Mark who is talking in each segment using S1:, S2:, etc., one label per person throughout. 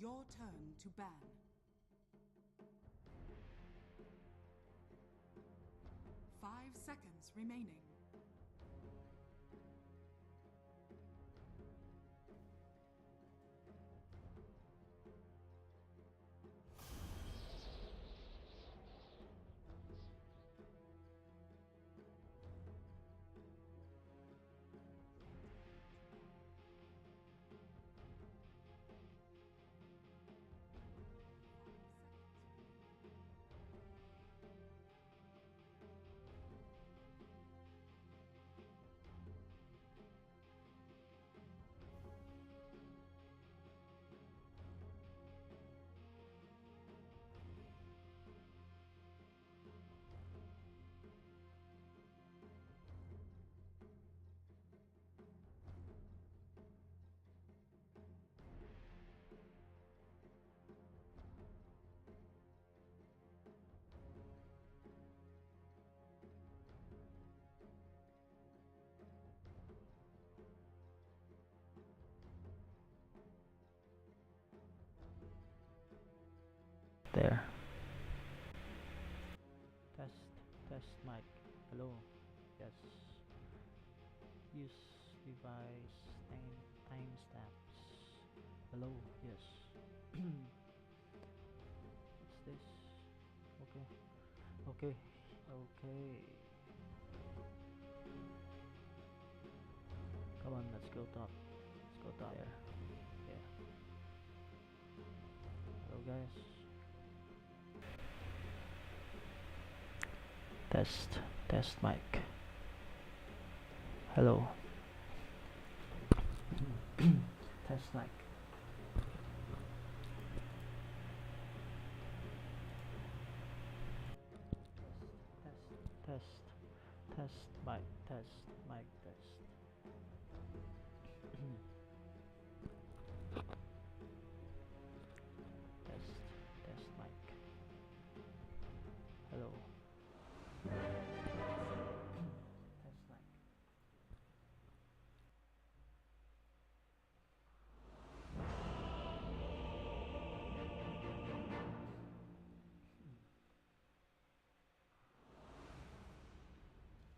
S1: Your turn to ban. 5 seconds remaining.
S2: There. Test mic. Hello. Yes. Use device timestamps. Hello. Yes. What's this? Okay. Okay. Okay. Come on, let's go top. Let's go top there. Yeah. Hello guys. Test mic. Hello. Test mic. Test mic. Test mic. Test. Test mic. Hello. Test mic.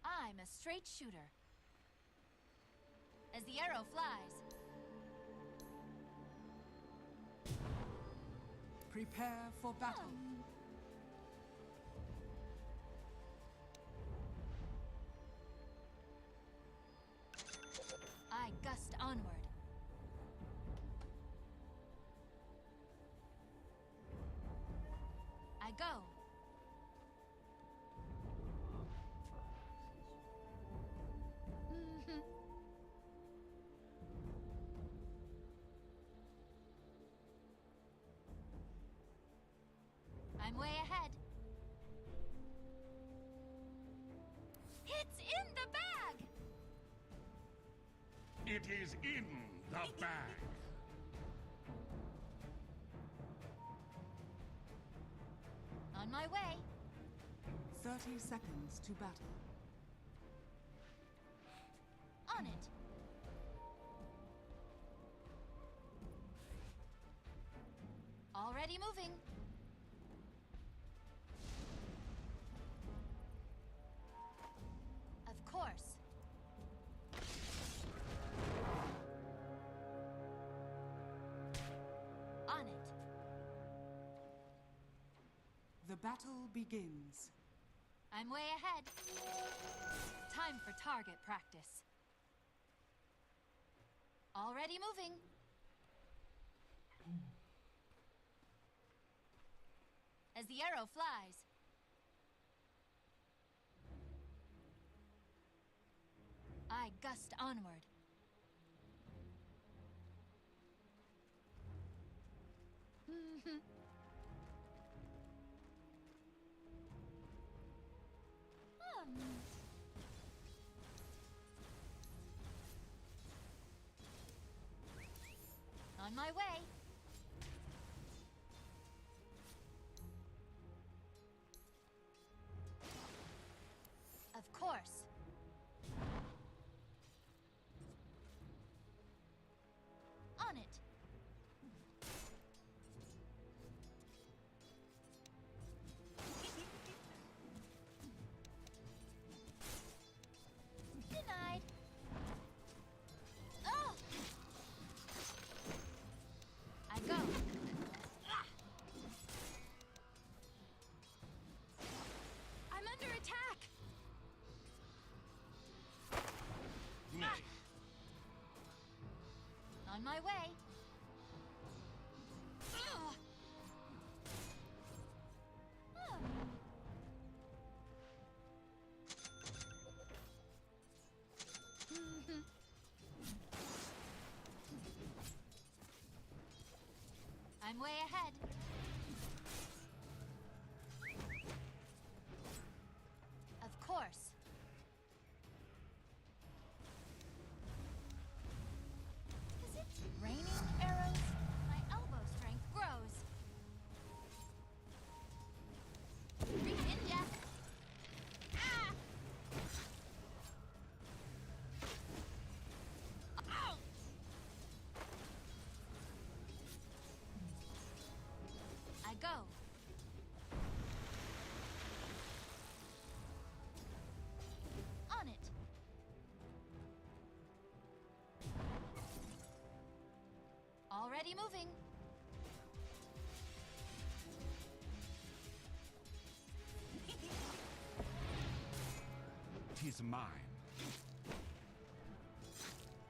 S3: I'm a straight shooter. As the arrow flies,
S1: Prepare for battle.
S3: I gust onward. I go. I'm way ahead. It's in the bag!
S4: It is in the bag.
S3: On my way.
S1: 30 seconds to battle.
S3: On it. Already moving. Of course. On it.
S1: The battle begins.
S3: I'm way ahead. Time for target practice. Already moving. As the arrow flies. I gust onward. On my way. Of course. On it. On my way. Ugh. I'm way ahead. Of course. Is it raining arrows? My elbow strength grows. Free ninja! Ah! Ow! I go. On it. Already moving.
S4: 'Tis mine.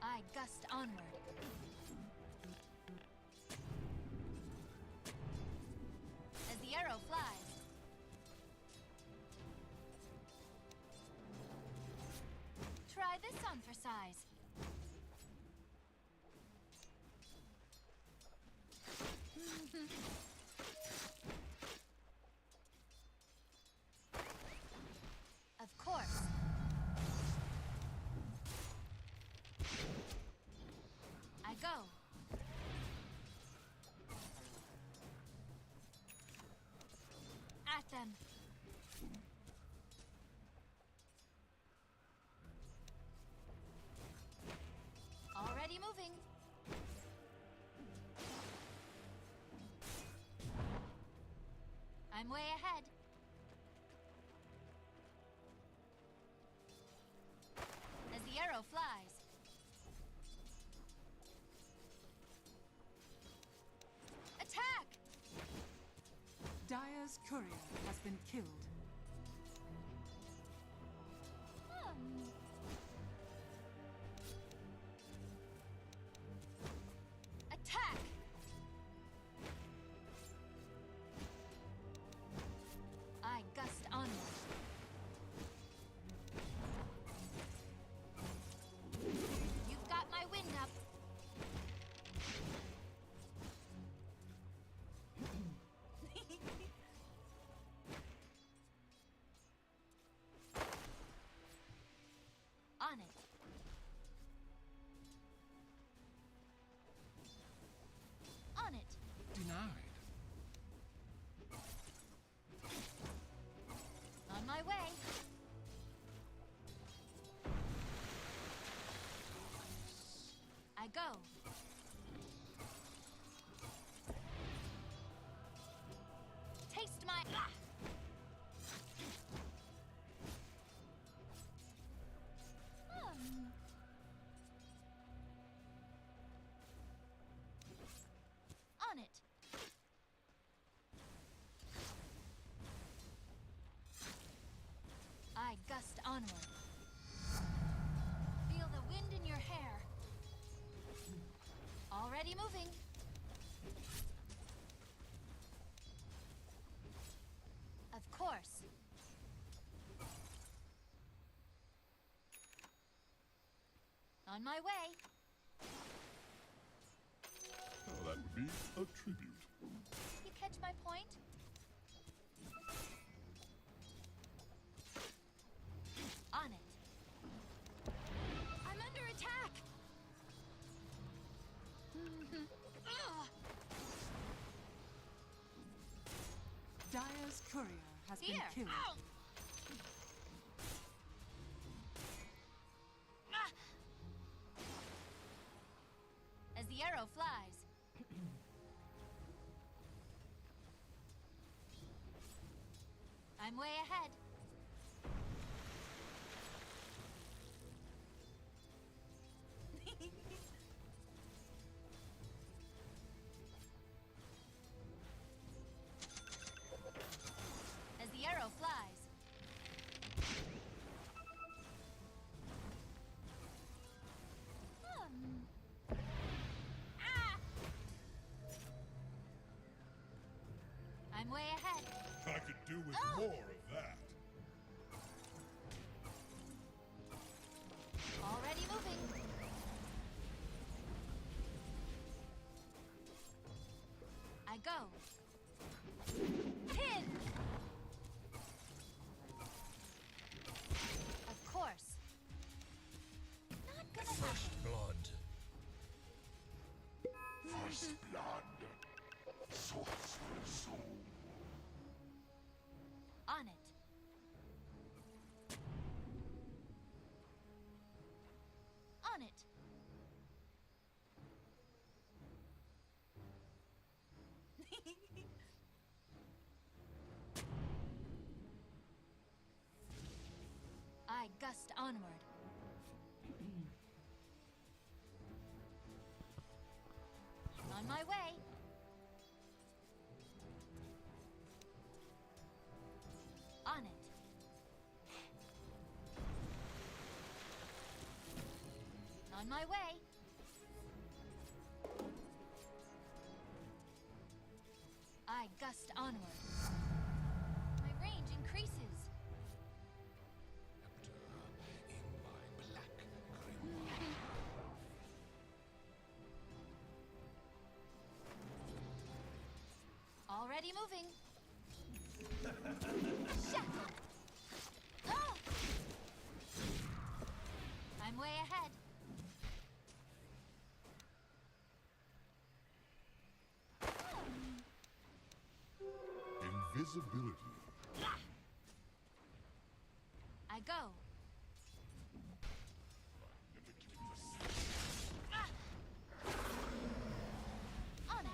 S3: I gust onward. As the arrow flies. Try this on for size. Of course. I go. At them. Already moving. I'm way ahead. As the arrow flies. Attack!
S1: Dire's courier has been killed.
S3: Attack! I gust onward. You've got my wind up. On it. On it.
S4: Denied.
S3: On my way. I go. Taste my... Ah! On it. I gust onward. Feel the wind in your hair. Already moving. Of course. On my way.
S5: Now that would be a tribute.
S3: You catch my point? On it. I'm under attack. Ugh.
S1: Dire's courier has
S3: Here.
S1: been killed.
S3: Ow. Ah. As the arrow flies. I'm way ahead. As the arrow flies. way ahead.
S5: I could do with more of that.
S3: Already moving. I go. Pin! Of course. Not gonna
S6: First
S3: happen.
S6: blood.
S4: First blood. Sorcerer soul.
S3: On it. On it. I gust onward. On my way. On it. On my way. I gust onward. My range increases.
S6: In my black grimoire.
S3: Already moving. Shackle. Oh! I'm way ahead.
S5: Invisibility.
S3: I go. On it.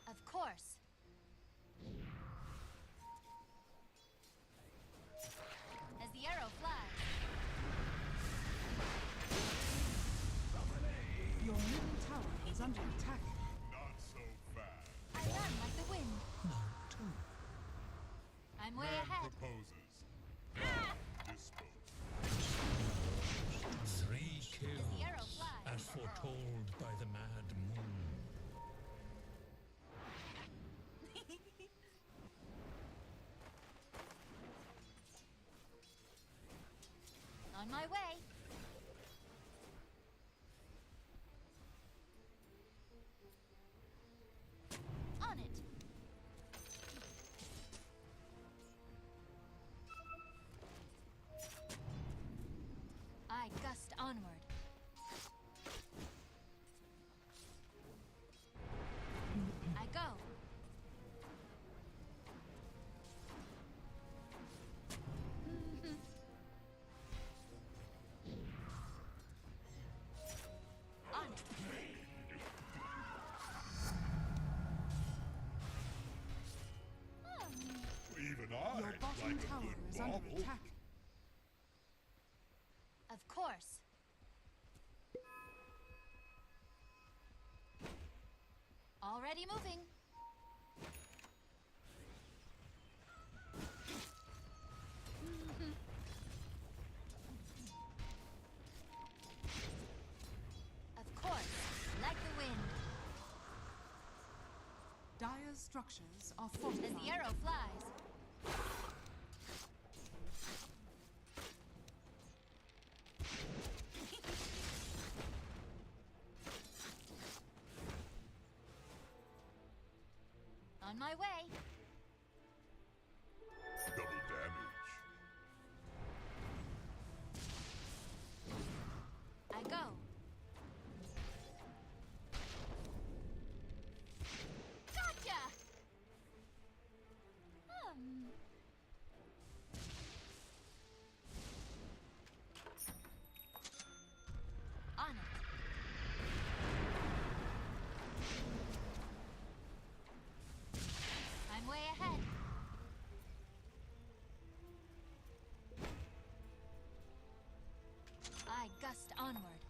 S3: Of course. As the arrow flies.
S1: Your middle tower is under attack.
S5: Not so fast.
S3: I run like the wind. I'm way
S5: Man
S3: ahead.
S5: proposes. Dispose.
S6: 3 kills,
S3: the arrow flies.
S6: as foretold by the mad moon.
S3: On my way. On it. I gust onward. I go. On it.
S5: Even I
S1: Your
S5: like
S1: bottom
S5: a
S1: tower
S5: good
S1: is under
S5: bobble.
S1: attack.
S3: Of course. Already moving. Of course, like the wind.
S1: Dire's structures are
S3: As
S1: fortified.
S3: the arrow flies. On my way.
S5: Double damage.
S3: I go. Gotcha! On it. I'm way ahead. I gust onward.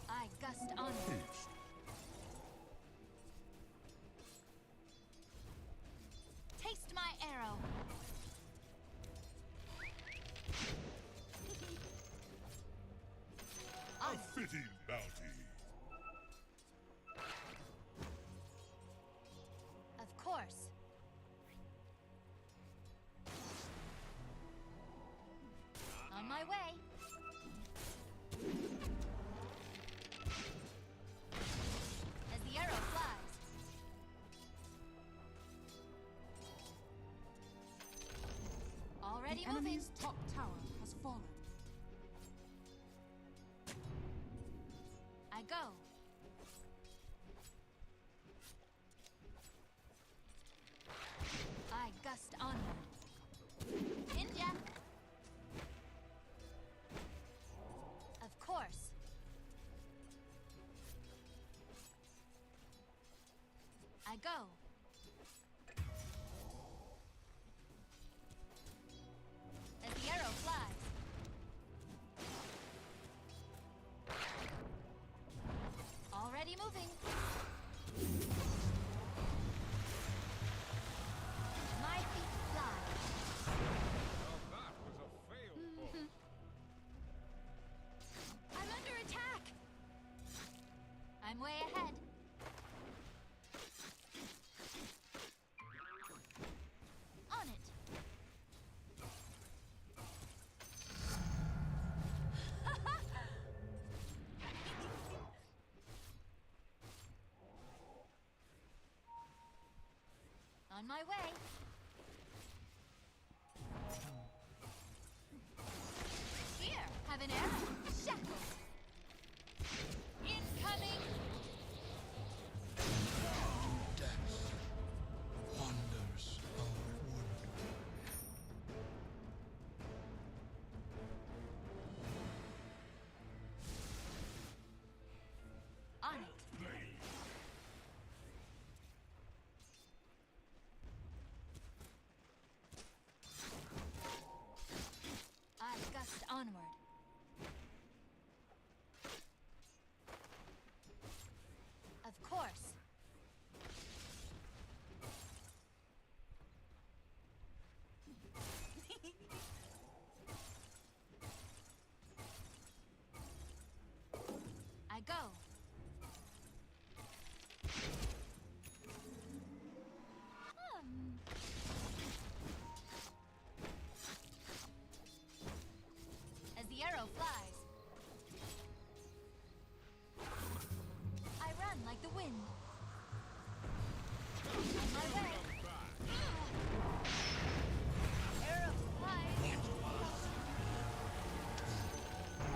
S3: I gust onward. Taste my arrow.
S5: A fitting bounty.
S3: Of course. On my way. As the arrow flies. Already
S1: The
S3: moving.
S1: enemy's top tower has fallen.
S3: I go. I gust onward. Ninja. Of course. I go. As the arrow flies. Already moving. My feet fly.
S4: Now that was a failed bolt.
S3: I'm under attack. I'm way ahead. On it. On my way. Here, have an arrow. Shackle. Incoming.
S6: Death wanders our wood.
S3: On it. I gust onward. Of course. I go. As the arrow flies, I run like the wind. On my way. Arrow flies.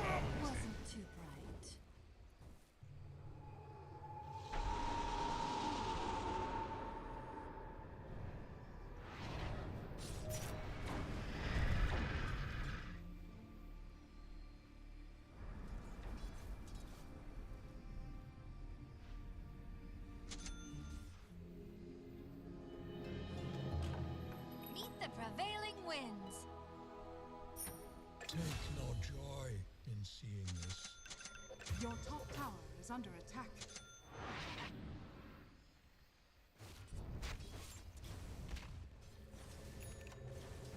S3: That wasn't too bright. Meet the prevailing winds.
S6: Take no joy in seeing this.
S1: Your top tower is under attack.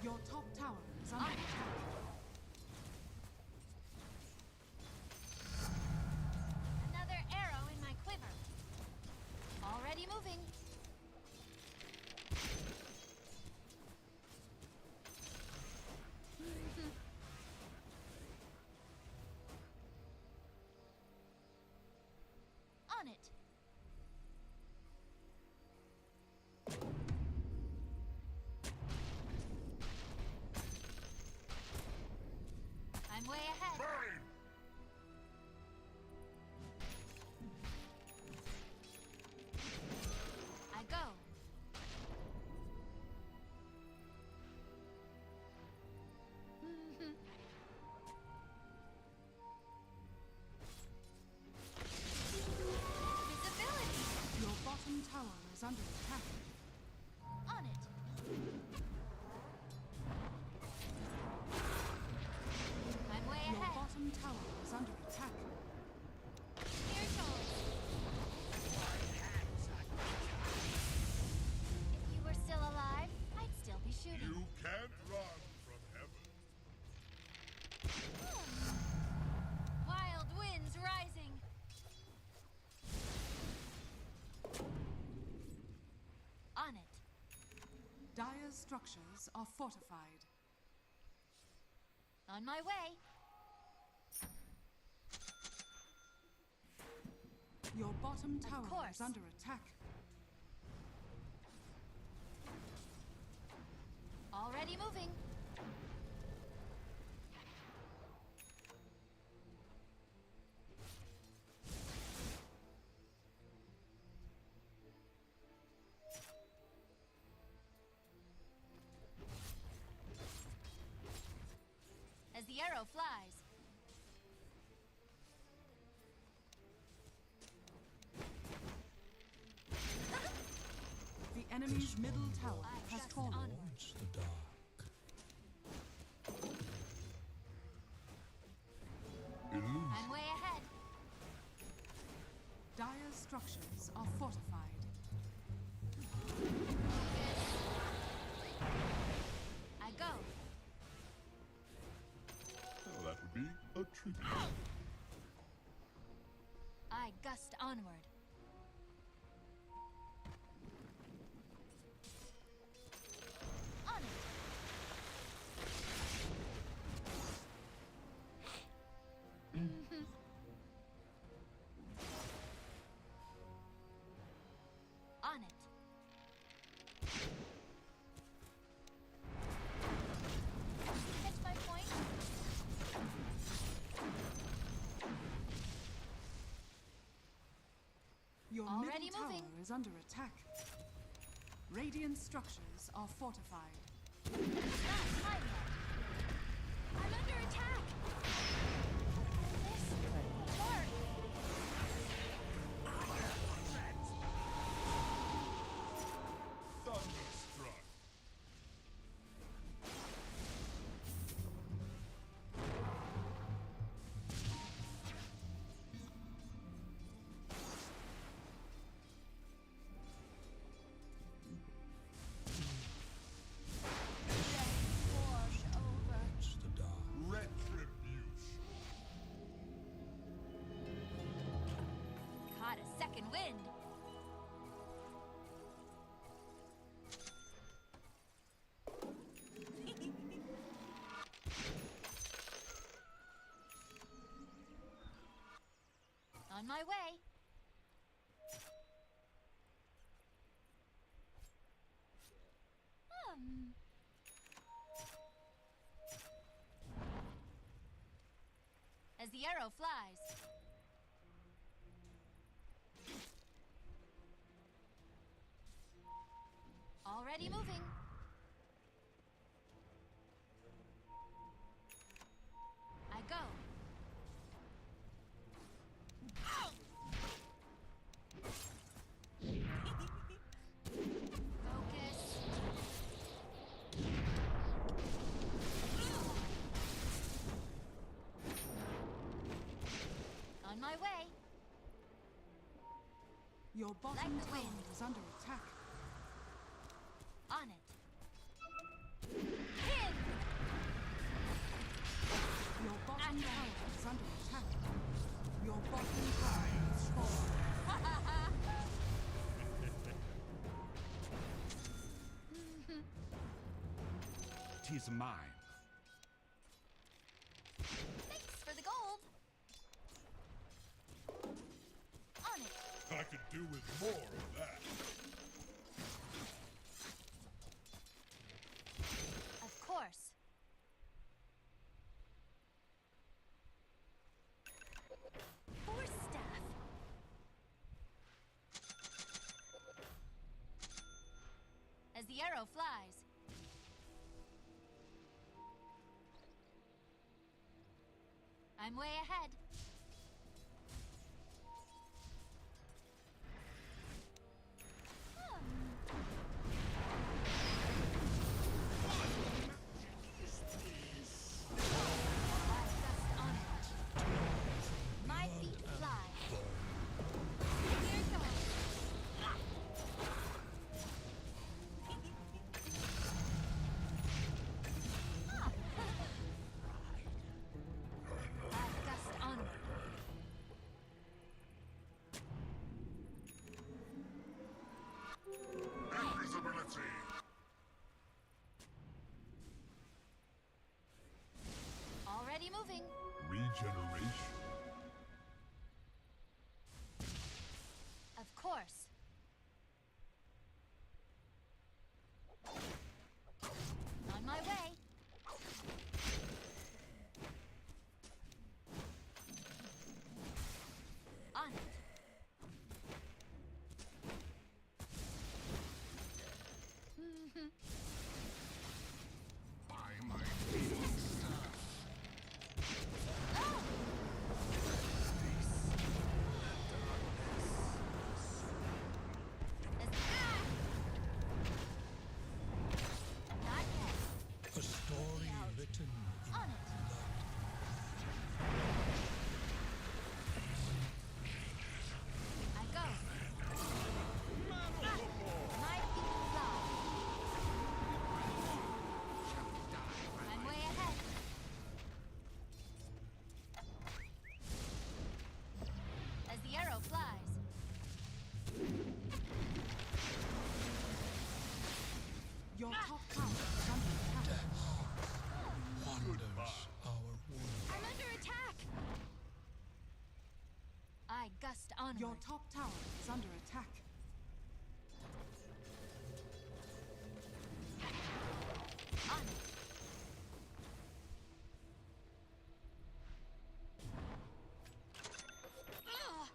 S1: Your top tower is under attack.
S3: Another arrow in my quiver. Already moving. On it.
S1: Dire's structures are fortified.
S3: On my way.
S1: Your bottom
S3: Of
S1: tower
S3: course.
S1: is under attack.
S3: Already moving. As the arrow flies.
S1: The enemy's middle tower has
S3: just
S1: fallen.
S3: on-
S6: Towards the dark.
S5: Illusion.
S3: I'm way ahead.
S1: Dire's structures are fortified.
S3: I go.
S5: Well, that would be a tribute.
S3: I gust onward. On it. On it. Catch my point?
S1: Your
S3: Already
S1: middle
S3: moving.
S1: tower is under attack. Radiant structures are fortified.
S3: It's not time yet. I'm under attack. This won't work.
S5: Thunderstruck.
S3: Wash over.
S6: Towards the dark.
S5: Retribution.
S3: Caught a second wind. On my way. As the arrow flies. Already moving. I go. Focus. On my way.
S1: Your bottom
S3: Like the
S1: tower
S3: wind.
S1: is under attack.
S3: On it. Pin!
S1: Your bottom
S3: And-
S1: tower is under attack. Your bottom tower has fallen.
S4: Tis mine.
S3: Thanks for the gold. On it.
S5: I could do with more of that.
S3: Of course. Force staff. As the arrow flies. I'm way ahead. My feet fly. Here goes. I gust onward. moving.
S5: Regeneration.
S3: Of course. On my way. On it.
S4: By my healing staff.
S3: Not yet.
S6: A story written in
S3: On it.
S6: blood.
S3: I go. My people fly. I'm way ahead. As the arrow flies.
S1: Your top tower is under attack.
S6: Wanders our world.
S3: I'm under attack. I gust onward.
S1: Your top tower is under attack.
S3: On it. Ugh.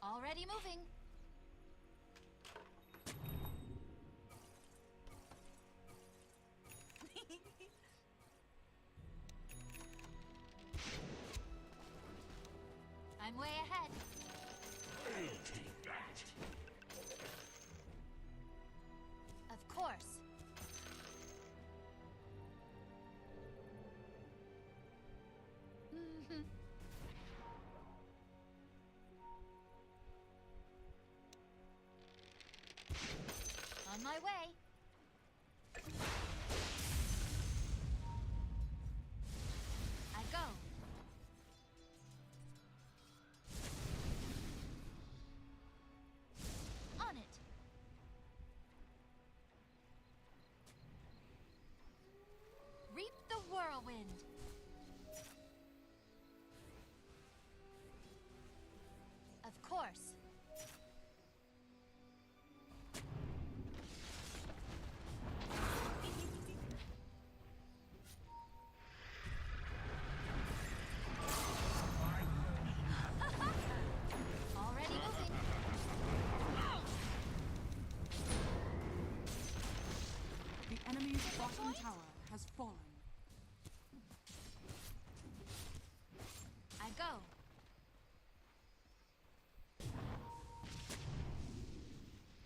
S3: Already moving. I'm way ahead. Of course. On my way. I go. On it. Reap the whirlwind. Of course. Already moving.
S1: The enemy's bottom tower has fallen.
S3: I go.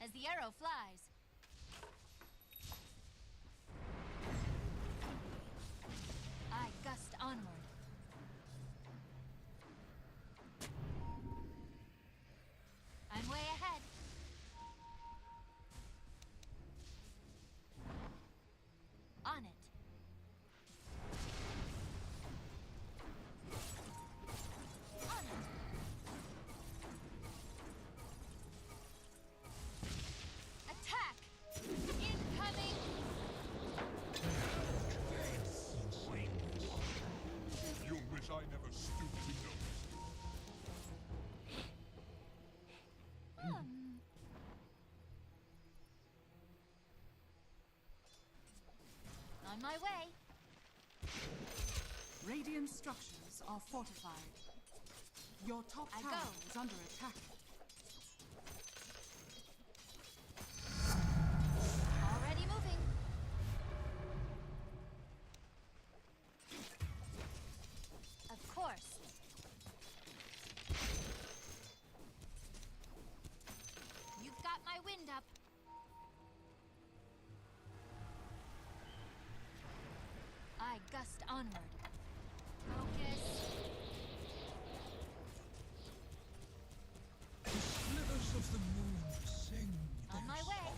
S3: As the arrow flies. I gust onward. I'm way ahead. On it. On it. Attack! Incoming!
S5: You'll wish I never stooped to notice.
S3: On my way.
S1: Radiant structures are fortified. Your top
S3: I
S1: tower
S3: go.
S1: is under attack.
S3: Already moving. Of course. You've got my wind up. I gust onward. Focus.
S6: The slivers of the moon sing
S3: On
S6: their
S3: my way.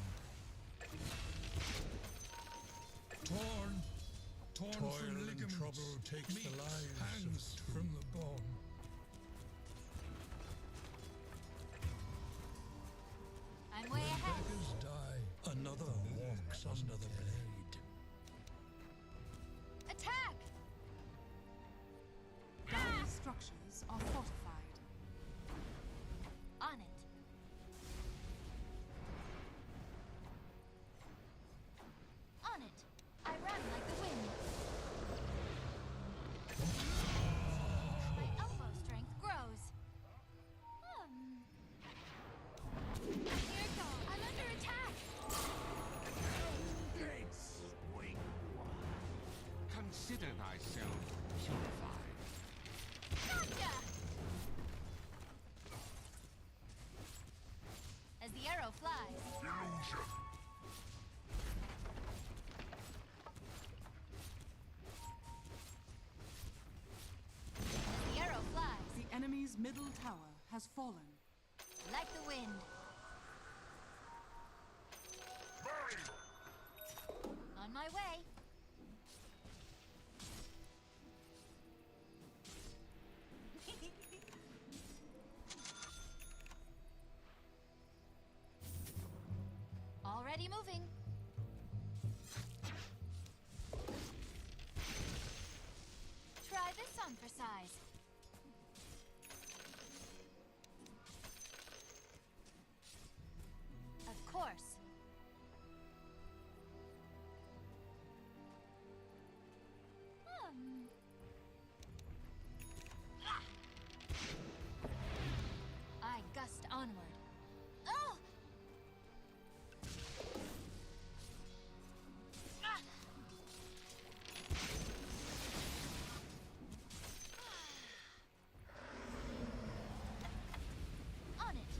S6: song. Torn
S7: Toil
S6: from
S7: and
S6: ligaments.
S7: trouble takes the
S6: Meat
S7: lives of
S6: hangs
S7: two.
S6: from the bone.
S3: I'm way ahead.
S6: Beggars die. Another walks under the blade.
S3: arrow flies.
S5: Illusion.
S3: The arrow flies.
S1: The enemy's middle tower has fallen.
S3: Like the wind. On my way. Already moving. Try this on for size. Of course. I gust onward. Oh! Ah! On it.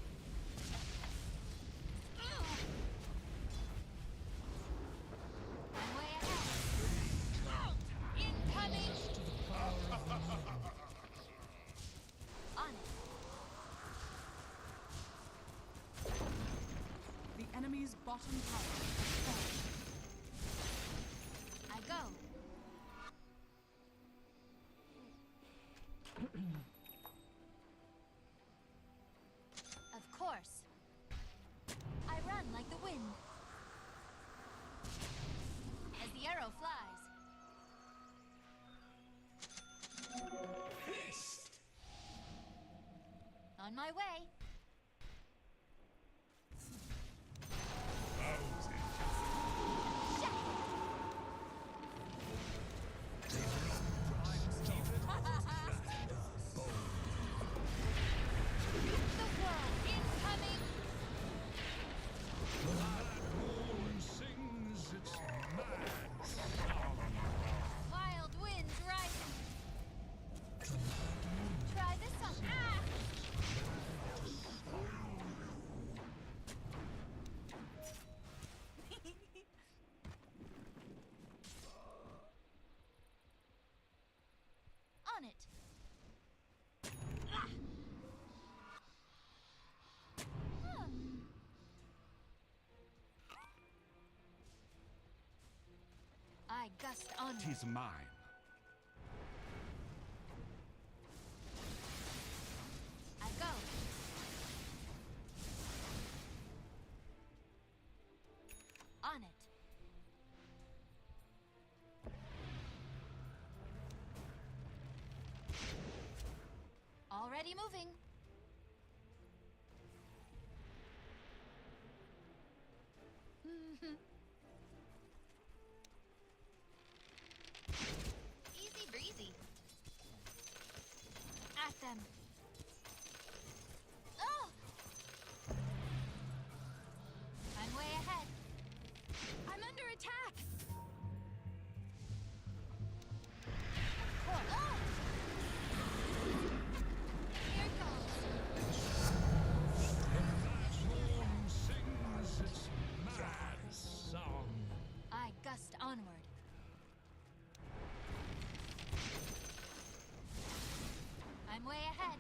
S3: I'm way ahead. Incoming! On it.
S1: The enemy's bottom tower has fallen.
S3: I go. Of course. I run like the wind. As the arrow flies. On my way. The world incoming.
S6: The mad moon sings its mad song.
S3: Wild winds rising.
S6: The mad moon
S3: Try this on. Ah! On it. Ah! I gust onward.
S4: Tis mine.
S3: I go. On it. Already moving. Easy breezy. At them. Oh! I'm way ahead. I'm under attack. Oh! Here goes.
S6: The mad moon sings its mad song.
S3: I gust onward. I'm way ahead.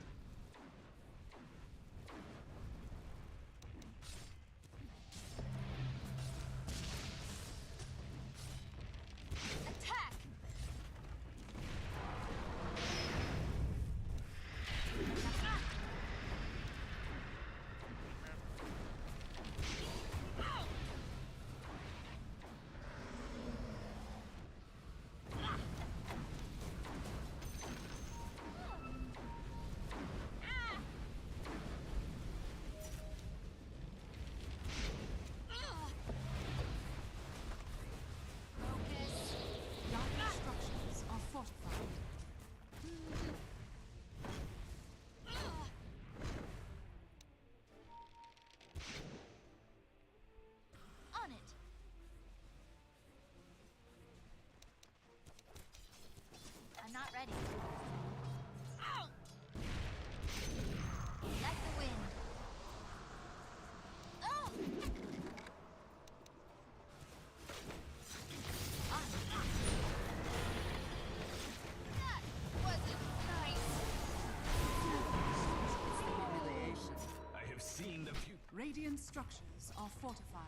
S1: Radiant structures are fortified.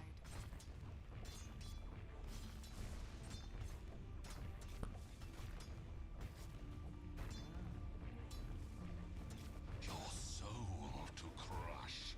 S6: Your soul to crush.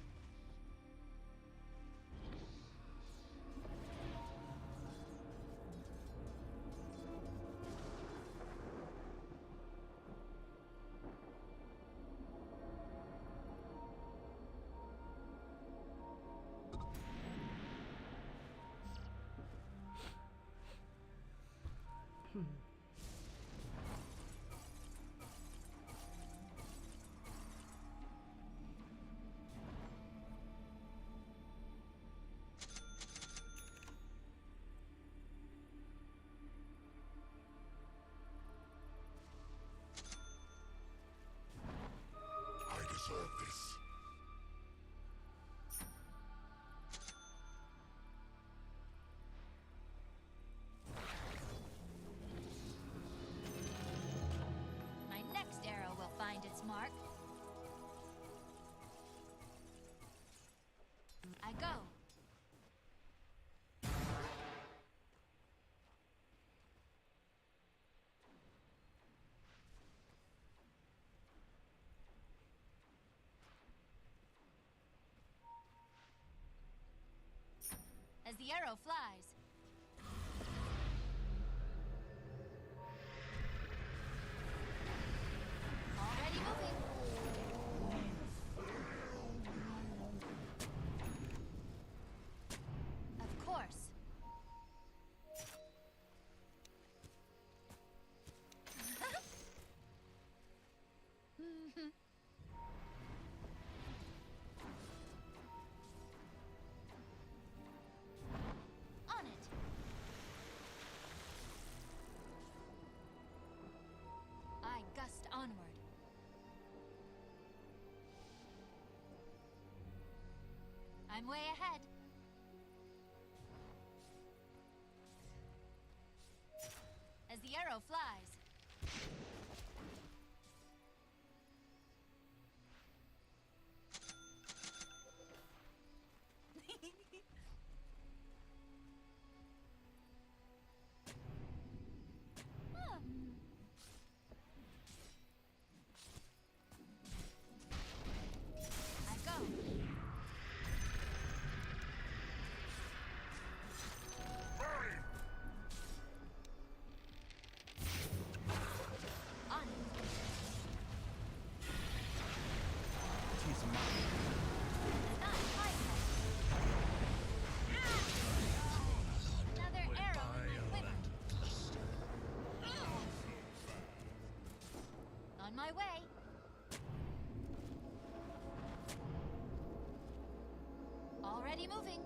S5: I deserve this.
S3: My next arrow will find its mark. I go. As the arrow flies. Already moving. Of course. On it. I gust onward. I'm way ahead. As the arrow flies. Ah. I go. On it.
S2: Tis mine.
S3: Not quite yet. Another arrow in my quiver. On my way. Already moving.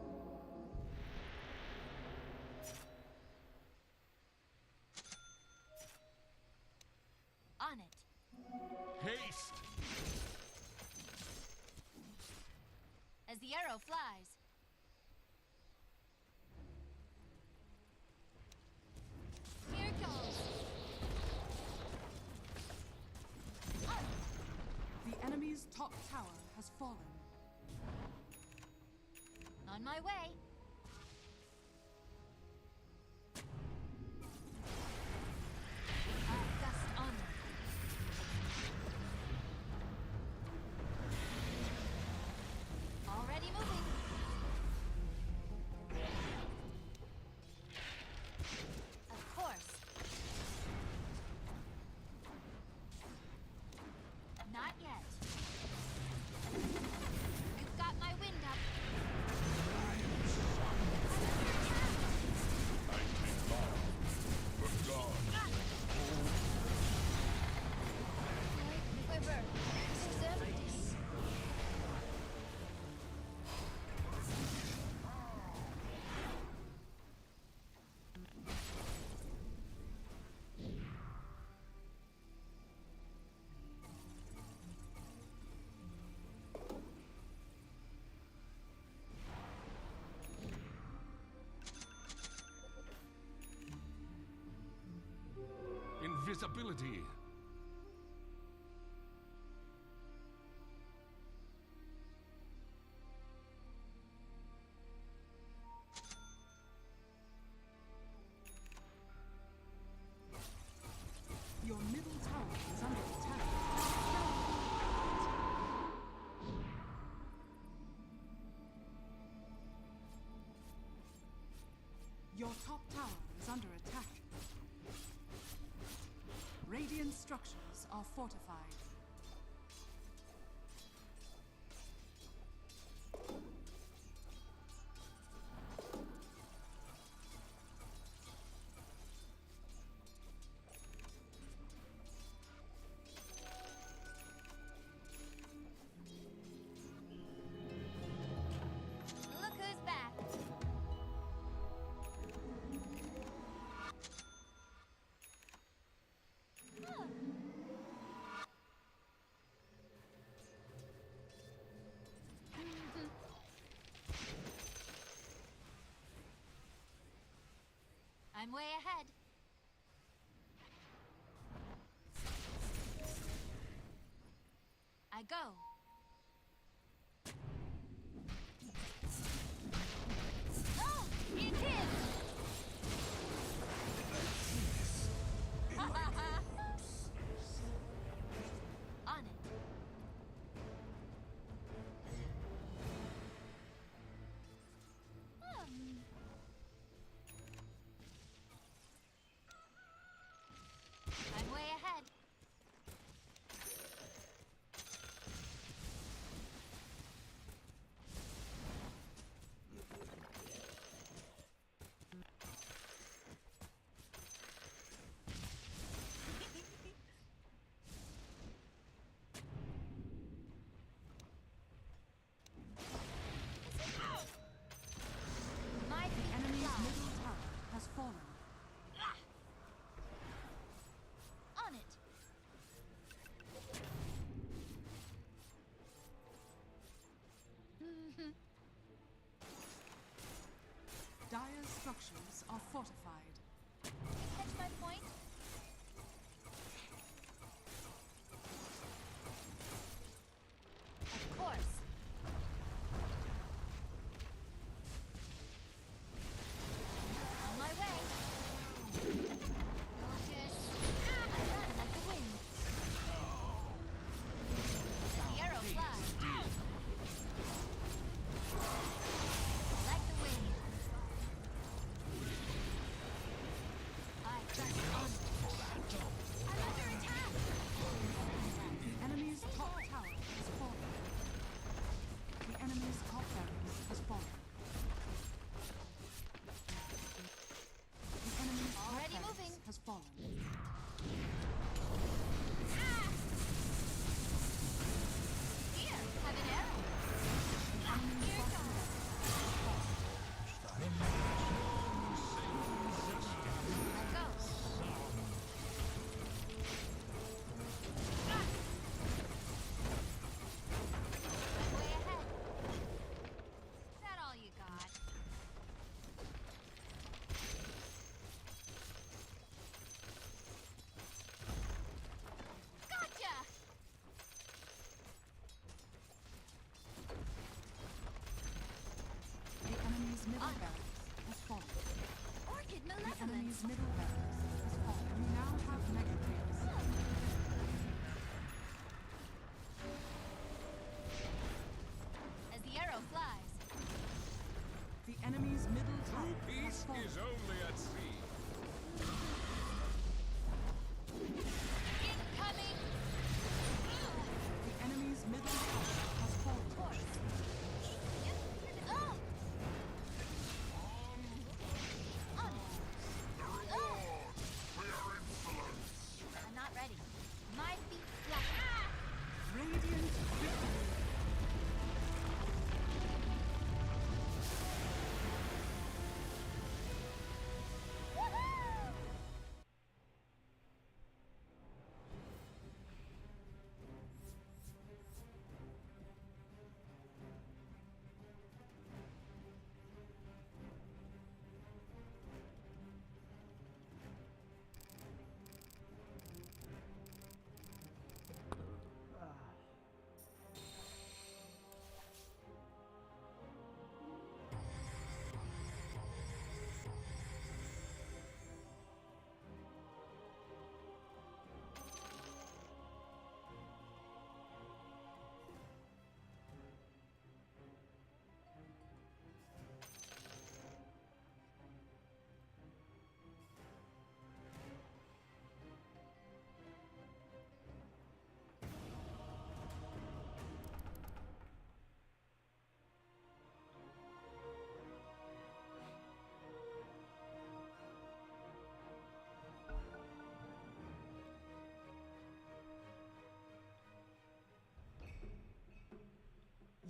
S3: On it.
S6: Haste!
S3: As the arrow flies. Here it goes. On it.
S1: The enemy's top tower has fallen.
S3: On my way. I gust onward. Already moving. Of course. Not yet. You've got my wind up.
S6: I take love. The gods.
S3: Quiver. Service.
S6: Invisibility.
S1: structures are fortified.
S3: Look who's back. Huh. I'm way ahead. I go. Oh, it hit! On it. I'm way ahead. My feet
S1: Enemy's
S3: fly.
S1: middle tower has fallen.
S3: On it.
S1: Dire structures are fortified.
S3: You catch my point? Of course. On my way. Gorgeous. I run like the wind. The arrow flies. Like the wind. I trust on. I'm under attack.
S1: The enemy's top tower has fallen. The enemy's top barracks has fallen. The enemy's top
S3: Already
S1: barracks
S3: moving.
S1: has fallen.
S3: Here, have an arrow.
S1: Enemy's
S3: Here
S1: bottom
S3: goes. I go. I'm way ahead. Is that all you got? Gotcha!
S1: The enemy's middle
S3: On.
S1: barracks has fallen.
S3: Orchid
S1: The
S3: malevolence.
S1: enemy's middle barracks has fallen. We now have mega creeps.
S3: As the arrow flies.
S1: The enemy's middle tower has
S4: Peace
S1: fallen.
S4: is only at sea.
S3: Incoming!
S1: The enemy's middle tower has fallen.
S3: Course. Yep. Oh! On it. Oh! I'm not ready. My feet fly.
S1: Radiant victory.
S3: Woohoo!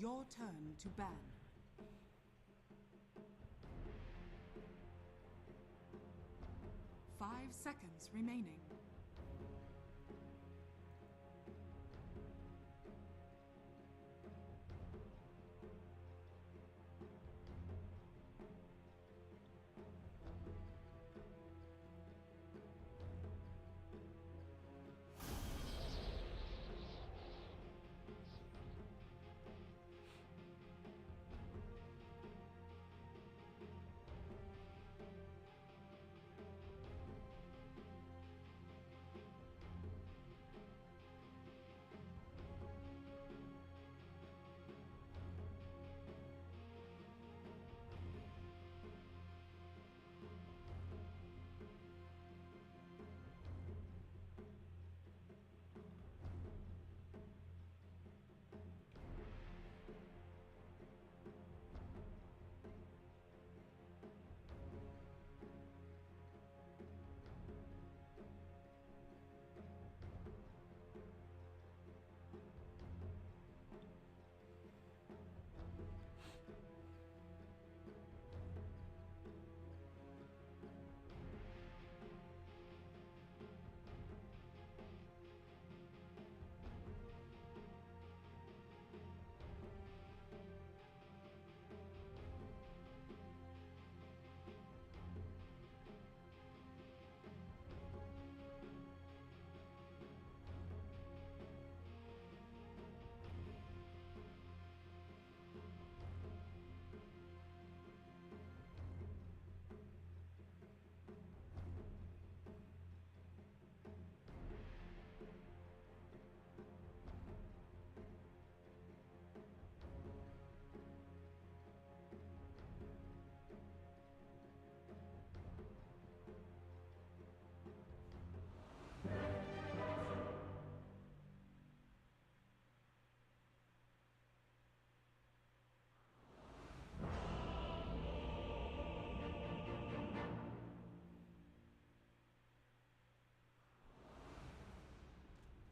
S1: Your turn to ban. Five seconds remaining.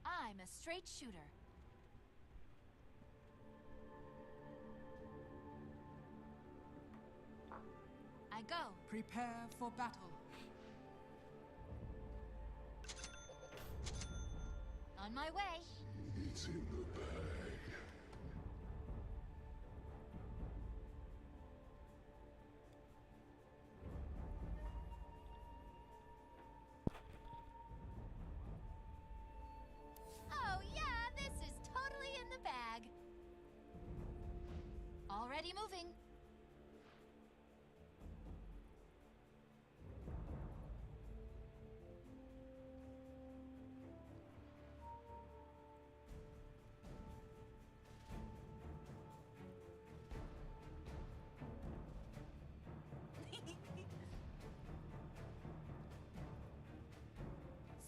S3: I'm a straight shooter. I go.
S1: Prepare for battle.
S3: On my way.
S5: It's in the bag.
S3: Oh yeah, this is totally in the bag. Already moving.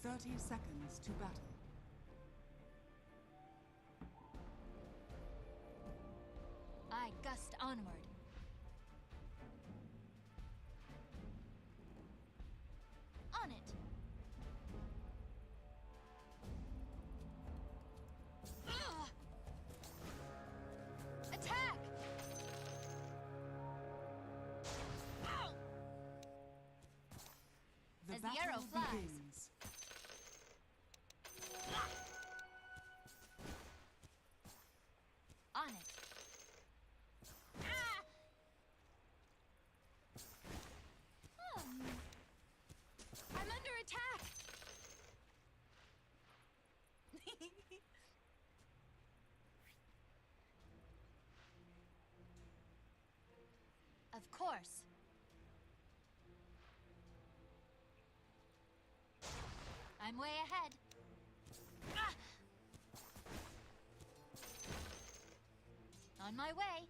S1: Thirty seconds to battle.
S3: I gust onward. On it. Ugh. Attack! Ow!
S1: The
S3: As the
S1: battle
S3: arrow flies.
S1: begins.
S3: On it. Ah! I'm under attack. Of course. I'm way ahead. Ah! On my way.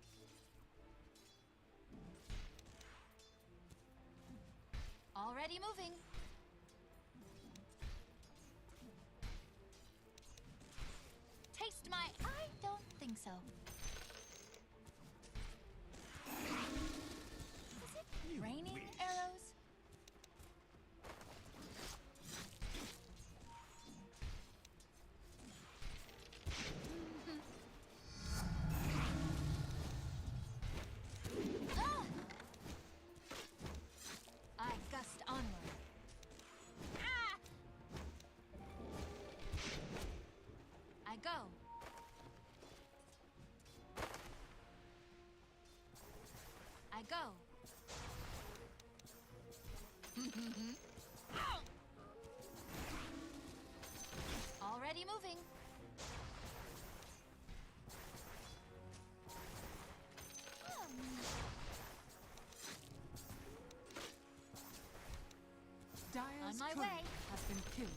S3: Already moving. Taste my... I don't think so. Is it raining arrows?
S1: courier
S3: way.
S1: has been killed.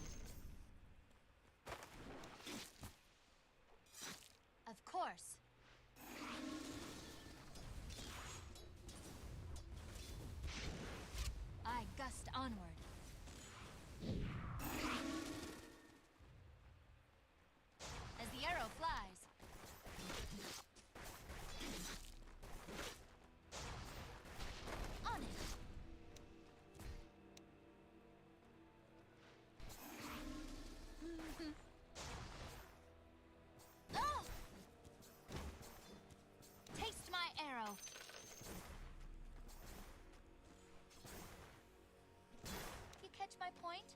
S3: Of course. I gust onward. As the arrow flies. On it. Oh! Taste my arrow. You catch my point?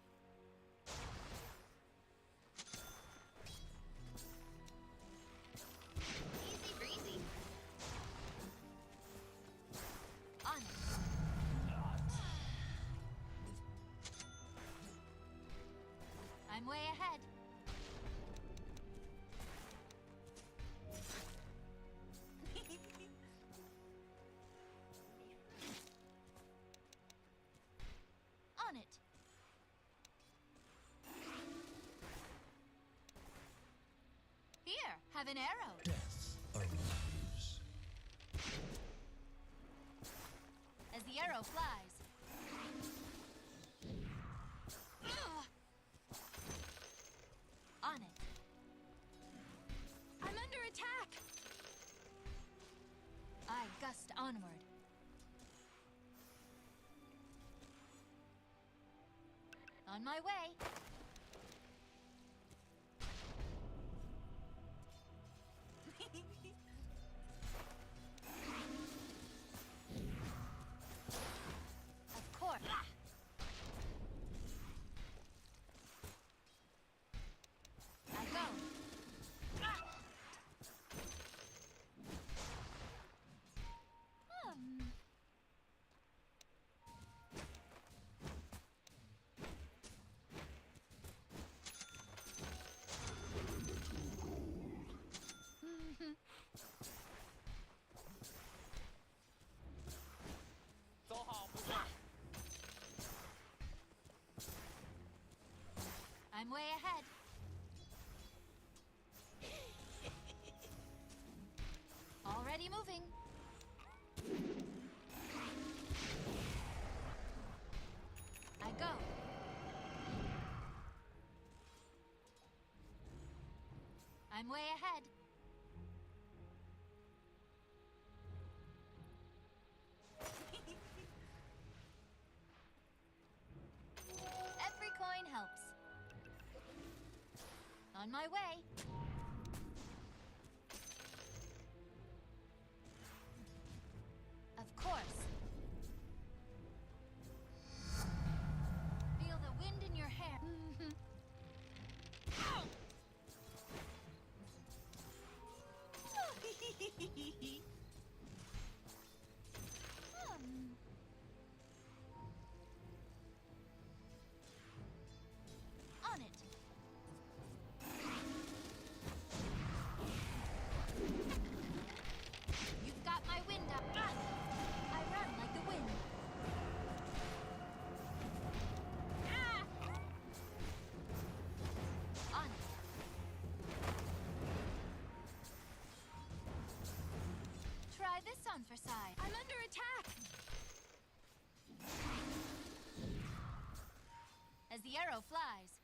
S3: Easy breezy. On it. I'm way ahead. On it. Here, have an arrow.
S6: Death arrives.
S3: As the arrow flies. Ugh. On it. I'm under attack. I gust onward. On my way. Of course. I go. Hmm. I'm way ahead. Already moving. I go. I'm way ahead. Every coin helps. On my way. Of course. Feel the wind in your hair. Ow! On it. You've got my wind up. Ah! I run like the wind. Ah! On it. Try this on for size. I'm under attack. As the arrow flies.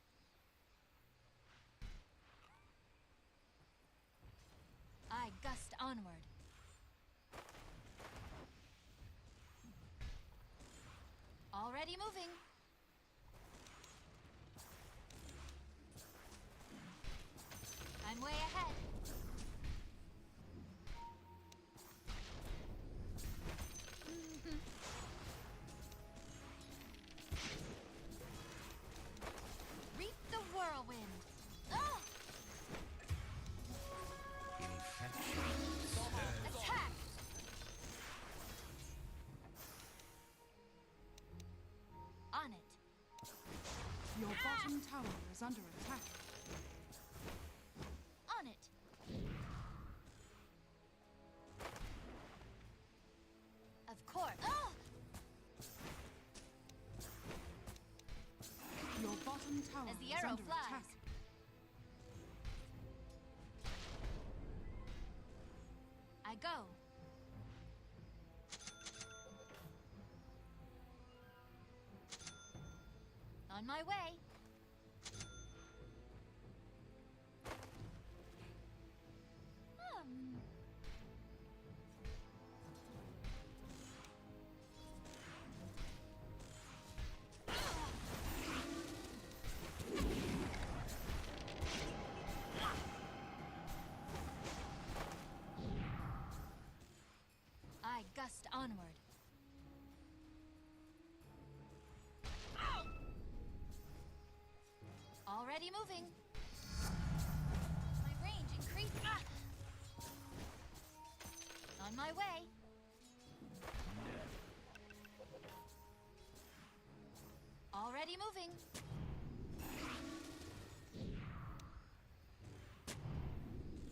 S3: I gust onward. Already moving. I'm way ahead. Reap the whirlwind. Oh! Attack! On it.
S1: Your bottom tower is under attack.
S3: On it. Of course. Oh!
S1: bottom tower
S3: As the
S1: is
S3: arrow
S1: under
S3: flies.
S1: attack.
S3: I go. On my way. I gust onward. Already moving. My range increased. On my way. Already moving.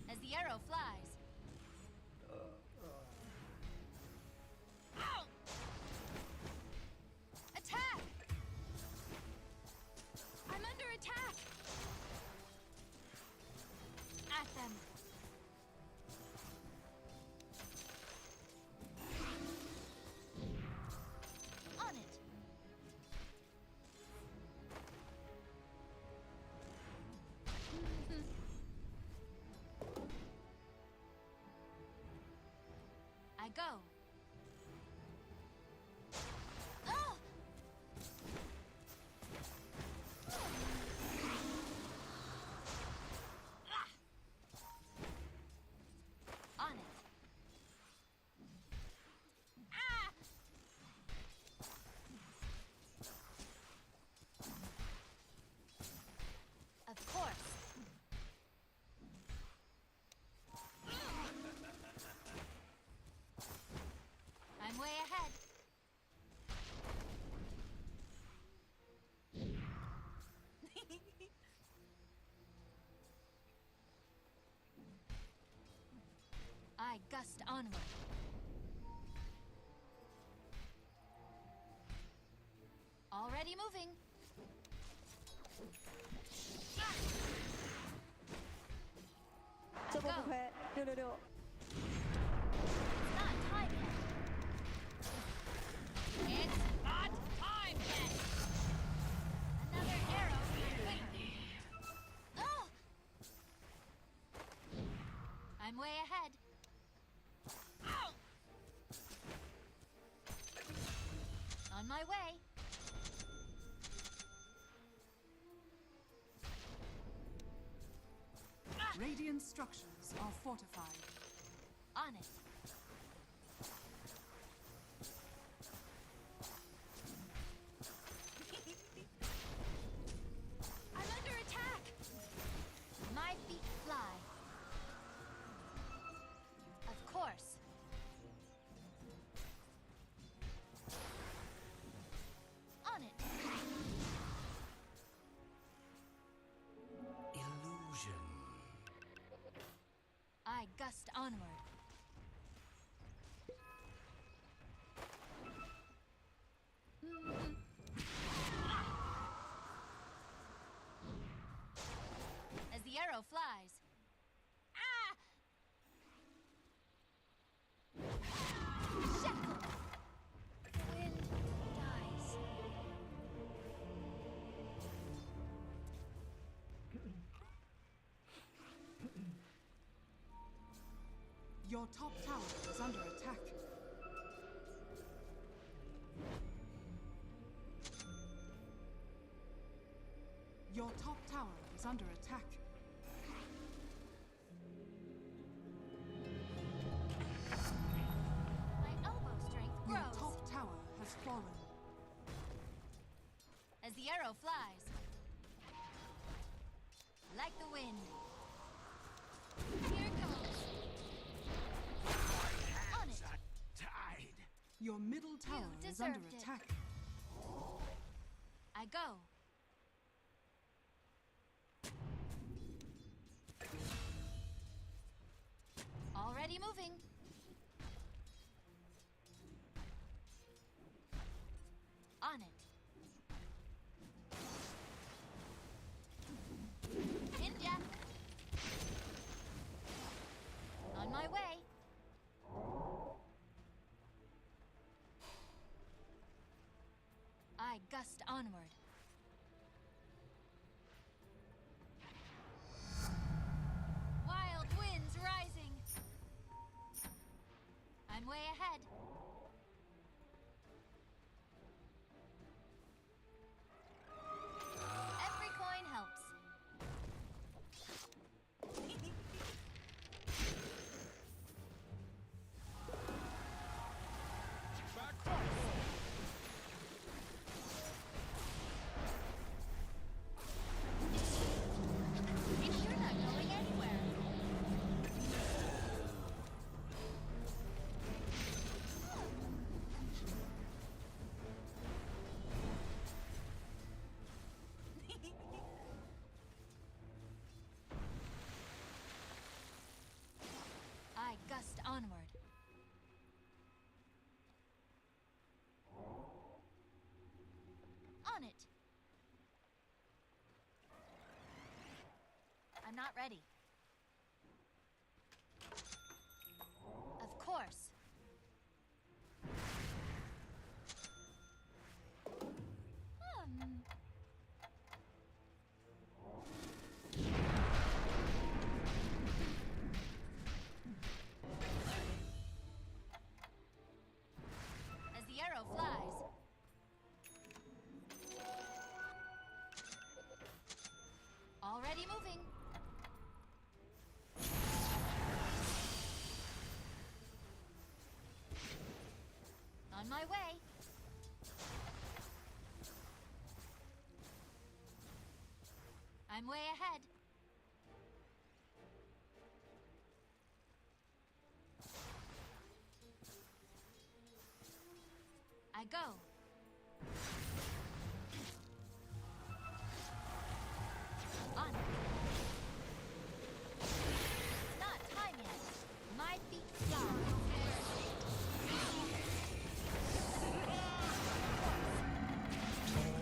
S3: As the arrow flies. Attack! I'm under attack! At them! On it! I go. Oh! On it. Ah! Of course. I'm way ahead. I gust onward. Already moving. I
S7: 这波不
S3: go.
S7: 亏，666。
S3: It's not time yet. It's not time yet. Another arrow quicker. Oh! I'm way ahead. Ow! On my way.
S1: Radiant structures are fortified.
S3: On it. I'm under attack. My feet fly. Of course. On it.
S6: Illusion.
S3: I gust onward. As the arrow flies. Ah! Shackled. The wind dies.
S1: Your top tower is under attack. Your top tower is under attack.
S3: My elbow strength
S1: Your
S3: grows.
S1: top tower has fallen.
S3: As the arrow flies. Like the wind. Here it goes. On it.
S6: Tied.
S1: Your middle tower is under
S3: deserved it.
S1: attack.
S3: I go. Already moving. On it. I gust onward. Wild winds rising. I'm way ahead. Every coin helps.
S4: Back course.
S3: If you're not going anywhere. I gust onward. On it. I'm not ready. Of course. Hmm. As the arrow flies. Already moving. On my way. I'm way ahead. I go. On. Not time yet. My feet fly.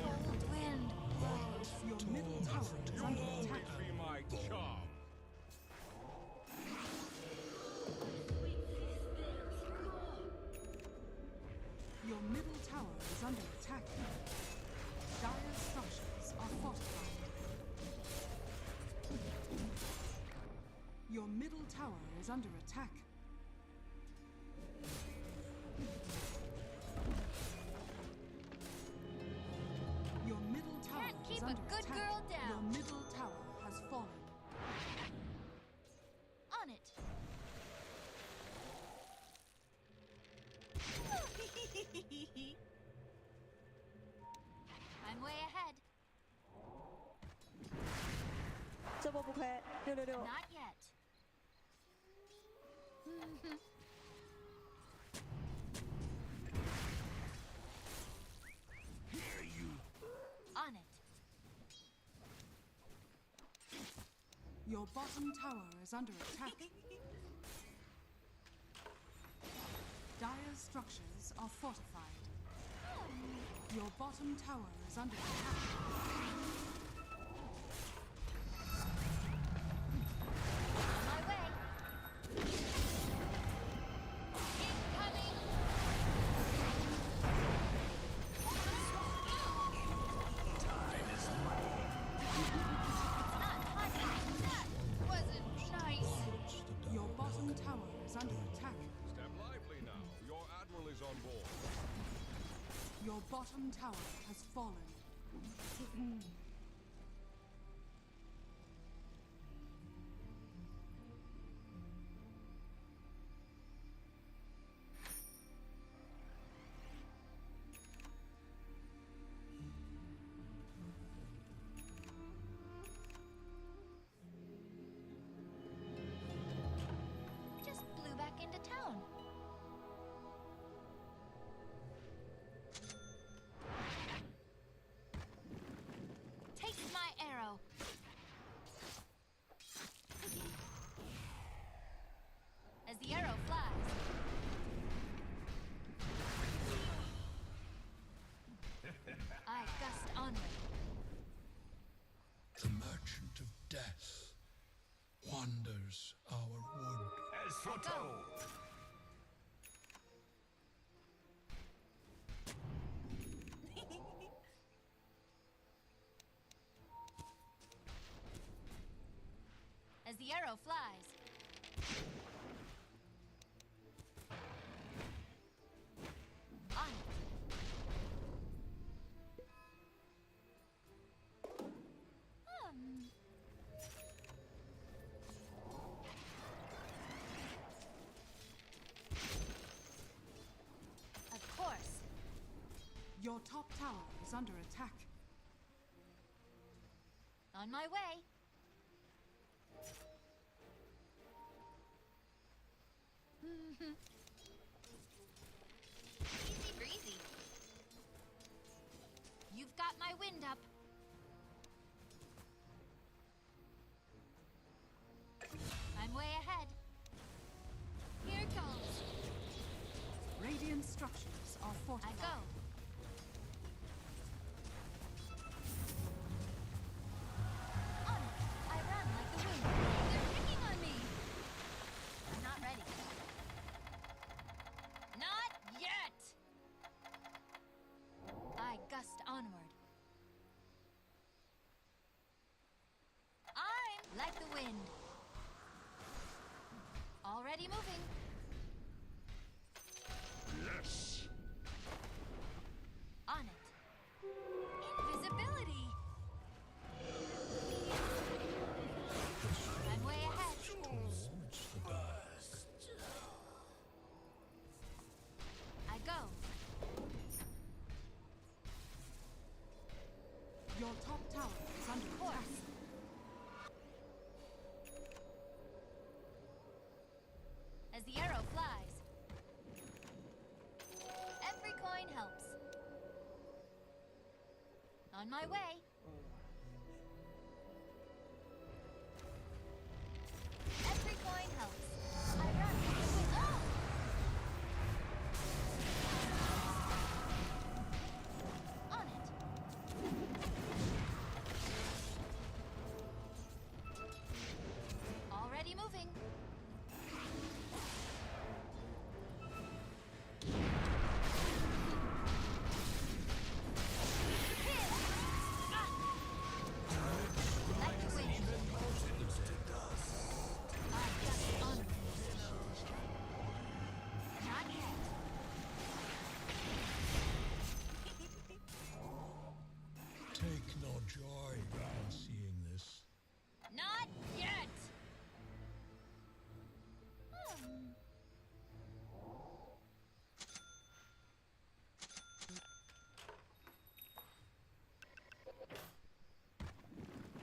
S3: Cold wind blows.
S1: Your middle tower is
S4: You'll
S1: under
S4: always
S1: attack.
S4: be my charm.
S1: Your middle tower is under attack. Dire structures are fortified. Your middle tower is under attack. Your middle tower
S3: Can't keep
S1: is
S3: a
S1: under
S3: good
S1: attack.
S3: girl down.
S1: Your middle tower has fallen.
S3: On it. I'm way ahead.
S7: 这波不亏，666。
S3: Not yet. On it.
S1: Your bottom tower is under attack. Dire structures are fortified. Your bottom tower is under attack.
S3: My way. Incoming. Not timing. That wasn't nice.
S1: Your bottom tower is under attack.
S4: Step lively now. Your admiral is on board.
S1: Your bottom tower has fallen.
S3: Just blew back into town. Take my arrow. As the arrow flies. I gust onward.
S6: The merchant of death wanders our wood.
S4: As foretold.
S3: the arrow flies. On it. Of course.
S1: Your top tower is under attack.
S3: On my way. Easy breezy. You've got my wind up. I'm way ahead. Here goes.
S1: Radiant structures are
S3: I
S1: fortified.
S3: go. On it. I run like the wind. They're picking on me. I'm not ready. Not yet. I gust onward. I'm like the wind. Already moving.
S5: Yes.
S3: On it. Invisibility. I'm way ahead.
S6: Towards the dust.
S3: I go.
S1: Your top tower is under
S3: Of course.
S1: attack.
S3: As the arrow flies. Every coin helps. On my way. Every coin helps. I run with the wind. Oh! On it. Already moving. Like the wind. I gust onward. Not yet.
S6: Take no joy in seeing this.
S3: Not yet.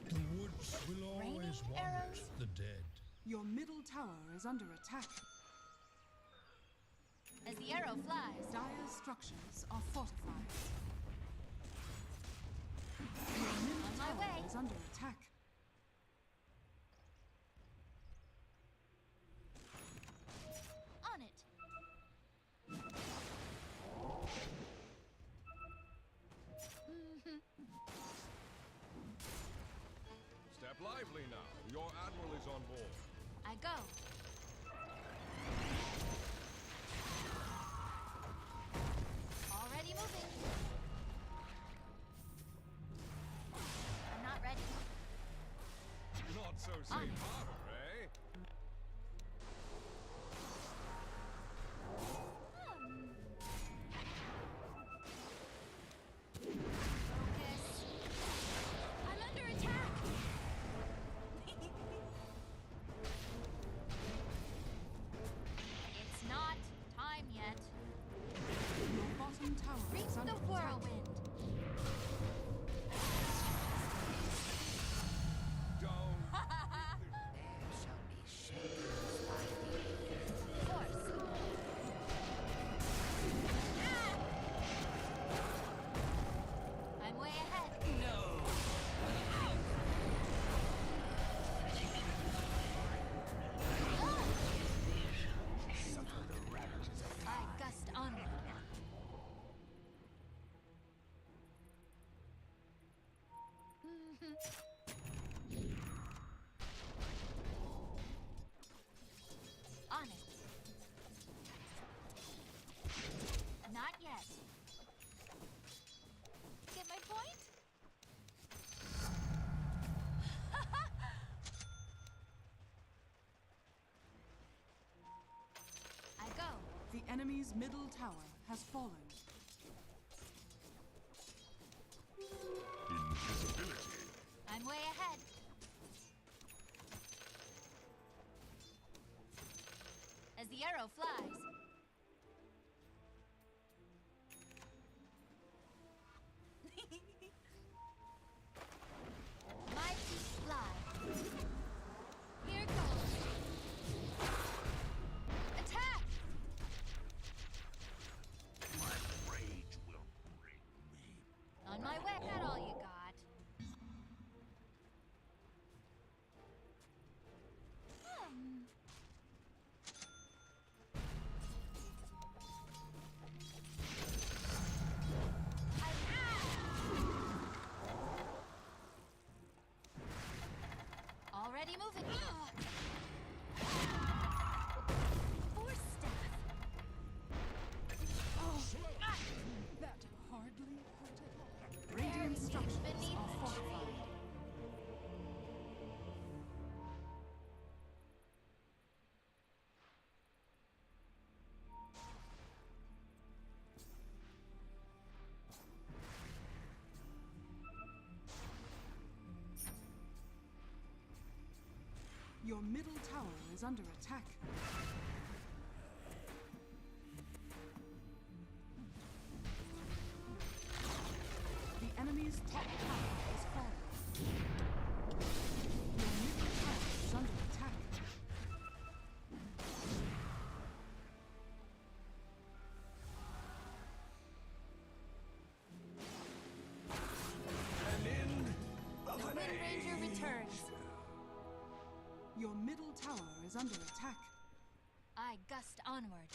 S6: The woods will always
S3: Raining
S6: want
S3: arrows?
S6: the dead.
S1: Your middle tower is under attack.
S3: As the arrow flies.
S1: Dire structures are fortified. Your middle
S3: On my
S1: tower
S3: way.
S1: is under attack.
S3: On it.
S4: Step lively now. Your admiral is on board.
S3: I go. Already moving. I'm not ready.
S4: Not so
S3: On
S4: safe
S3: it.
S4: harbor, eh?
S3: Focus. I'm under attack. It's not time yet.
S1: Your bottom tower
S3: Reach
S1: is under
S3: the
S1: attack.
S3: whirlwind.
S4: Don't.
S3: Force. I'm way ahead. I gust onward. On it. Not yet. Get my point?
S1: enemy's middle tower has fallen.
S5: Invisibility.
S3: I'm way ahead. As the arrow flies. My feet fly. Here goes. Attack!
S6: My rage will bring me.
S3: On my way. That all you got? Hmm. Already moving. Force staff.
S1: That hardly hurt at all. Radiant structures
S3: Beneath
S1: are
S3: the
S1: fortified. Your middle tower is under attack. The enemy's top tower is falling. Your middle tower is under attack.
S3: The Wind Ranger returns.
S1: Your middle tower is under attack.
S3: I gust onward.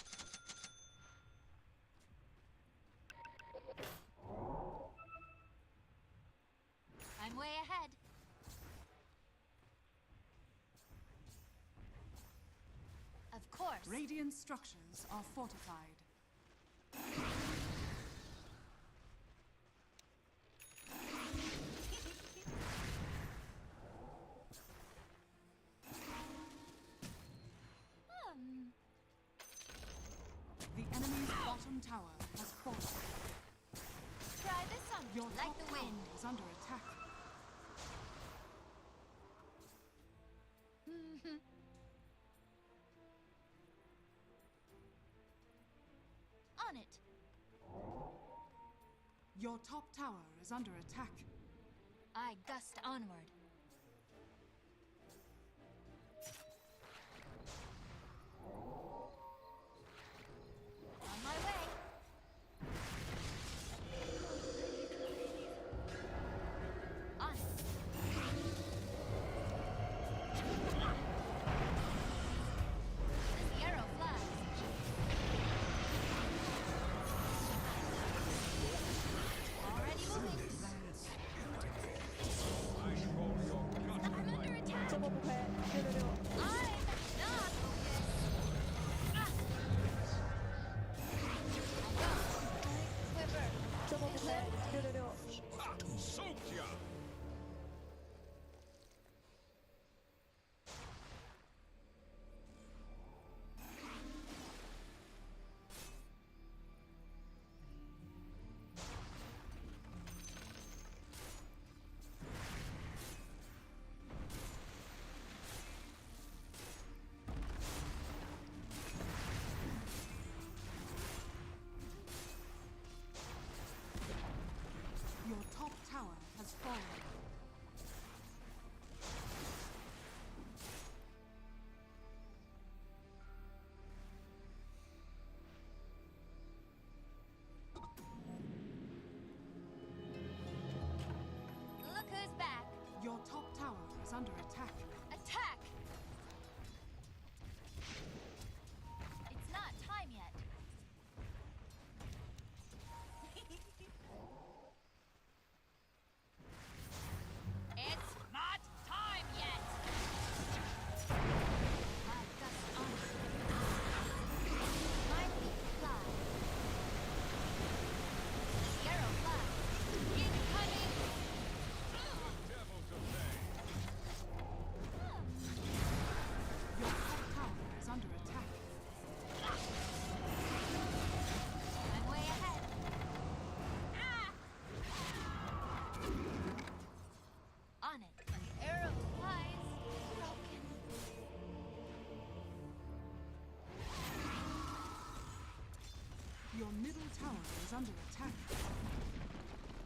S3: I'm way ahead. Of course.
S1: Radiant structures are fortified.
S3: Hmm.
S1: The enemy's bottom tower has fallen.
S3: Try this on me,
S1: Your
S3: like
S1: top
S3: the
S1: tower
S3: wind.
S1: is under attack.
S3: On it.
S1: Your top tower is under attack.
S3: I gust onward. On my way. On it. As the arrow flies. Already moving.
S4: I call your gut
S3: I'm under attack.
S7: 这波不亏，666。
S3: I'm not focused. Ah. I go. Quiver.
S7: 这波不亏，666。
S4: soaked ya!
S1: Your top tower has fallen.
S3: Look who's back.
S1: Your top tower is under attack.
S3: Attack! It's not time yet.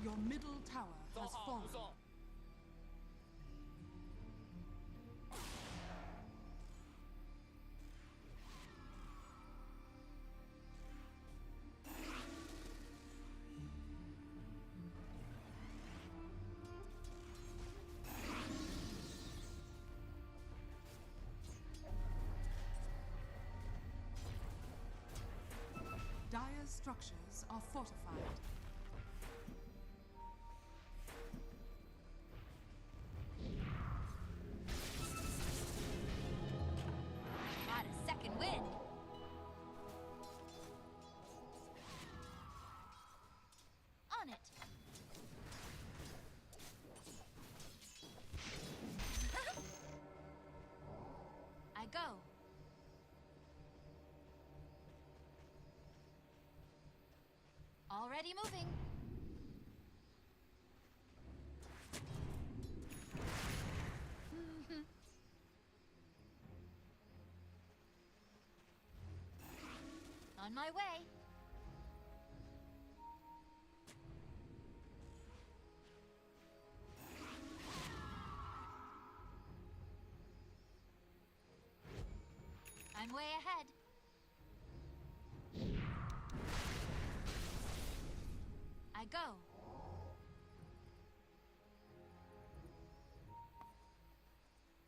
S1: Your middle tower has fallen. Dire's structures are fortified.
S3: Got a second wind. On it. I go. Already moving. On my way. I'm way ahead. I go.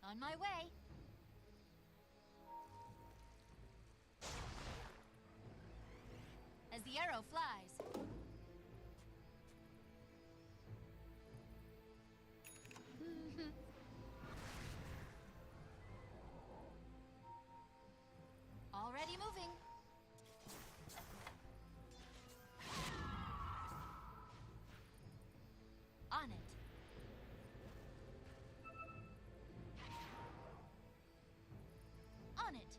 S3: On my way. As the arrow flies. Already moving. On it. On it.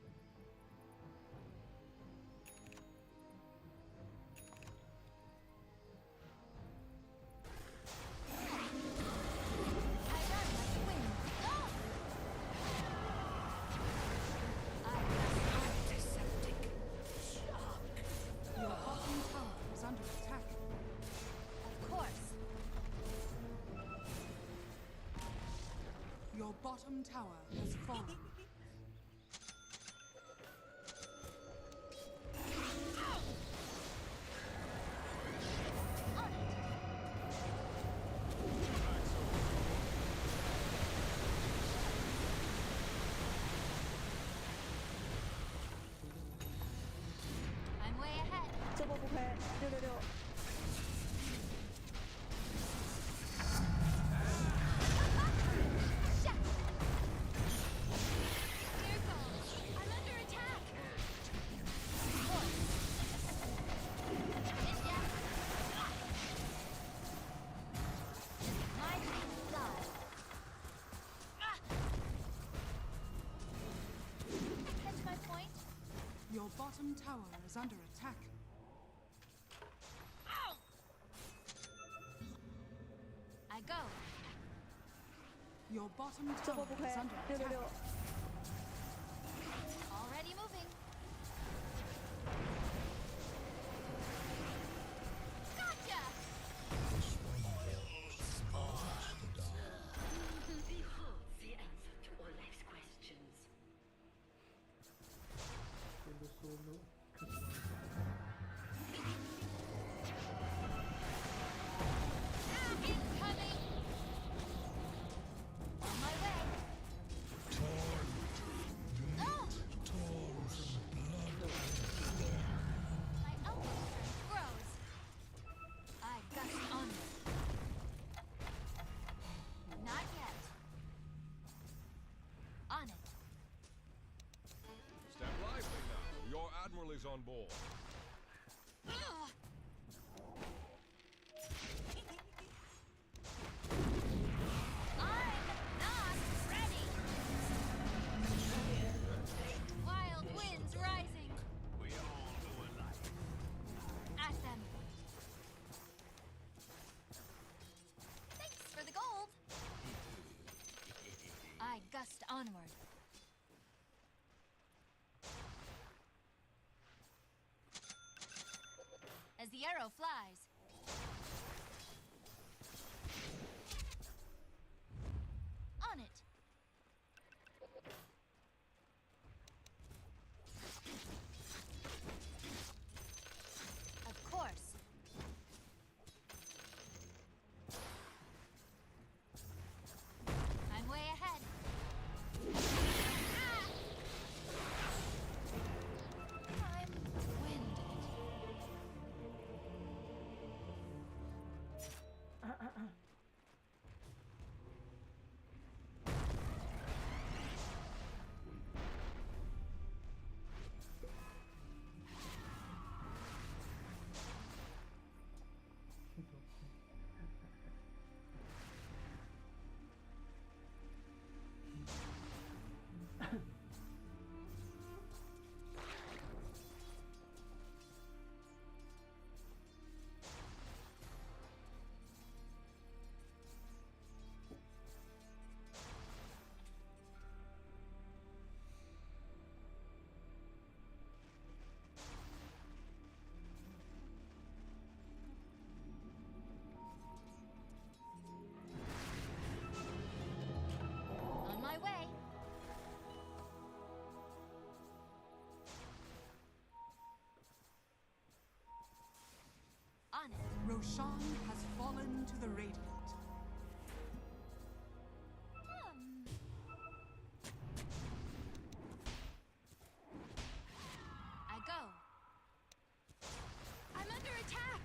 S3: I run like the wind. Oh!
S1: Antiseptic. Your bottom tower is under attack.
S3: Of course.
S1: Your bottom tower has fallen.
S3: On it. I'm way ahead.
S7: 这波不亏，666。
S3: Shut. Here goes. I'm under attack. Of course. Yeah. My feet fly. Catch my point?
S1: Your bottom tower is under attack.
S3: Ow! I go.
S1: Your bottom
S7: 这
S1: tower
S7: 波不亏
S1: is under attack.
S7: ，666。
S3: Already moving. Gotcha!
S8: Behold the answer to all life's questions.
S2: Solo.
S3: Incoming! On my way. Oh! My elbow strength grows. I gust on it. Not yet. On it.
S4: Step lively now. Your admiral is on board.
S3: Ugh. I'm not ready. Wild winds rising.
S6: We all go alike.
S3: At them. Thanks for the gold. I gust onward. As the arrow flies.
S1: the radiant.
S3: I go. I'm under attack.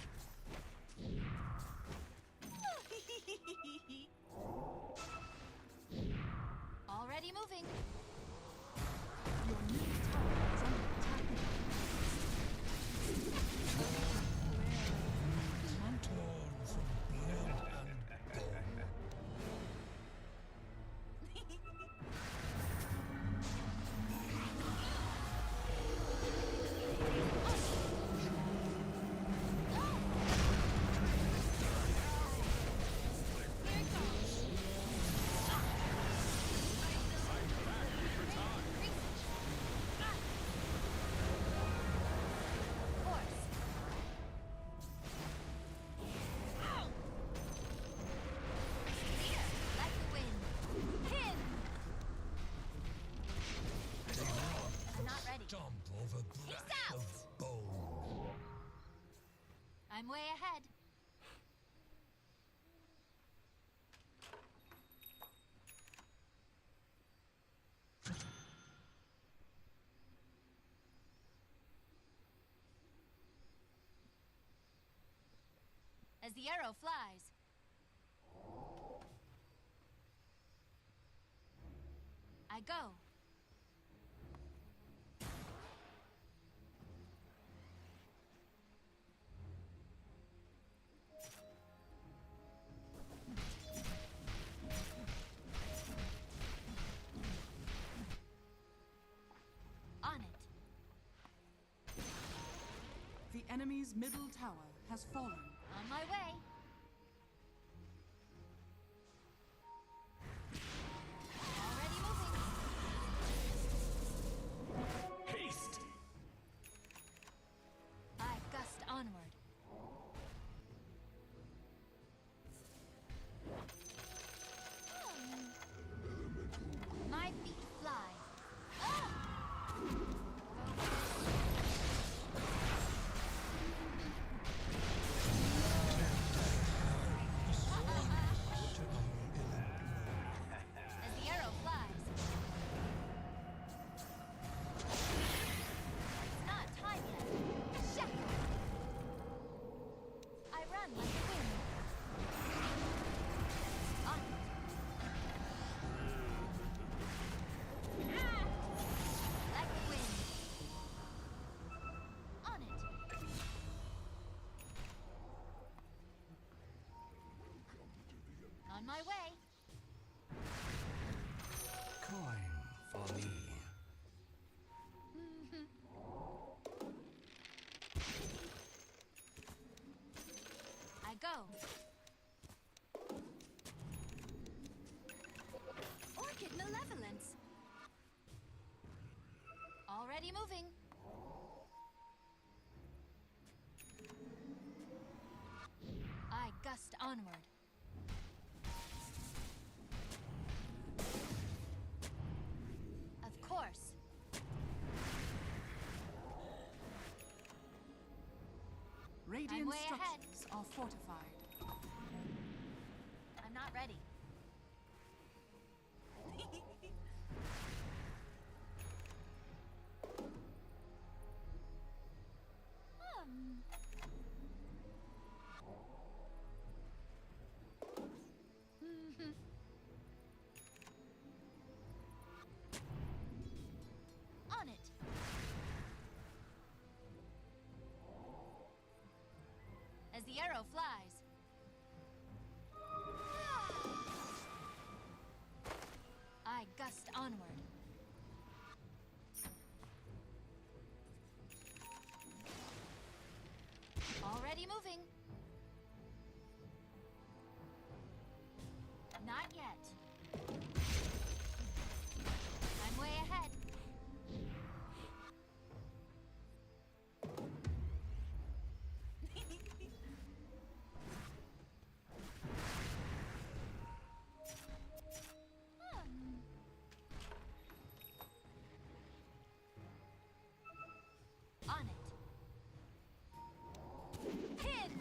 S3: Already moving.
S1: Your middle tower is under attack.
S6: Torn from blood and bone.
S3: Here it goes. Force. Here, like the wind. Pin. I'm not ready.
S6: Stomp over
S3: Peace
S6: breath
S3: out.
S6: of bone.
S3: I'm way ahead. As the arrow flies. I go. On it.
S1: The enemy's middle tower has fallen.
S3: On my way. Already moving.
S5: Haste!
S3: I gust onward. My feet fly. As the arrow flies. It's not time yet. Shackle. I run like the wind. On it. Like the wind. On it. On my way.
S6: Coin for me.
S3: I go. Orchid malevolence. Already moving. I gust onward. Of course.
S1: Radiant
S3: way ahead.
S1: structures are fortified.
S3: I'm not ready. On it. As the arrow flies. I gust onward. Already moving. Not yet. I'm way ahead. On it. Pin!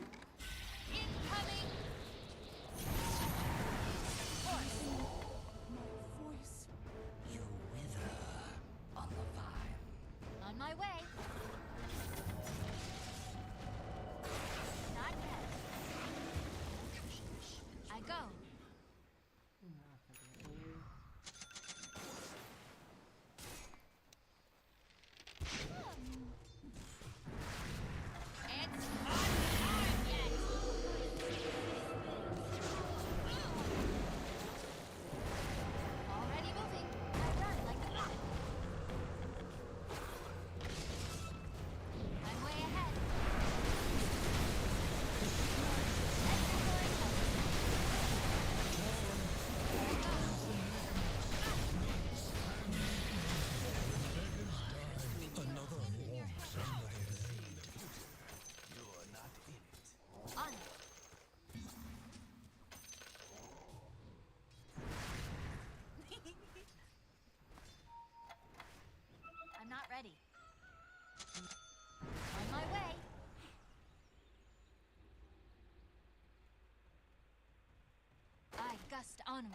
S3: gust onward.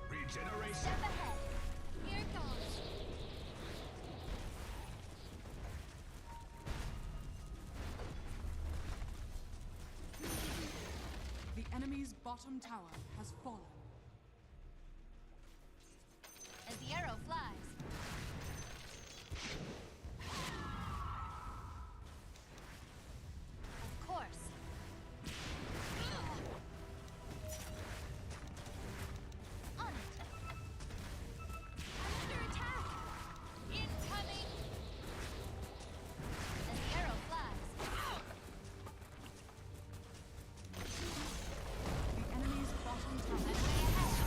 S6: Regeneration.
S3: Step ahead. Here goes.
S1: The enemy's bottom tower has fallen.
S3: As the arrow flies. Of course. On it. I'm under attack. Incoming. As the arrow flies.
S1: The enemy's bottom tower
S3: I'm way ahead.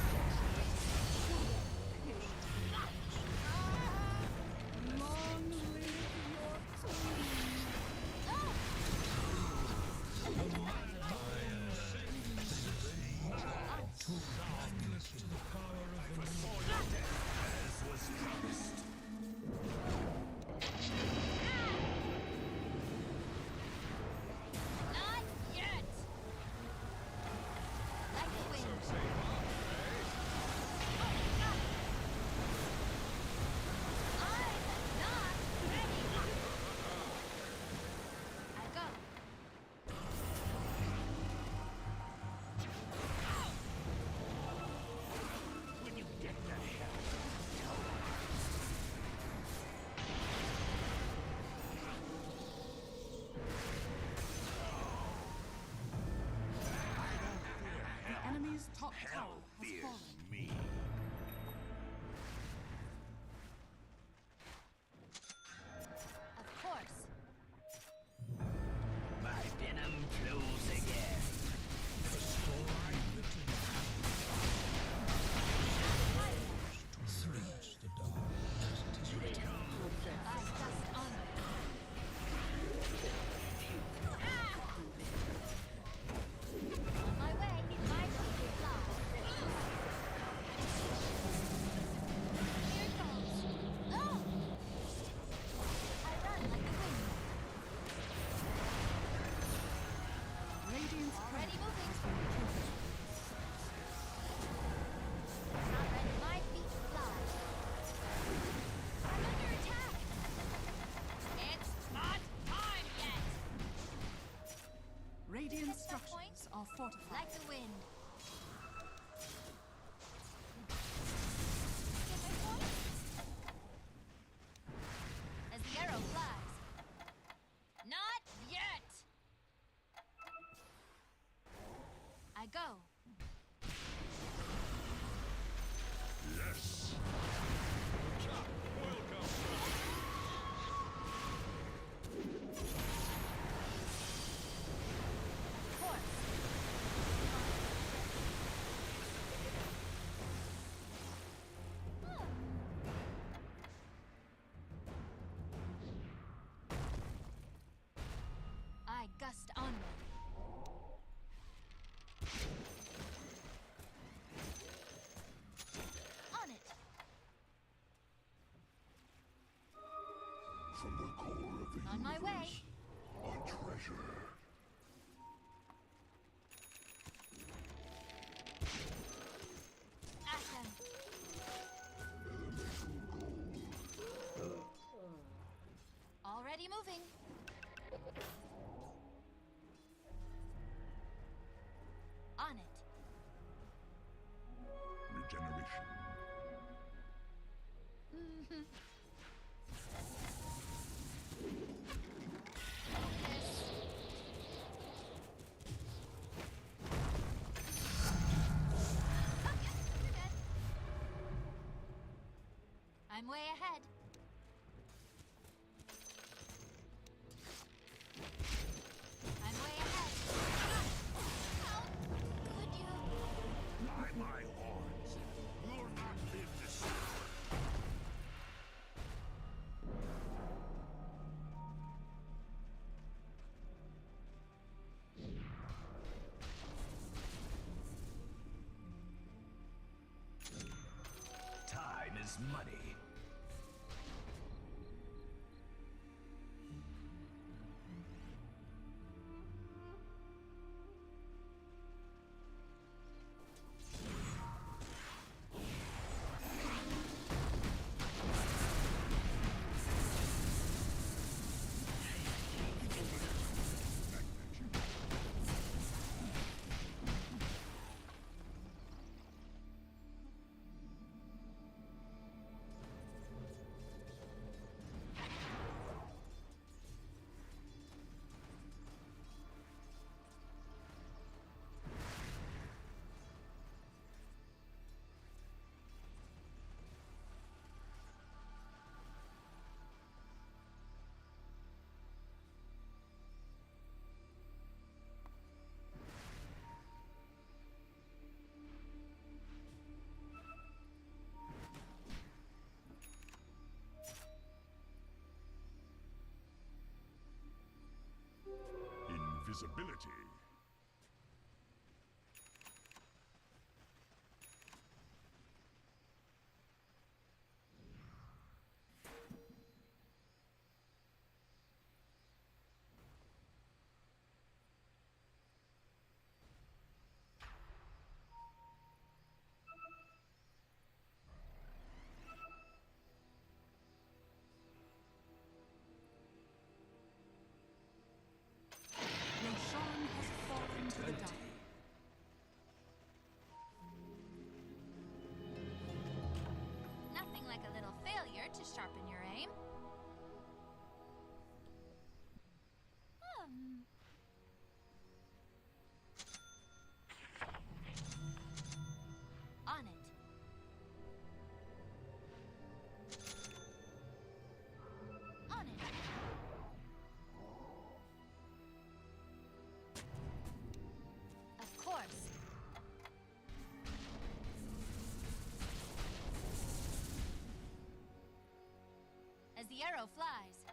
S1: Long live your
S3: Oh!
S6: Boundless to the power of the moon.
S5: As was promised.
S3: Not yet. Like the wind.
S4: Say mom, eh?
S3: I'm not ready. I go.
S6: When you get the hell.
S1: The enemy's top tower has
S5: Fears
S1: fallen.
S5: me.
S3: Of course.
S5: My venom flows again.
S6: The story written. Threats the dark as it is written.
S3: I gust onward. On my way, my feet fly. Here goes. Oh! I run like the wind.
S1: Radiant's
S3: Already
S1: turret
S3: moving.
S1: has been killed.
S3: Not ready. My feet fly. I'm under attack. It's not time yet.
S1: Radiant
S3: At some point,
S1: structures are fortified.
S3: like the wind. Get my point? As the arrow flies. Not yet. I go.
S5: Yes.
S4: Chop, welcome.
S3: Of course. I gust onward. On it.
S5: From the core of the
S3: On my way.
S5: universe, a treasure.
S3: At them. Already moving. On it.
S5: Regeneration. invisibility.
S1: Roshan has fallen to the die.
S3: Nothing like a little failure to sharpen your aim. Hmm. On it. On it. Of course. As the arrow flies.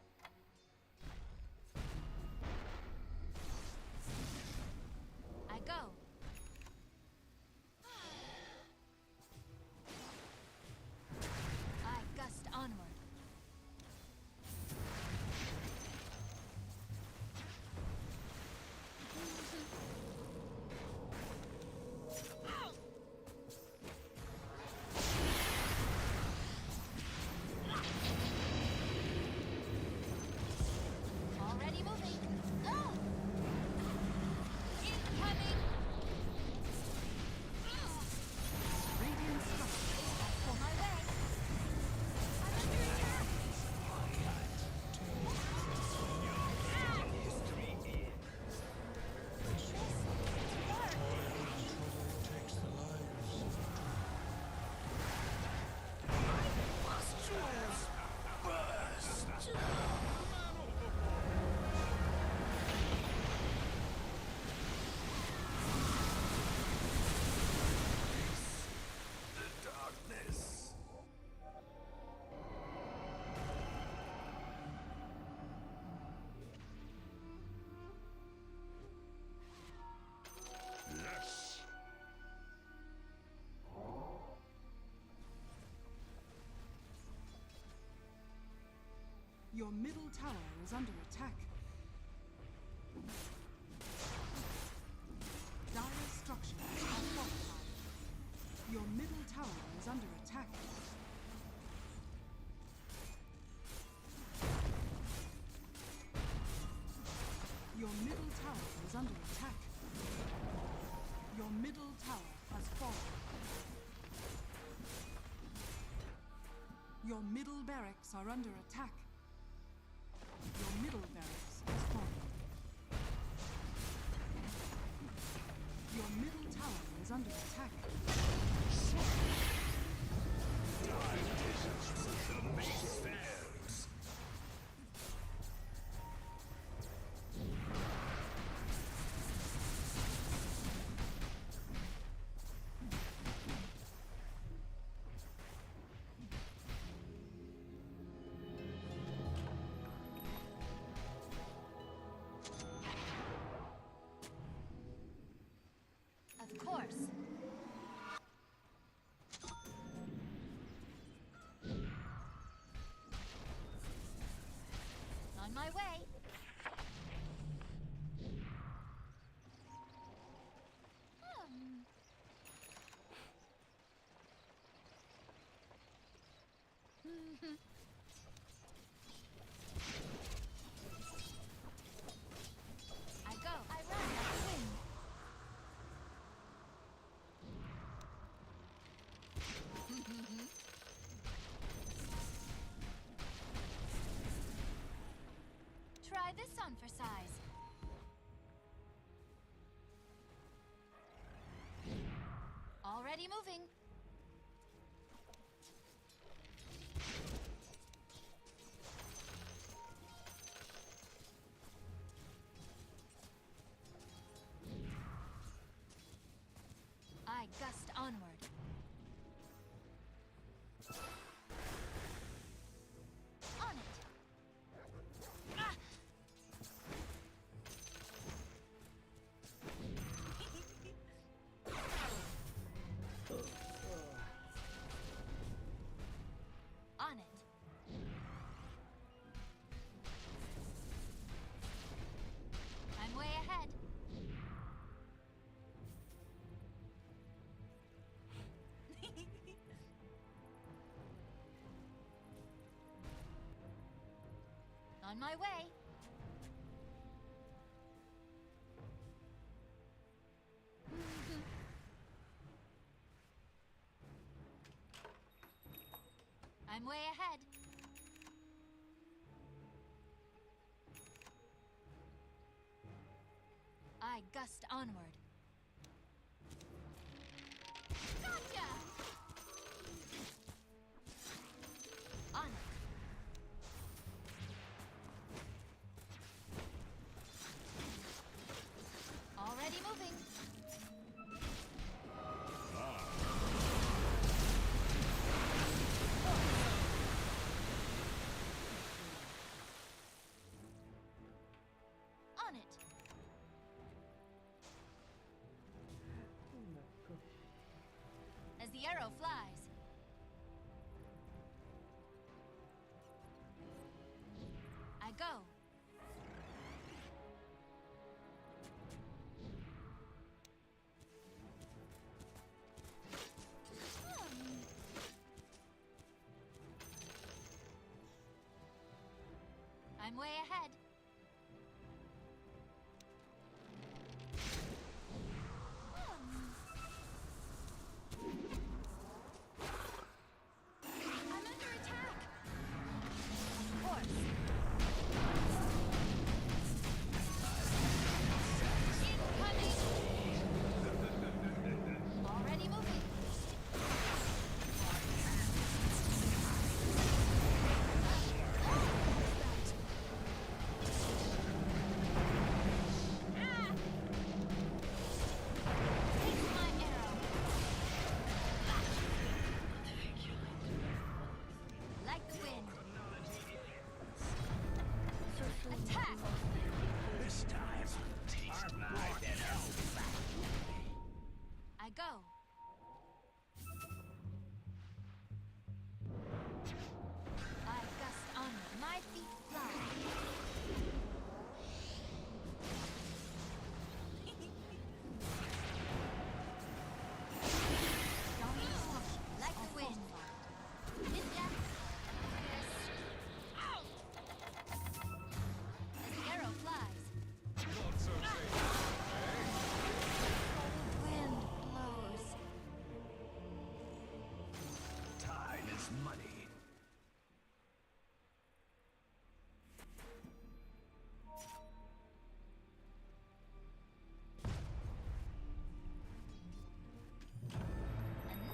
S3: I go. I gust onward. Already moving. Ah! Incoming.
S1: Radiant structures are
S3: On my way. I'm under attack.
S6: Takes the lives.
S5: The darkness. Yes.
S1: Your middle tower is under attack. Dire structures are fortified. Your middle tower is under attack. Your middle tower is under attack. Your middle tower has fallen. Your middle barracks are under attack. Your middle barracks has fallen. Your middle tower is under attack.
S3: Of course. On my way. I go. I run like the wind. Try this on for size. Already moving. I gust onward. On it. Ah! On my way. I'm way ahead. I gust onward. Gotcha! On it. Already moving. On it.
S2: Oh my gosh.
S3: As the arrow flies. I go. I'm way ahead. I'm under attack. Of course. Incoming. Already moving. Take my arrow. Like the wind. Attack!
S6: This time, taste more than hell.
S3: I go. I gust on my feet fly. Don't be squishy, like the wind. Ninja. Out! As the arrow flies.
S4: Not so safe.
S3: Wind blows.
S6: Time is money.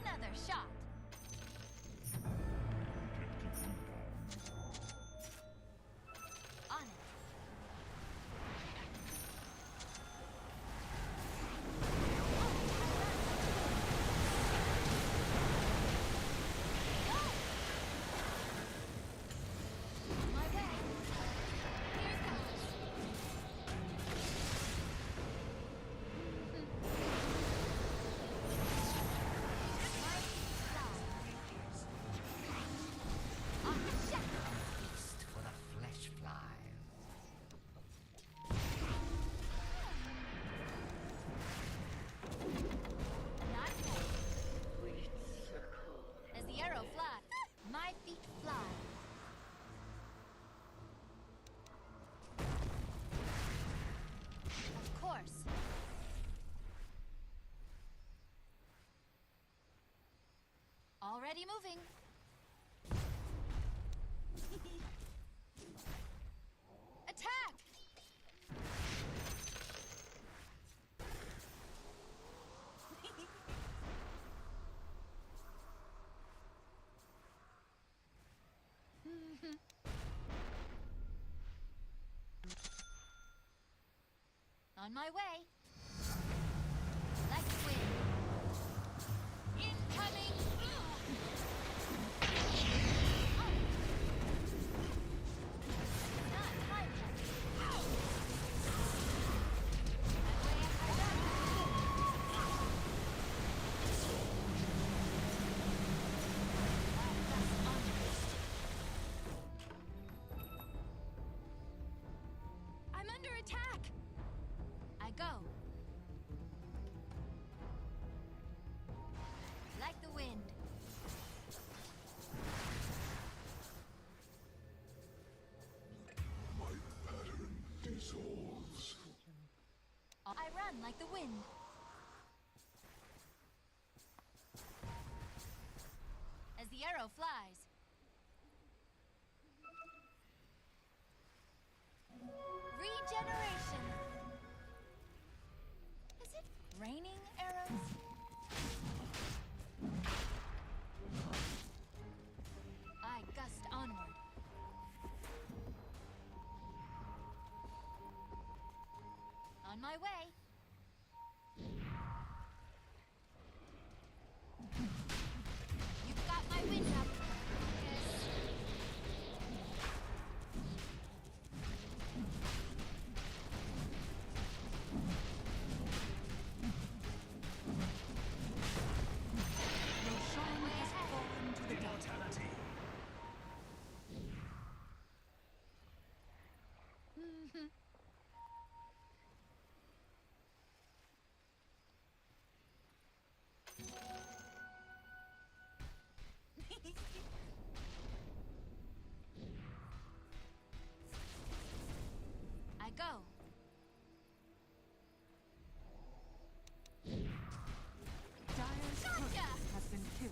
S3: Another shot. On it. My way. Here goes. On the shadow.
S6: Feast for the flesh fly.
S3: Not more.
S8: Great circle.
S3: As the arrow flies, my feet fly. Of course. Already moving. Attack! On my way. Like the wind. Incoming! Not time yet. I'm way ahead. That's honest. I'm under attack. I go. Like the wind. run like the wind. As the arrow flies. Regeneration. Is it raining arrows? I gust onward. On my way. You've got my wind up. Yes.
S1: Roshan
S3: Way
S1: has
S3: ahead.
S1: fallen to the dark.
S6: Immortality.
S3: I go.
S1: Dire's
S3: Gotcha!
S1: turret has been killed.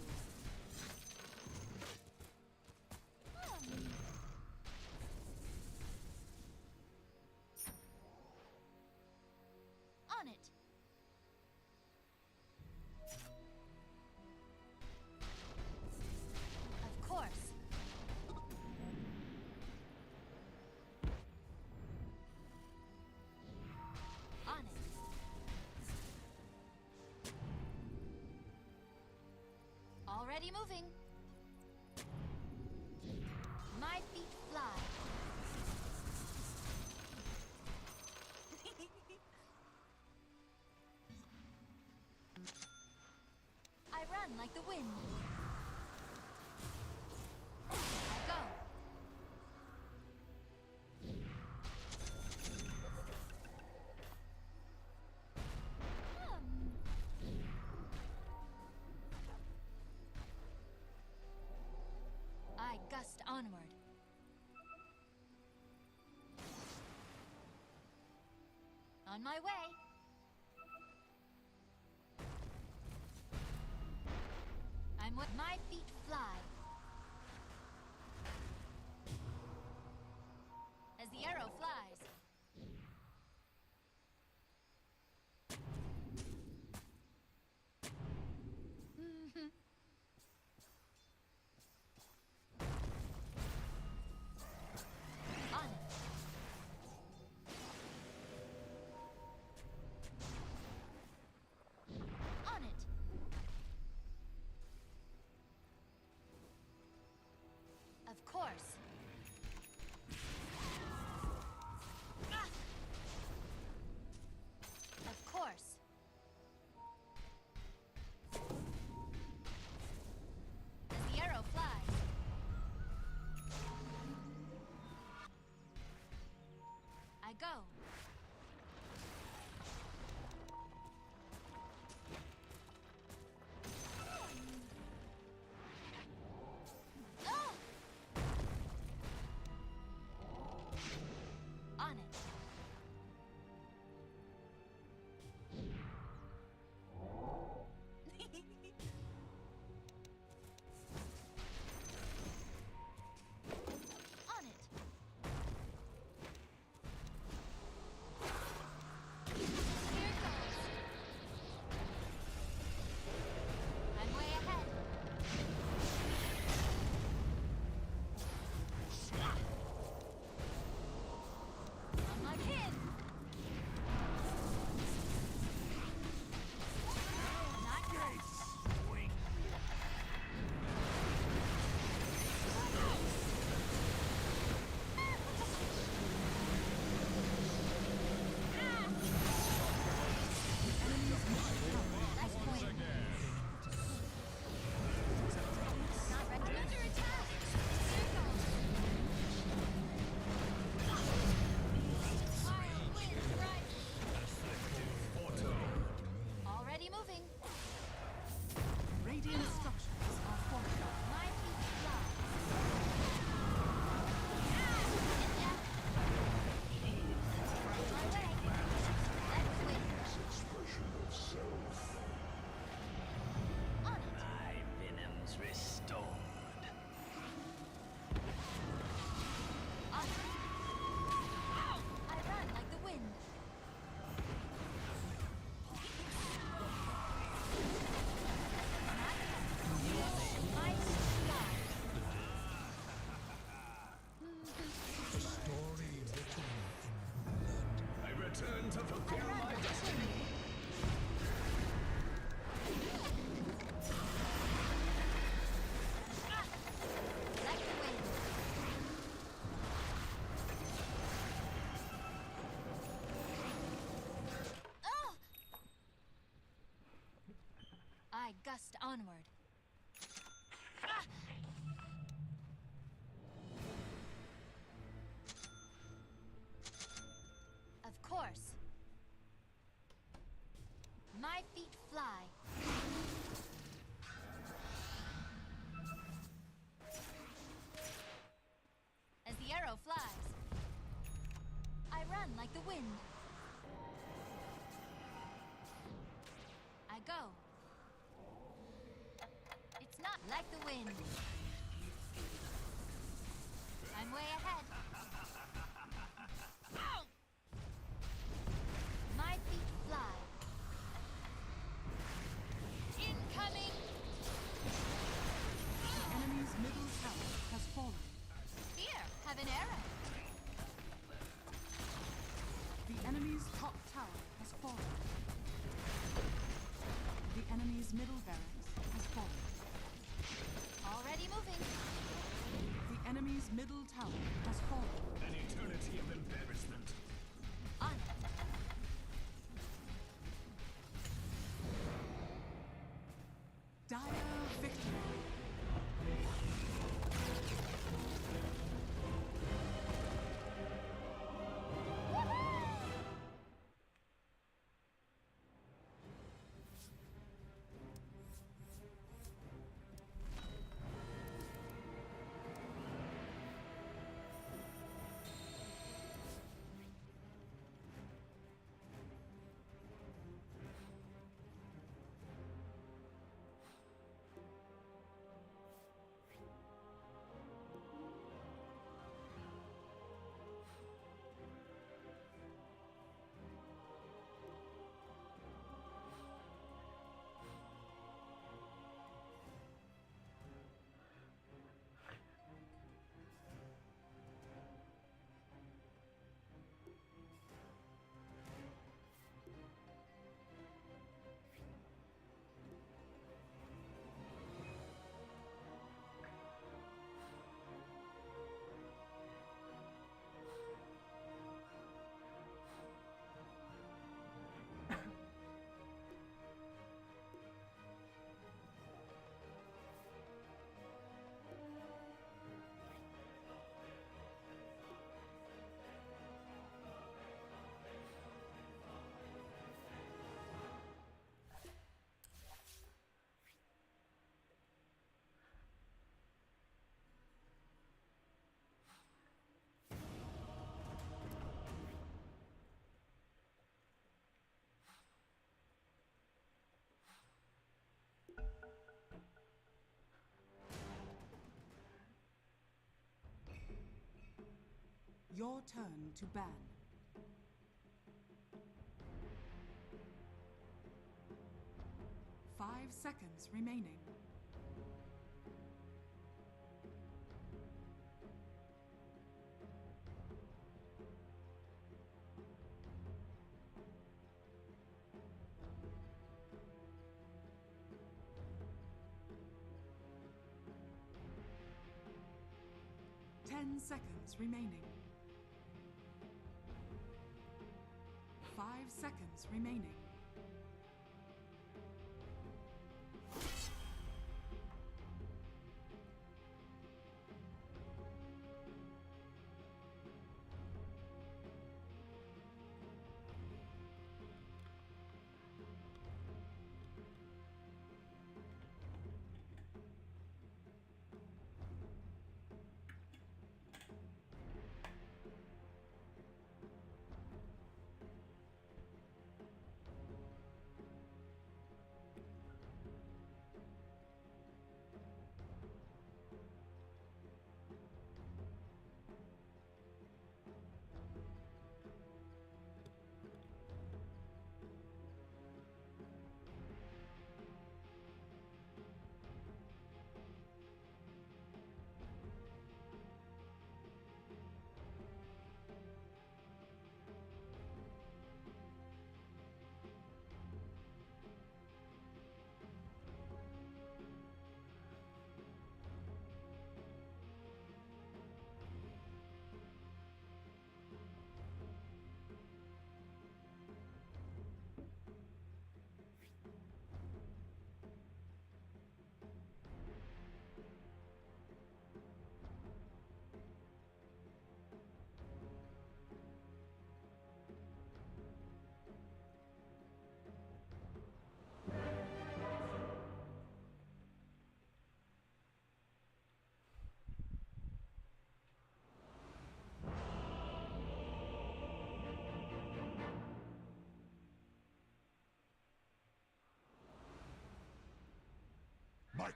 S3: On it. Of course. On it. Already moving. My feet fly. I run like the wind. I go. I gust onward. On my way. I'm what my feet fly. As the arrow flies. On it. On it. Of course. Ah! Of course. As the arrow flies. I go. Oh!
S6: time to fulfill my destiny.
S3: Like the wind. Oh! I gust onward. Ah! Of course. My feet fly. As the arrow flies, I run like the wind. I go. It's not like the wind. I'm way ahead. Ow! My feet fly. Incoming!
S1: The enemy's middle tower has fallen.
S3: Here, have an arrow.
S1: The enemy's top tower has fallen. The enemy's middle barracks has fallen.
S3: Already moving.
S1: The enemy's middle tower has fallen.
S6: An eternity of embarrassment.
S3: On it.
S1: Dire victory. Your turn to ban. Five seconds remaining. Ten seconds remaining. 5 seconds remaining.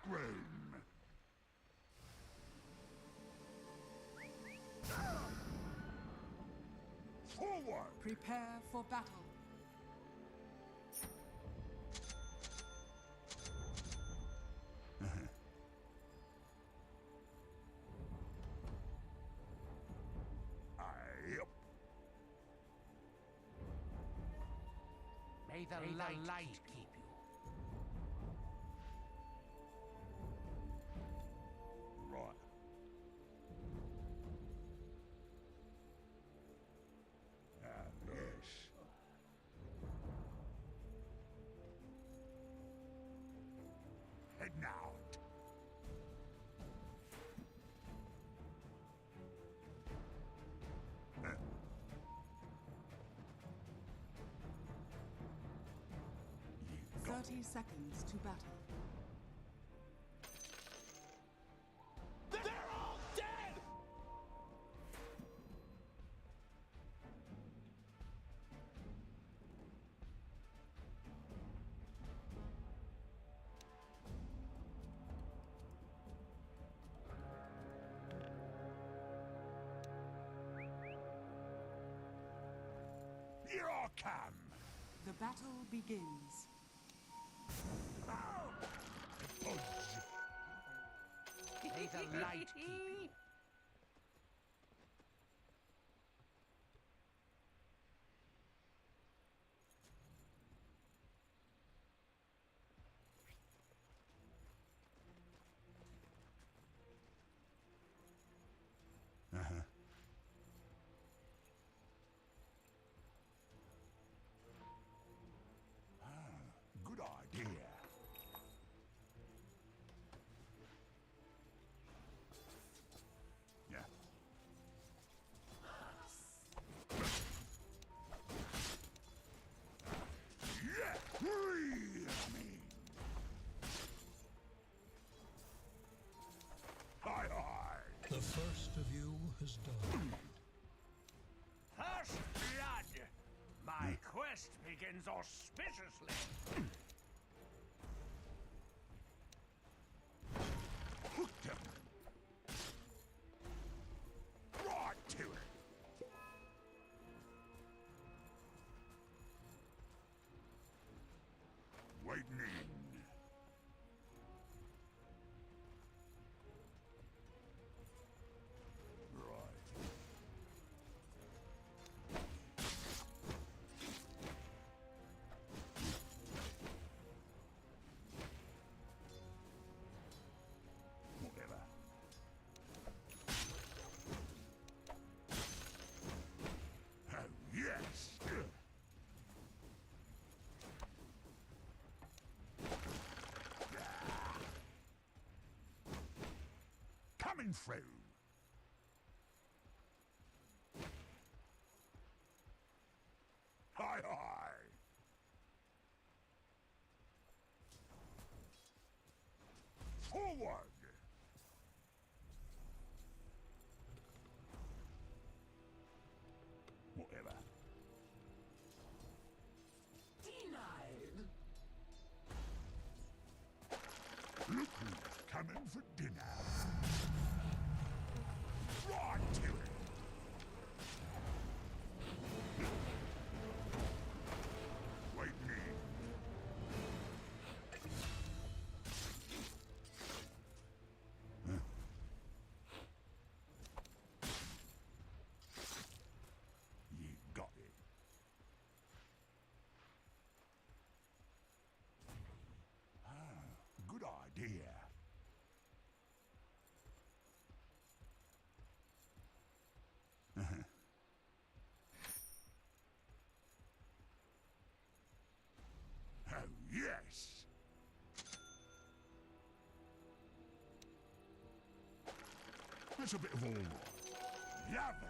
S5: groom. Forward!
S1: Prepare for battle.
S5: Aye.
S9: May the light keep you.
S5: Right. Yes. Heading out. You got
S1: 30 seconds to battle.
S9: They're all dead!
S5: Here I come.
S1: The battle begins.
S9: May the light keep you.
S5: Good idea. Yeah. Yeah. Free, I mean. Hi, hi.
S6: The first of you has died.
S9: First blood! My quest begins auspiciously.
S5: Hooked him. Right to it. Waiting in. Right. Whatever. Oh, yes! Coming through! Hi, hi! Forward! Whatever.
S8: Denied.
S5: Look who's coming for dinner. Right to it. Waiting in. You got it. Good idea. Oh, yes! That's a bit of all right. Lovely!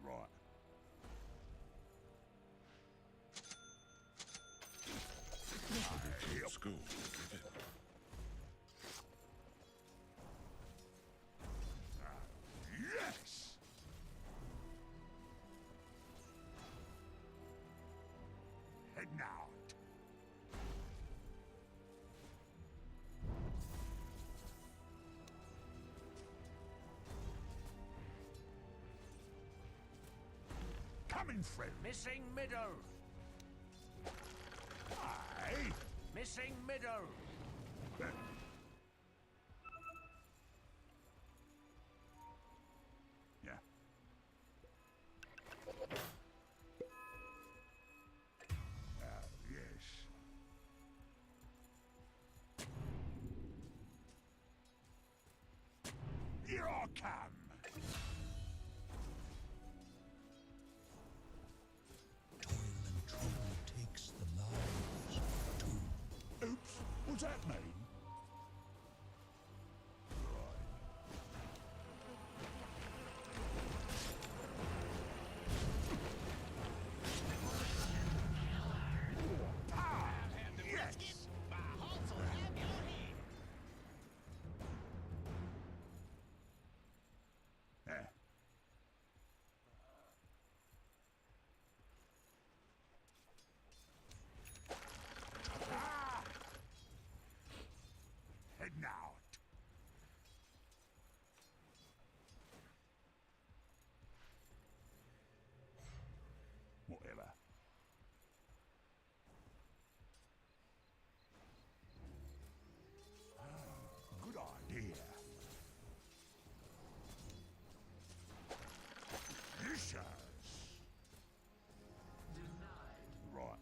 S5: Right. Yep.
S6: School.
S5: Yes! Heading out. Coming through.
S9: Missing middle.
S5: Aye.
S9: Missing middle.
S5: Yeah. Yes. Here I come.
S6: Toil and trouble takes the lives too.
S5: Oops. What's that mean? Yes. Eh. Ah! Heading out. Whatever. Good idea. Delicious. Right.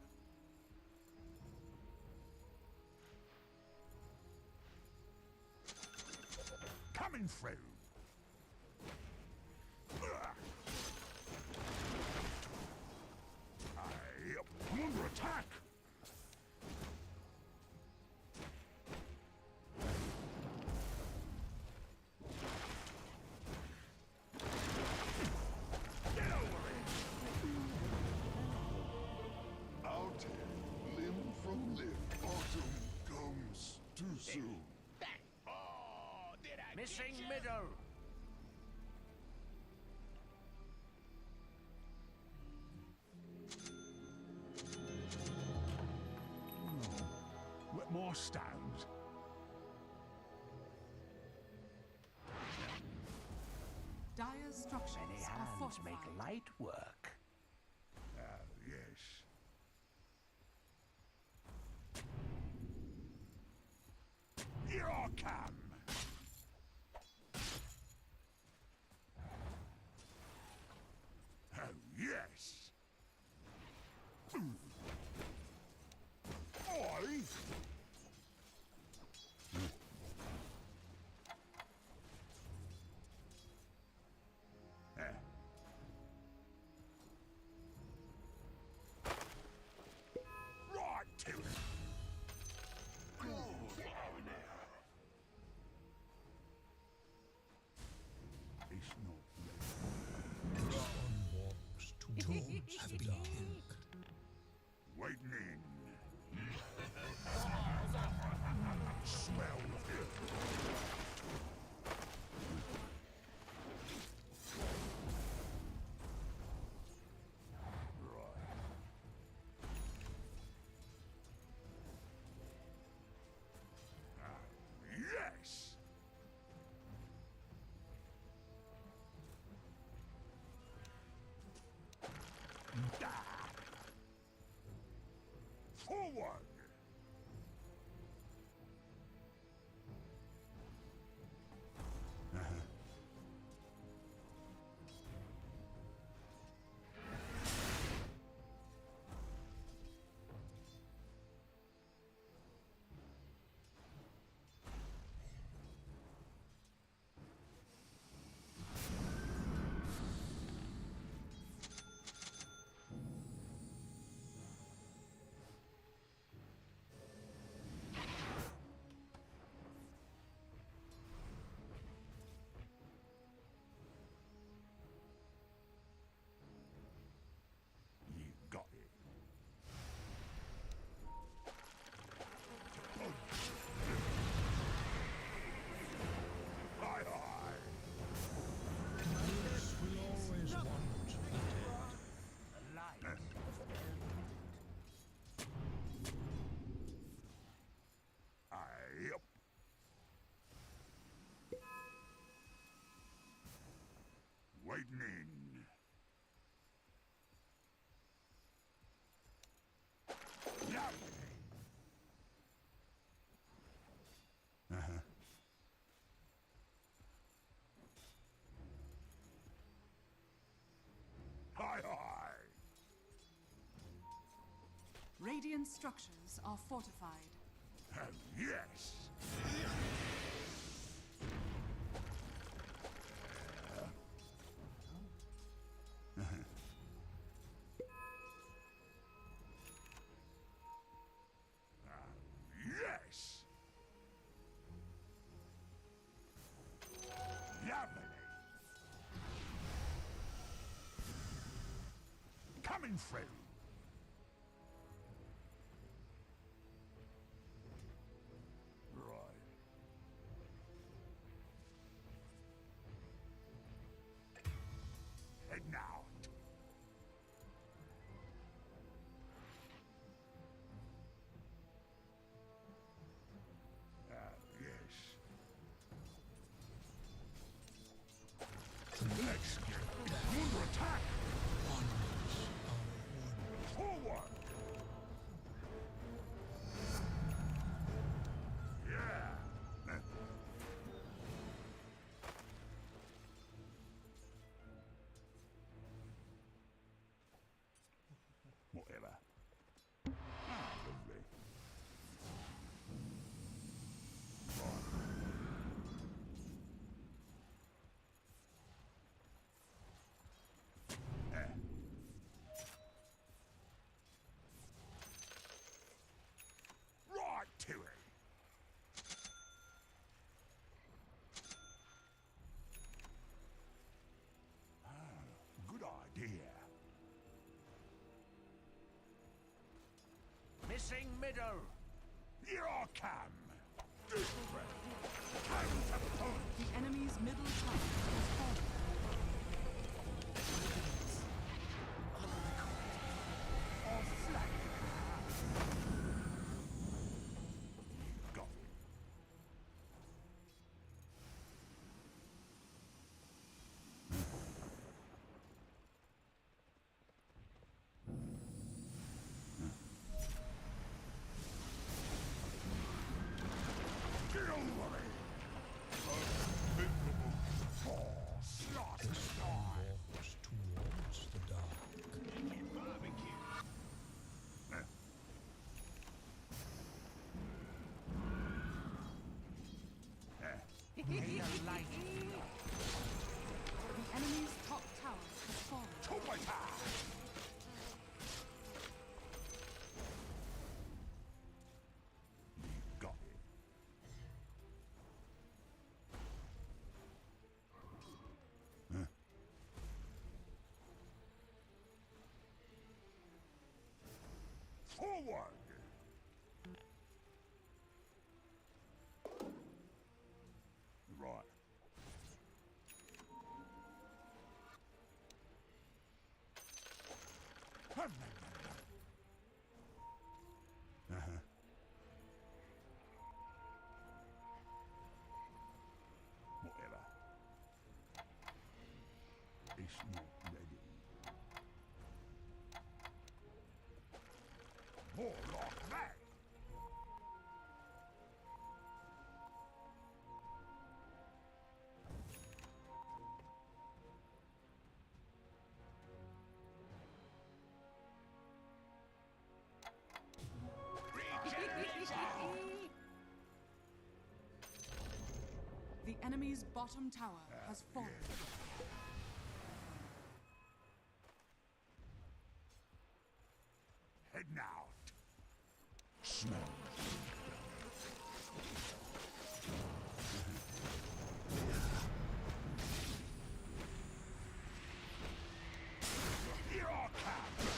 S5: Coming through. I'm under attack. Get over it. Out limb from limb. Autumn comes too soon.
S9: Missing middle.
S5: Wet more stones.
S1: Dire's structures
S9: Many
S1: are
S9: hands
S1: fortified.
S9: make light work.
S5: Yes. Here I come. Oh, yes. Oi! Right to it. It's not
S6: This one walks to toads have been killed.
S5: waiting in. Smell it. Yes! Ah. Forward!
S1: Radiant structures are fortified.
S5: Yes! Yes! Lovely! Coming through! Right. Heading out. Yes. Let's get under attack! Forward! Yeah! Whatever. Ah, lovely. Right to it. Good idea.
S9: Missing middle.
S5: Here I come. Time to punch.
S1: The enemy's middle tower has fallen.
S5: Off flank. Got it. Get over me! Unbelievable. Oh, slot
S6: This
S5: die.
S6: walks towards the dark.
S4: Barbecue.
S9: May the light
S1: The enemy's top tower has fallen.
S5: To my time. Got it. Forward! Right. Uh-huh. Whatever. It's not ready. More like that.
S1: The enemy's bottom tower has fallen.
S5: Heading out. Smell. Here I come.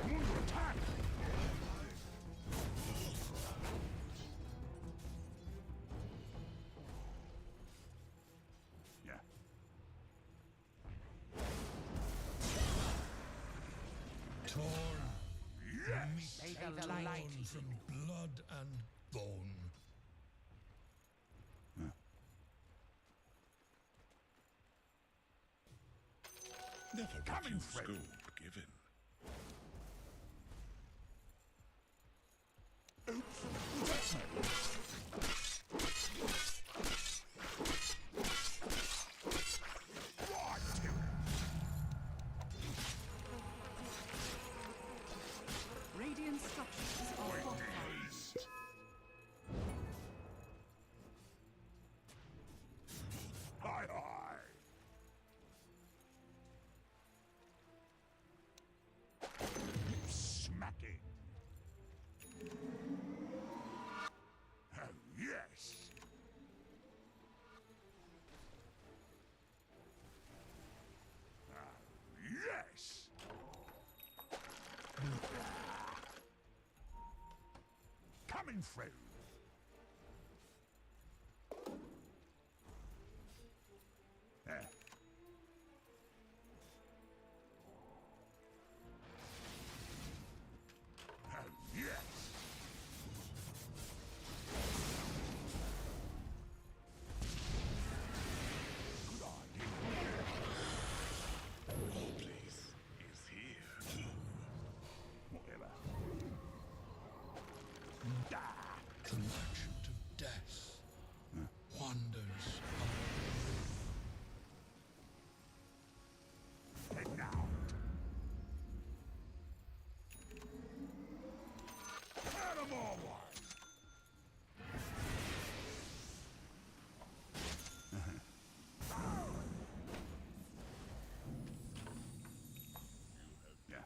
S5: Under attack. Yeah.
S6: Torn,
S5: Yes.
S9: May
S6: torn
S9: the light
S6: from blood and bone.
S5: Never coming through.
S10: School given.
S5: Right to it. Coming through. There. Oh, yes. Good idea. This place is here. Whatever. Die.
S6: The merchant of death wanders.
S5: Head now. Animal one. Yeah.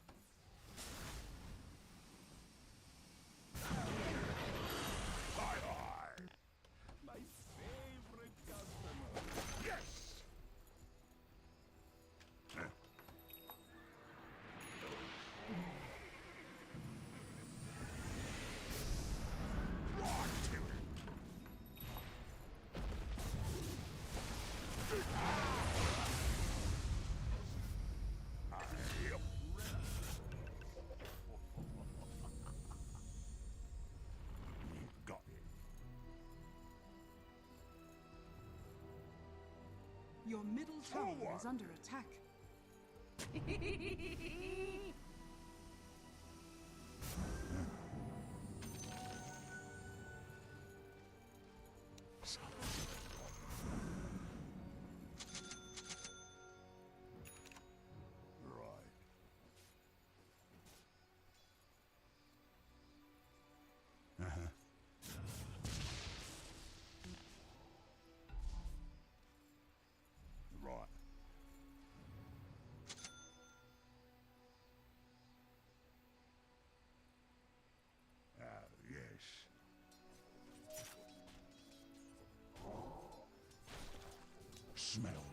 S5: Hi. My favorite customer. Yes. Right to it. Yep. You got it.
S1: Your middle tower
S5: Forward.
S1: is under attack.
S5: Right. Right. Yes. Smell.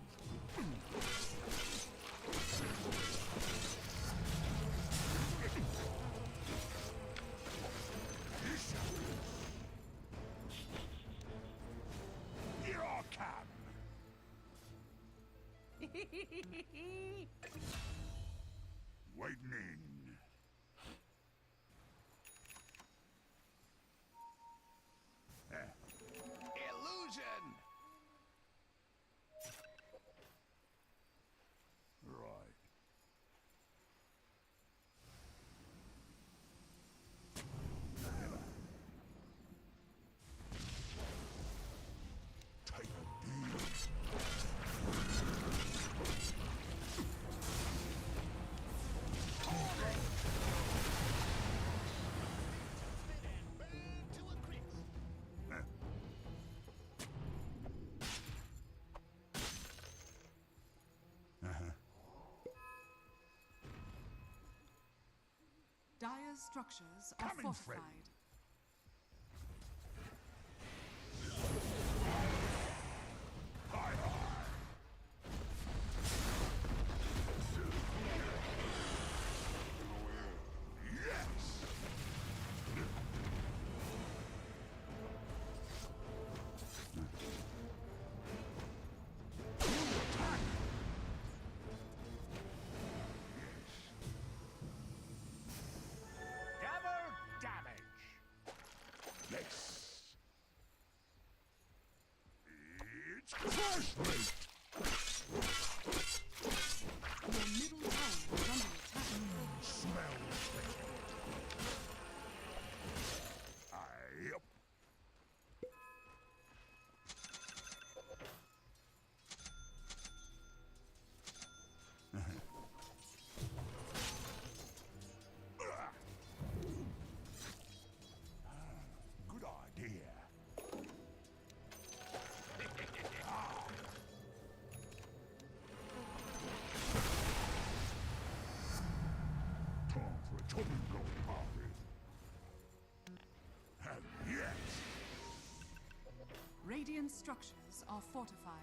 S5: Here I come. Waiting in.
S9: Illusion!
S5: Right. Take a deal.
S1: Dire's structures are
S5: Coming,
S1: fortified.
S5: friend. Yes!
S9: Double damage!
S5: Yes! It's first rate!
S1: Your middle tower is under attack.
S5: Smell. Yep. Good idea. Time for a top and go party. Yes.
S1: Radiant structures are fortified.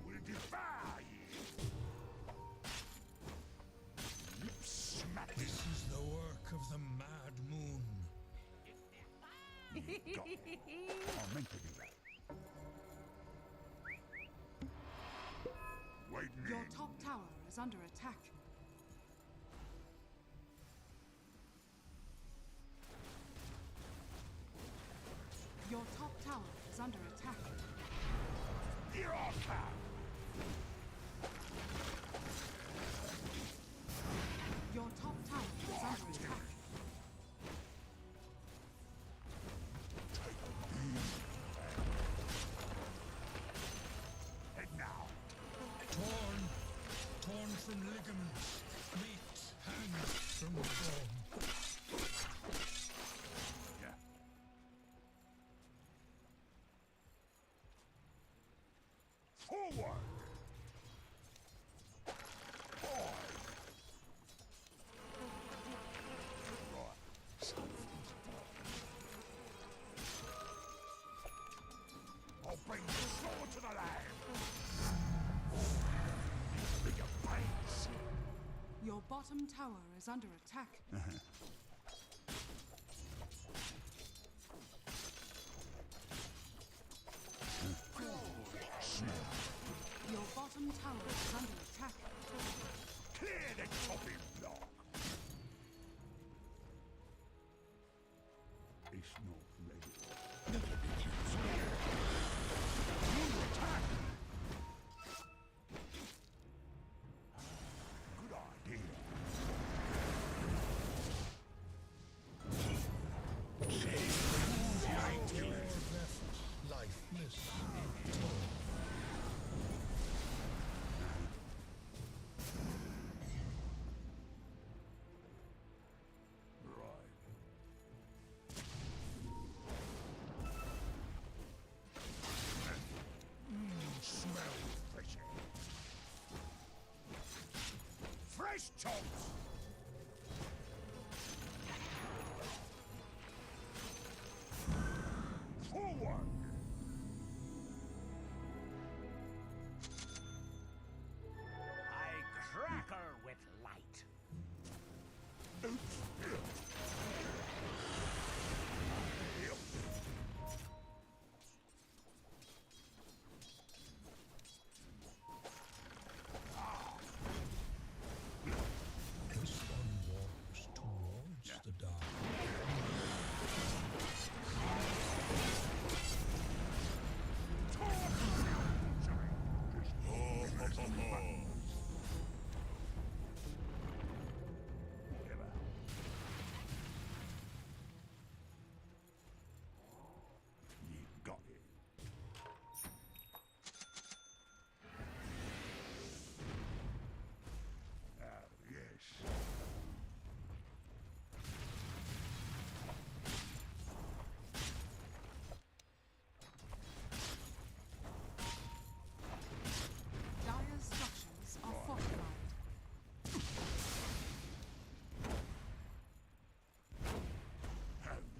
S5: Will it be bad? Got it. I meant to do that. Wait me.
S1: Your top tower is under attack. Your top tower is under attack.
S5: Here I come.
S1: Your top tower is under attack.
S5: Head now.
S6: Torn from ligaments, meat hangs from the bone.
S5: Yeah. Forward. I'll bring the sword to the land. Bigger brains.
S1: Your bottom tower is under attack. Your bottom tower is under attack.
S5: Clear the chopping block. It's not ready. Under attack. Good idea.
S6: Lifeless.
S5: Smell fishy. Fresh chops. Forward.
S9: I cracker with light.
S6: This one walks towards the dark.
S5: Whatever. You got it. Yes.
S1: Dire structures are fortified.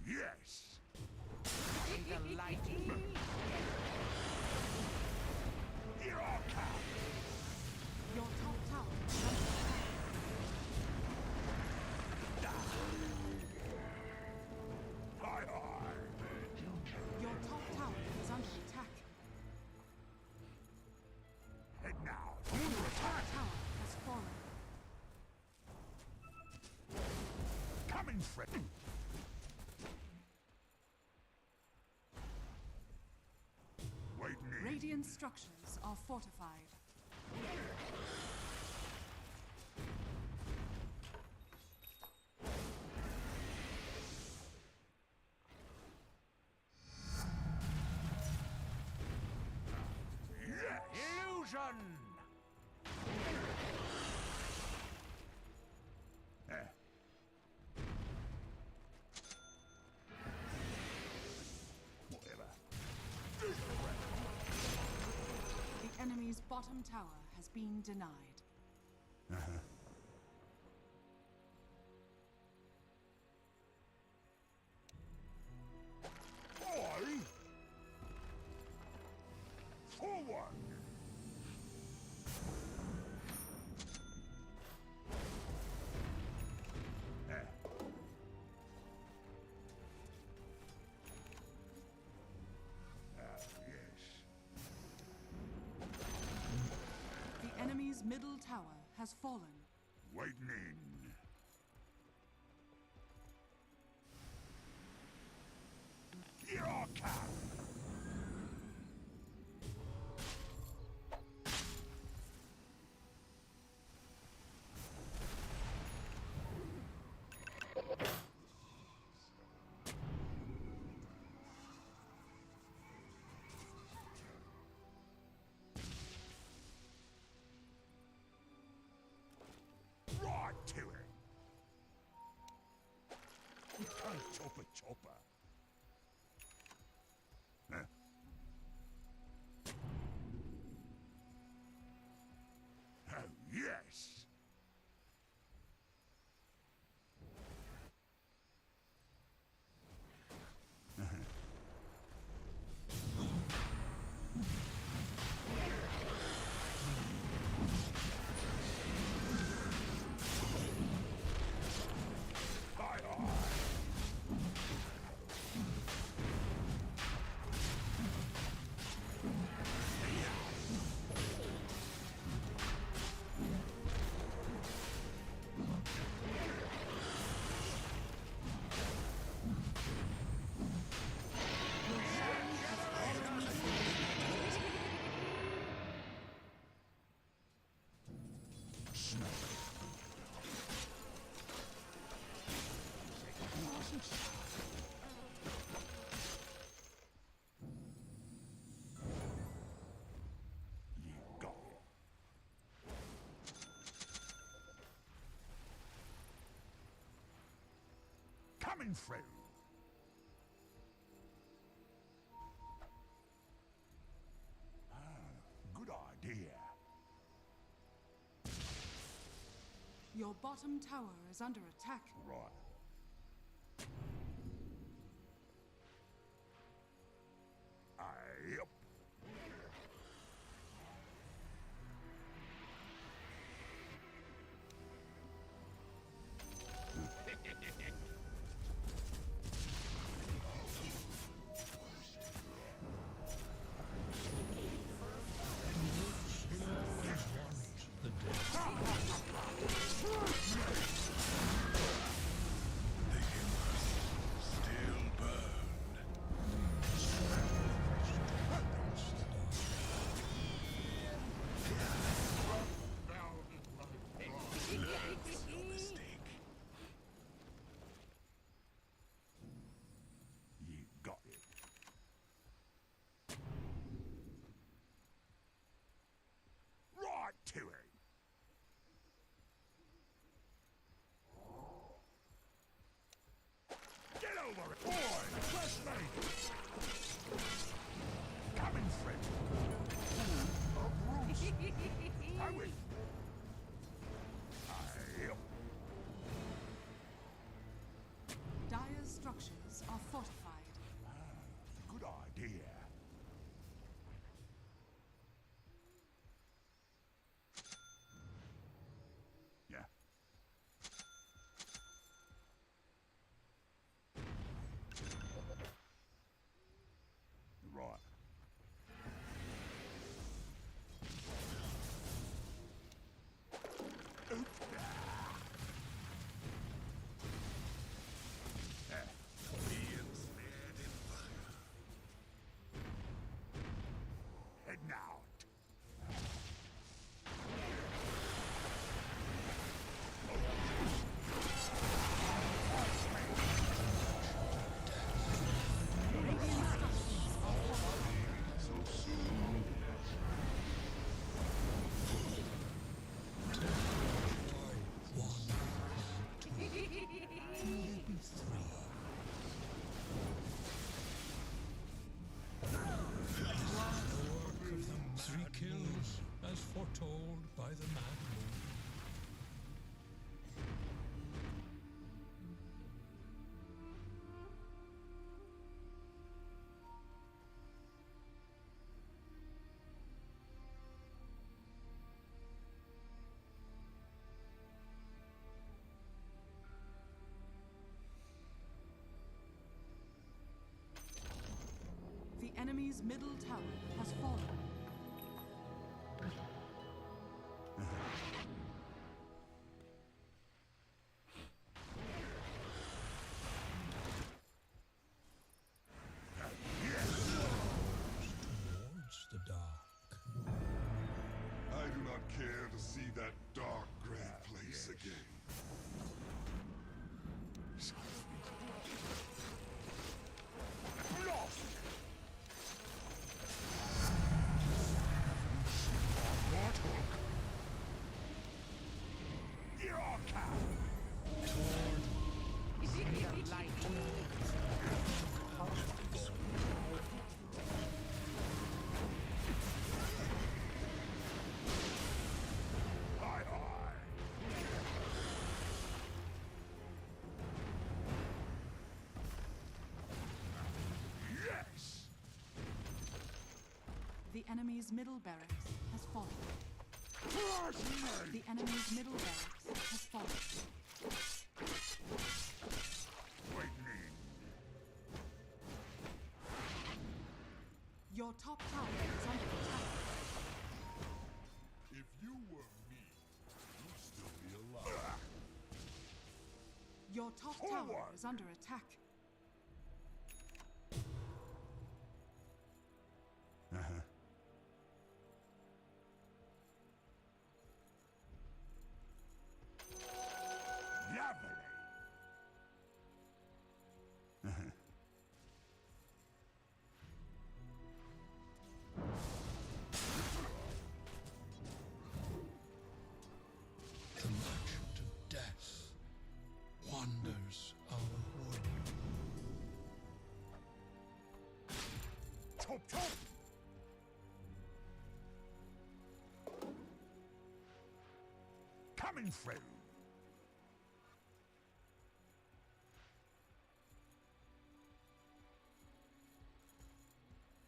S5: Yes.
S9: The light.
S5: Here I come.
S1: Your top tower is under attack.
S5: Hi, hi.
S1: Your top tower is under attack.
S5: Head now.
S1: Your
S5: Under
S1: top
S5: attack.
S1: tower has fallen.
S5: Coming, Fred. Wait me.
S1: Radiant structures are fortified.
S5: Yes.
S9: Illusion!
S5: Whatever.
S1: The enemy's bottom tower has been denied.
S5: Boy. Forward.
S1: has fallen.
S5: Waiting in. Here I come. Right to it. Chopper, chopper. Huh? Oh, yes. Aye, aye. You got it. Coming through. Good idea.
S1: Your bottom tower is under attack.
S5: Right. Aye, up.
S6: The dead.
S5: Still burn. You got it. Right to it. Get over it, boy! Trust me! Coming, friend. A Bruce. How it? Aye, up.
S1: Dire's structures are fortified.
S5: Good idea. Yeah. Right. Heading out.
S6: Three kills, as foretold by the mad moon.
S1: The enemy's middle tower has fallen.
S9: light.
S5: Aye, aye. Yes!
S1: The enemy's middle barracks has fallen. The enemy's middle barracks has fallen.
S5: Lightning!
S1: Your top tower is under attack.
S5: If you were me, you'd still be alive.
S1: Your top tower
S5: Forward.
S1: is under attack.
S5: Uh-huh. Lovely! Uh-huh.
S6: The merchant of death wanders our wood.
S5: Chop, chop! Coming through!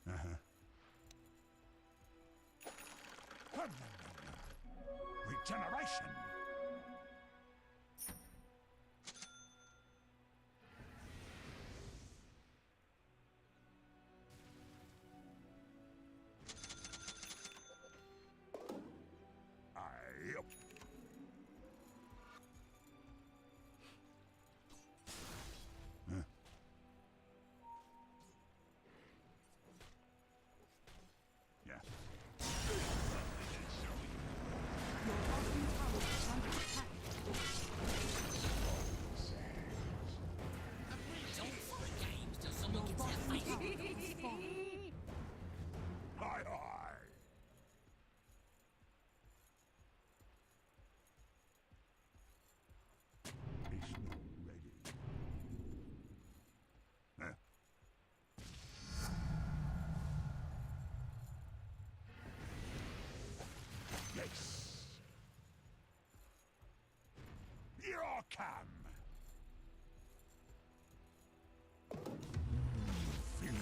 S5: Uh-huh. Regeneration! Aye, up. Huh. Yeah.
S1: Your bottom tower is under attack. Your bottom tower has fallen.
S5: Aye, aye. It's not ready. Huh? Yes. Here I come. Feel it.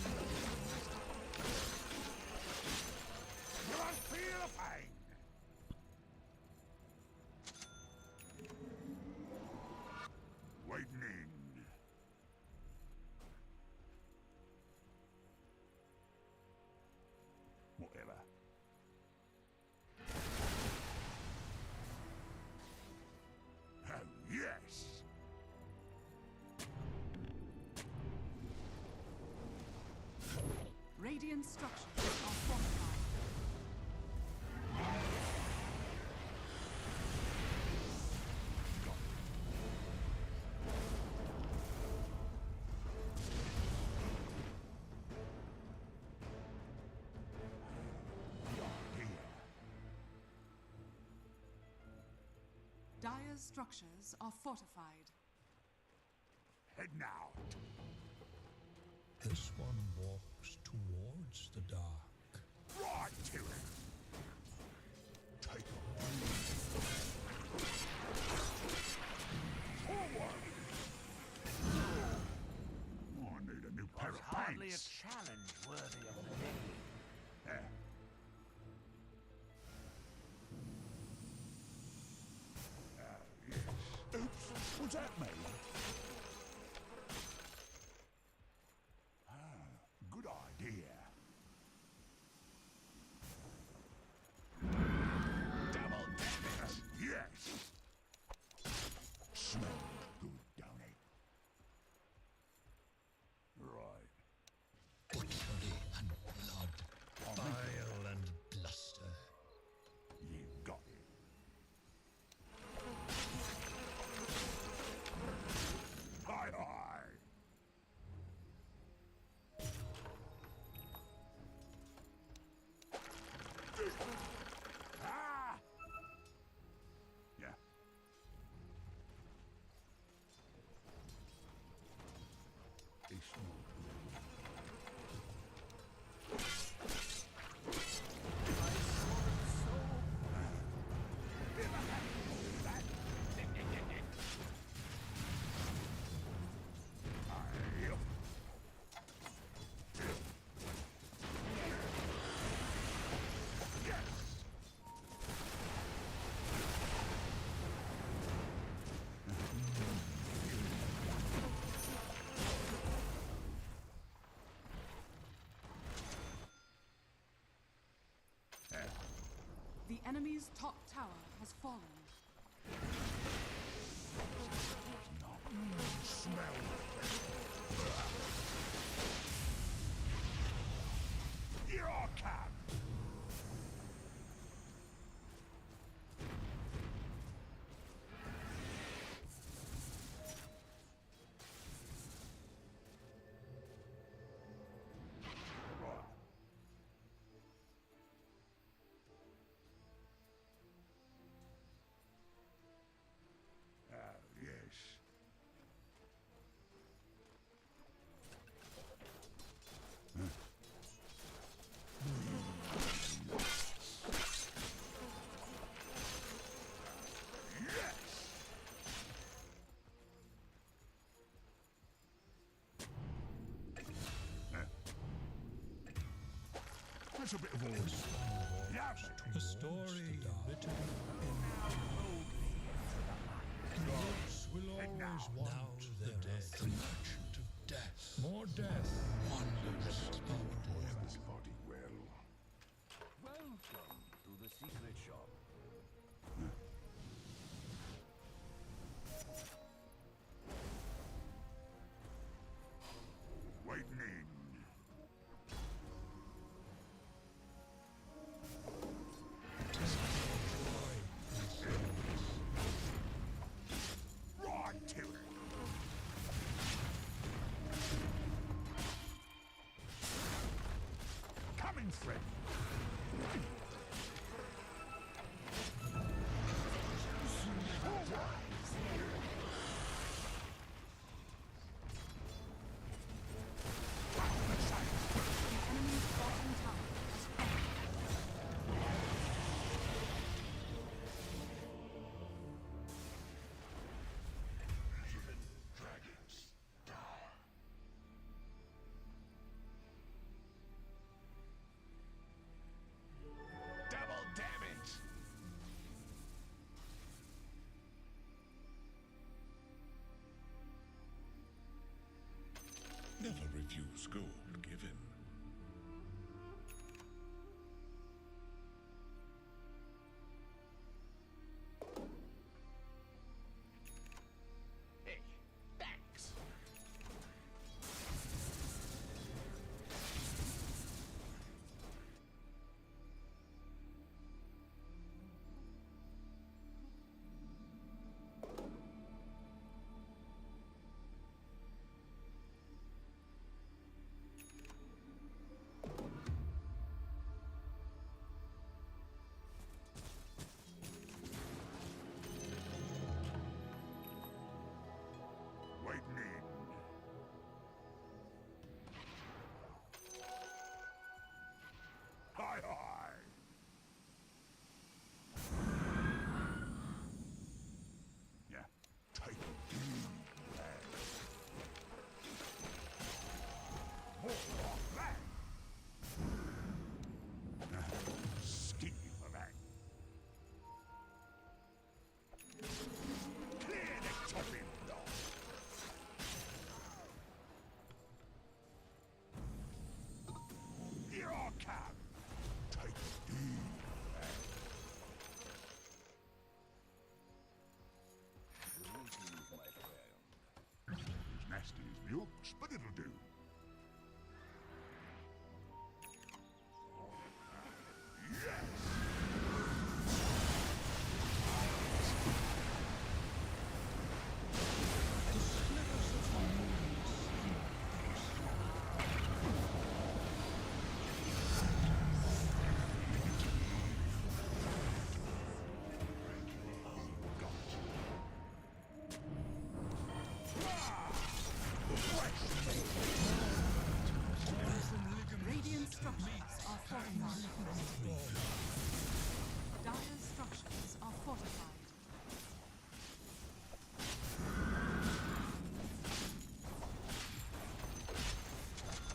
S5: You won't feel the pain. Lightning. Whatever. Oh, yes!
S1: Radiant structures are fortified.
S5: You're here.
S1: Dire's structures are fortified.
S5: Heading out.
S6: This one walks towards the dark.
S5: Right to it. Take a forward. Oh, I need a new pair
S9: Was
S5: of
S9: hardly a
S5: pants.
S9: challenge worthy of the day.
S5: There. Yes. Oops, was that me? Ah, good idea. Double damage. Yes. Smells good, don't it? Right.
S6: Butchery and blood, bile and bluster.
S5: You got it.
S1: enemy's top tower has fallen.
S5: Smell. Here I come. Yes. That's a bit of order. Yes.
S6: A story written in gods will always want the dead. The merchant of death. More death wanders our
S5: This body well.
S9: Welcome to the secret shop.
S5: Waiting in. Right to it. Coming, Fred.
S1: The enemy's bottom tower has fallen.
S5: Dragons. Double damage.
S6: Never refuse gold given.
S5: Hey, thanks. Waiting in. Hi, hi. Yeah, take it easy, lad. More like that. Skinny for that. Clear the topping block. Here I come. Take it easy, lad.
S9: Greetings, my friend.
S5: As nasty as the orcs, but it'll do.
S1: Radiant structures are fortified. Dire structures are fortified.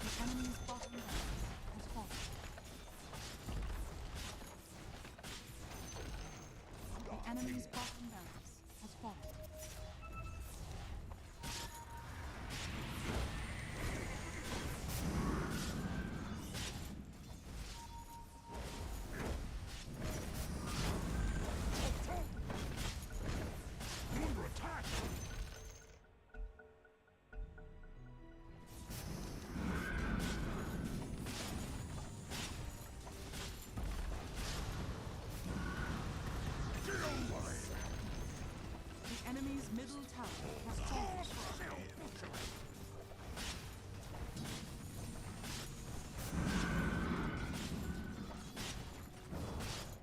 S1: The enemy's bottom barracks has fallen. The enemy's bottom barracks has fallen. middle tower has fallen.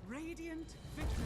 S1: Radiant victory.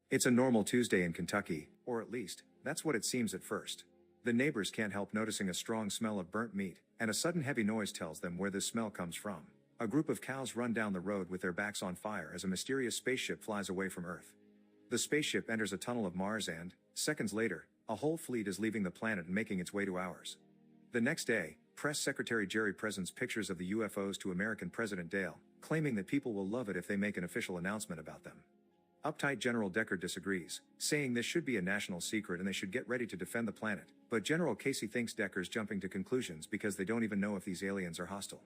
S10: It's a normal Tuesday in Kentucky, or at least, that's what it seems at first. The neighbors can't help noticing a strong smell of burnt meat, and a sudden heavy noise tells them where this smell comes from. A group of cows run down the road with their backs on fire as a mysterious spaceship flies away from Earth. The spaceship enters a tunnel of Mars and, seconds later, a whole fleet is leaving the planet and making its way to ours. The next day, Press Secretary Jerry presents pictures of the UFOs to American President Dale, claiming that people will love it if they make an official announcement about them. Uptight General Decker disagrees, saying this should be a national secret and they should get ready to defend the planet, but General Casey thinks Decker's jumping to conclusions because they don't even know if these aliens are hostile.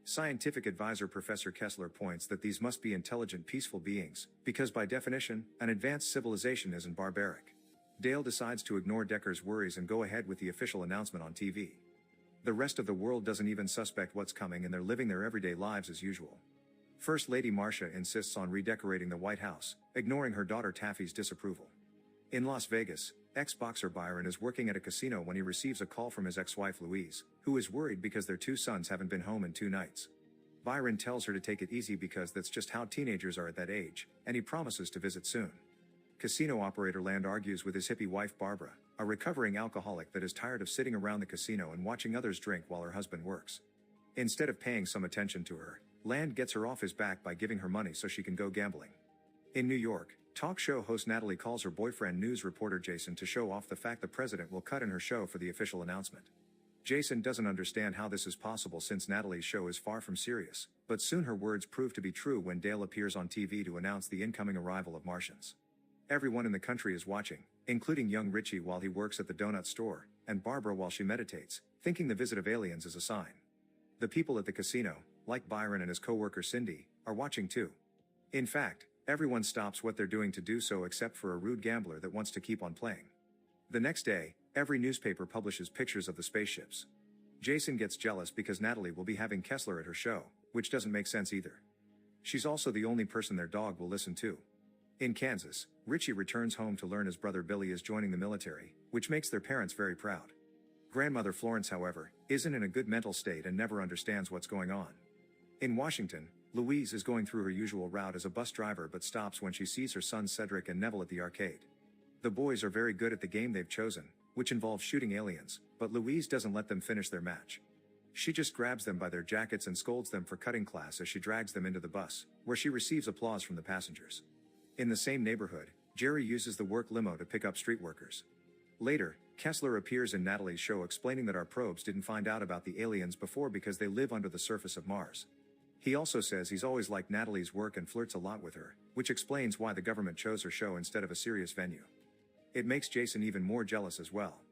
S10: Scientific advisor Professor Kessler points that these must be intelligent, peaceful beings, because by definition, an advanced civilization isn't barbaric. Dale decides to ignore Decker's worries and go ahead with the official announcement on TV. The rest of the world doesn't even suspect what's coming and they're living their everyday lives as usual. First Lady Marcia insists on redecorating the White House, ignoring her daughter Taffy's disapproval. In Las Vegas, ex-boxer Byron is working at a casino when he receives a call from his ex-wife Louise, who is worried because their 2 sons haven't been home in 2 nights. Byron tells her to take it easy because that's just how teenagers are at that age, and he promises to visit soon. Casino operator Land argues with his hippie wife Barbara, a recovering alcoholic that is tired of sitting around the casino and watching others drink while her husband works. Instead of paying some attention to her, Land gets her off his back by giving her money so she can go gambling. In New York, talk show host Natalie calls her boyfriend news reporter Jason to show off the fact the president will cut in her show for the official announcement. Jason doesn't understand how this is possible since Natalie's show is far from serious, But soon her words prove to be true when Dale appears on TV to announce the incoming arrival of Martians. Everyone in the country is watching, including young Richie while he works at the donut store, and Barbara while she meditates, thinking the visit of aliens is a sign. The people at the casino, like Byron and his co-worker Cindy, are watching too. In fact, everyone stops what they're doing to do so except for a rude gambler that wants to keep on playing. The next day, every newspaper publishes pictures of the spaceships. Jason gets jealous because Natalie will be having Kessler at her show, which doesn't make sense either. She's also the only person their dog will listen to. In Kansas, Richie returns home to learn his brother Billy is joining the military, which makes their parents very proud. Grandmother Florence, however, isn't in a good mental state and never understands what's going on. In Washington, Louise is going through her usual route as a bus driver but stops when she sees her sons Cedric and Neville at the arcade. The boys are very good at the game they've chosen, which involves shooting aliens, but Louise doesn't let them finish their match. She just grabs them by their jackets and scolds them for cutting class as she drags them into the bus, where she receives applause from the passengers. In the same neighborhood, Jerry uses the work limo to pick up street workers. Later, Kessler appears in Natalie's show explaining that our probes didn't find out about the aliens before because they live under the surface of Mars. He also says he's always liked Natalie's work and flirts a lot with her, which explains why the government chose her show instead of a serious venue. It makes Jason even more jealous as well.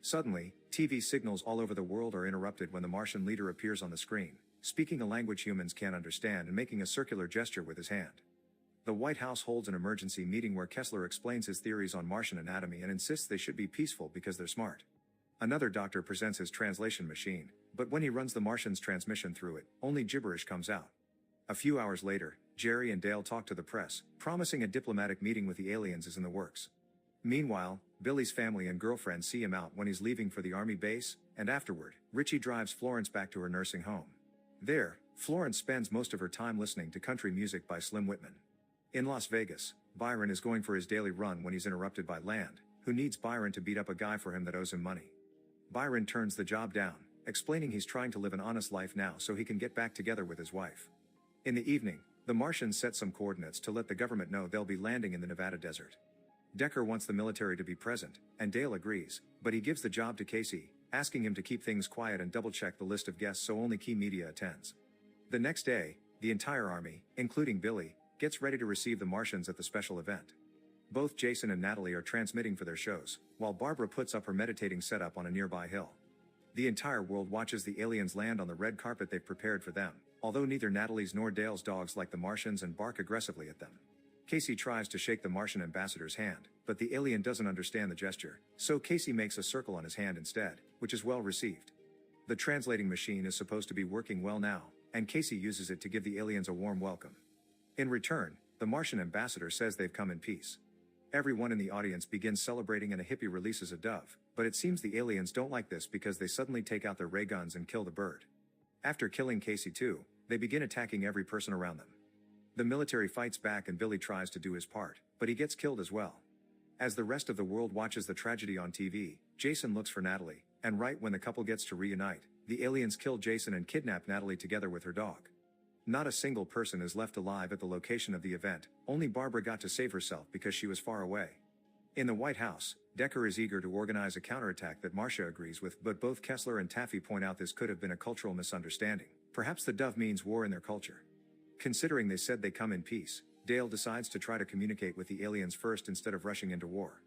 S10: Suddenly, TV signals all over the world are interrupted when the Martian leader appears on the screen, speaking a language humans can't understand and making a circular gesture with his hand. The White House holds an emergency meeting where Kessler explains his theories on Martian anatomy and insists they should be peaceful because they're smart. Another doctor presents his translation machine, but when he runs the Martian's transmission through it, only gibberish comes out. A few hours later, Jerry and Dale talk to the press, promising a diplomatic meeting with the aliens is in the works. Meanwhile, Billy's family and girlfriend see him out when he's leaving for the army base, and afterward, Richie drives Florence back to her nursing home. There, Florence spends most of her time listening to country music by Slim Whitman. In Las Vegas, Byron is going for his daily run when he's interrupted by Land, who needs Byron to beat up a guy for him that owes him money. Byron turns the job down, explaining he's trying to live an honest life now so he can get back together with his wife. In the evening, the Martians set some coordinates to let the government know they'll be landing in the Nevada desert. Decker wants the military to be present, and Dale agrees, but he gives the job to Casey, asking him to keep things quiet and double-check the list of guests so only key media attends. The next day, the entire army, including Billy, gets ready to receive the Martians at the special event. Both Jason and Natalie are transmitting for their shows, while Barbara puts up her meditating setup on a nearby hill. The entire world watches the aliens land on the red carpet they've prepared for them, although neither Natalie's nor Dale's dogs like the Martians and bark aggressively at them. Casey tries to shake the Martian ambassador's hand, but the alien doesn't understand the gesture, so Casey makes a circle on his hand instead, which is well received. The translating machine is supposed to be working well now, and Casey uses it to give the aliens a warm welcome. In return, the Martian ambassador says they've come in peace. Everyone in the audience begins celebrating and a hippie releases a dove, but it seems the aliens don't like this because they suddenly take out their ray guns and kill the bird. After killing Casey too, they begin attacking every person around them. The military fights back and Billy tries to do his part, but he gets killed as well. As the rest of the world watches the tragedy on TV, Jason looks for Natalie, and right when the couple gets to reunite, the aliens kill Jason and kidnap Natalie together with her dog. Not a single person is left alive at the location of the event, only Barbara got to save herself because she was far away. In the White House, Decker is eager to organize a counterattack that Marcia agrees with, but both Kessler and Taffy point out this could have been a cultural misunderstanding. Perhaps the dove means war in their culture. Considering they said they come in peace, Dale decides to try to communicate with the aliens first instead of rushing into war.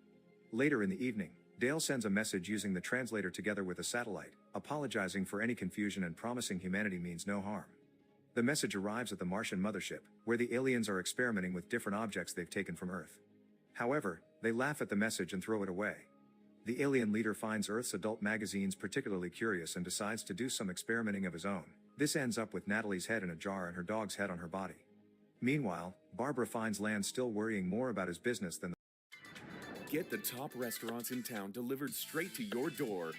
S10: Later in the evening, Dale sends a message using the translator together with a satellite, apologizing for any confusion and promising humanity means no harm. The message arrives at the Martian mothership, where the aliens are experimenting with different objects they've taken from Earth. However, they laugh at the message and throw it away. The alien leader finds Earth's adult magazines particularly curious and decides to do some experimenting of his own. This ends up with Natalie's head in a jar and her dog's head on her body. Meanwhile, Barbara finds Land still worrying more about his business than
S11: Get the top restaurants in town delivered straight to your door.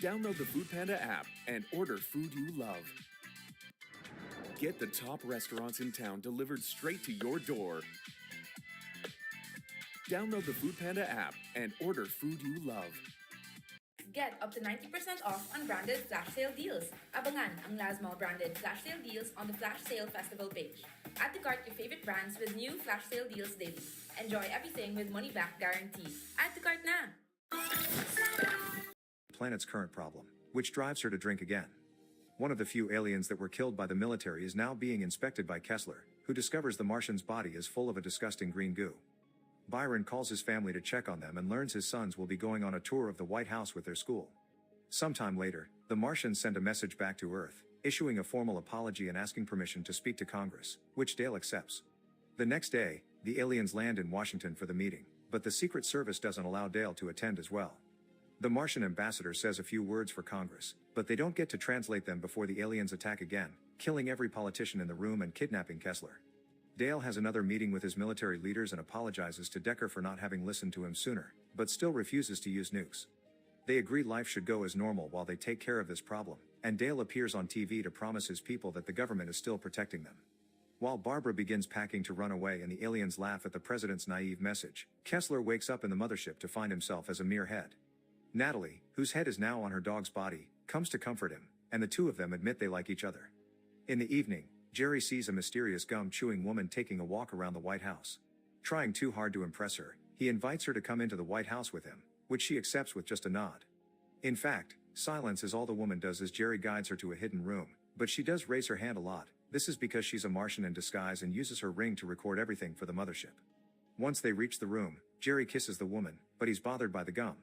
S11: Download the Foodpanda app and order food you love. Get the top restaurants in town delivered straight to your door. Download the Foodpanda app and order food you love.
S12: Get up to 90% off on branded flash sale deals. Abangan ang Lazmall branded flash sale deals on the Flash Sale Festival page. Add to cart your favorite brands with new flash sale deals daily. Enjoy everything with money back guarantee. Add to cart na!
S10: planet's current problem, which drives her to drink again. one of the few aliens that were killed by the military is now being inspected by Kessler, who discovers the Martian's body is full of a disgusting green goo. Byron calls his family to check on them and learns his sons will be going on a tour of the White House with their school. Sometime later, the Martians send a message back to Earth, issuing a formal apology and asking permission to speak to Congress, which Dale accepts. The next day, the aliens land in Washington for the meeting, but the Secret Service doesn't allow Dale to attend as well. The Martian ambassador says a few words for Congress, but they don't get to translate them before the aliens attack again, killing every politician in the room and kidnapping Kessler. Dale has another meeting with his military leaders and apologizes to Decker for not having listened to him sooner, but still refuses to use nukes. They agree life should go as normal while they take care of this problem, and Dale appears on TV to promise his people that the government is still protecting them. While Barbara begins packing to run away and the aliens laugh at the president's naive message, Kessler wakes up in the mothership to find himself as a mere head. Natalie, whose head is now on her dog's body, comes to comfort him, and the two of them admit they like each other. In the evening, Jerry sees a mysterious gum-chewing woman taking a walk around the White House. Trying too hard to impress her, he invites her to come into the White House with him, which she accepts with just a nod. In fact, silence is all the woman does as Jerry guides her to a hidden room, but she does raise her hand a lot. This is because she's a Martian in disguise and uses her ring to record everything for the mothership. Once they reach the room, Jerry kisses the woman, but he's bothered by the gum.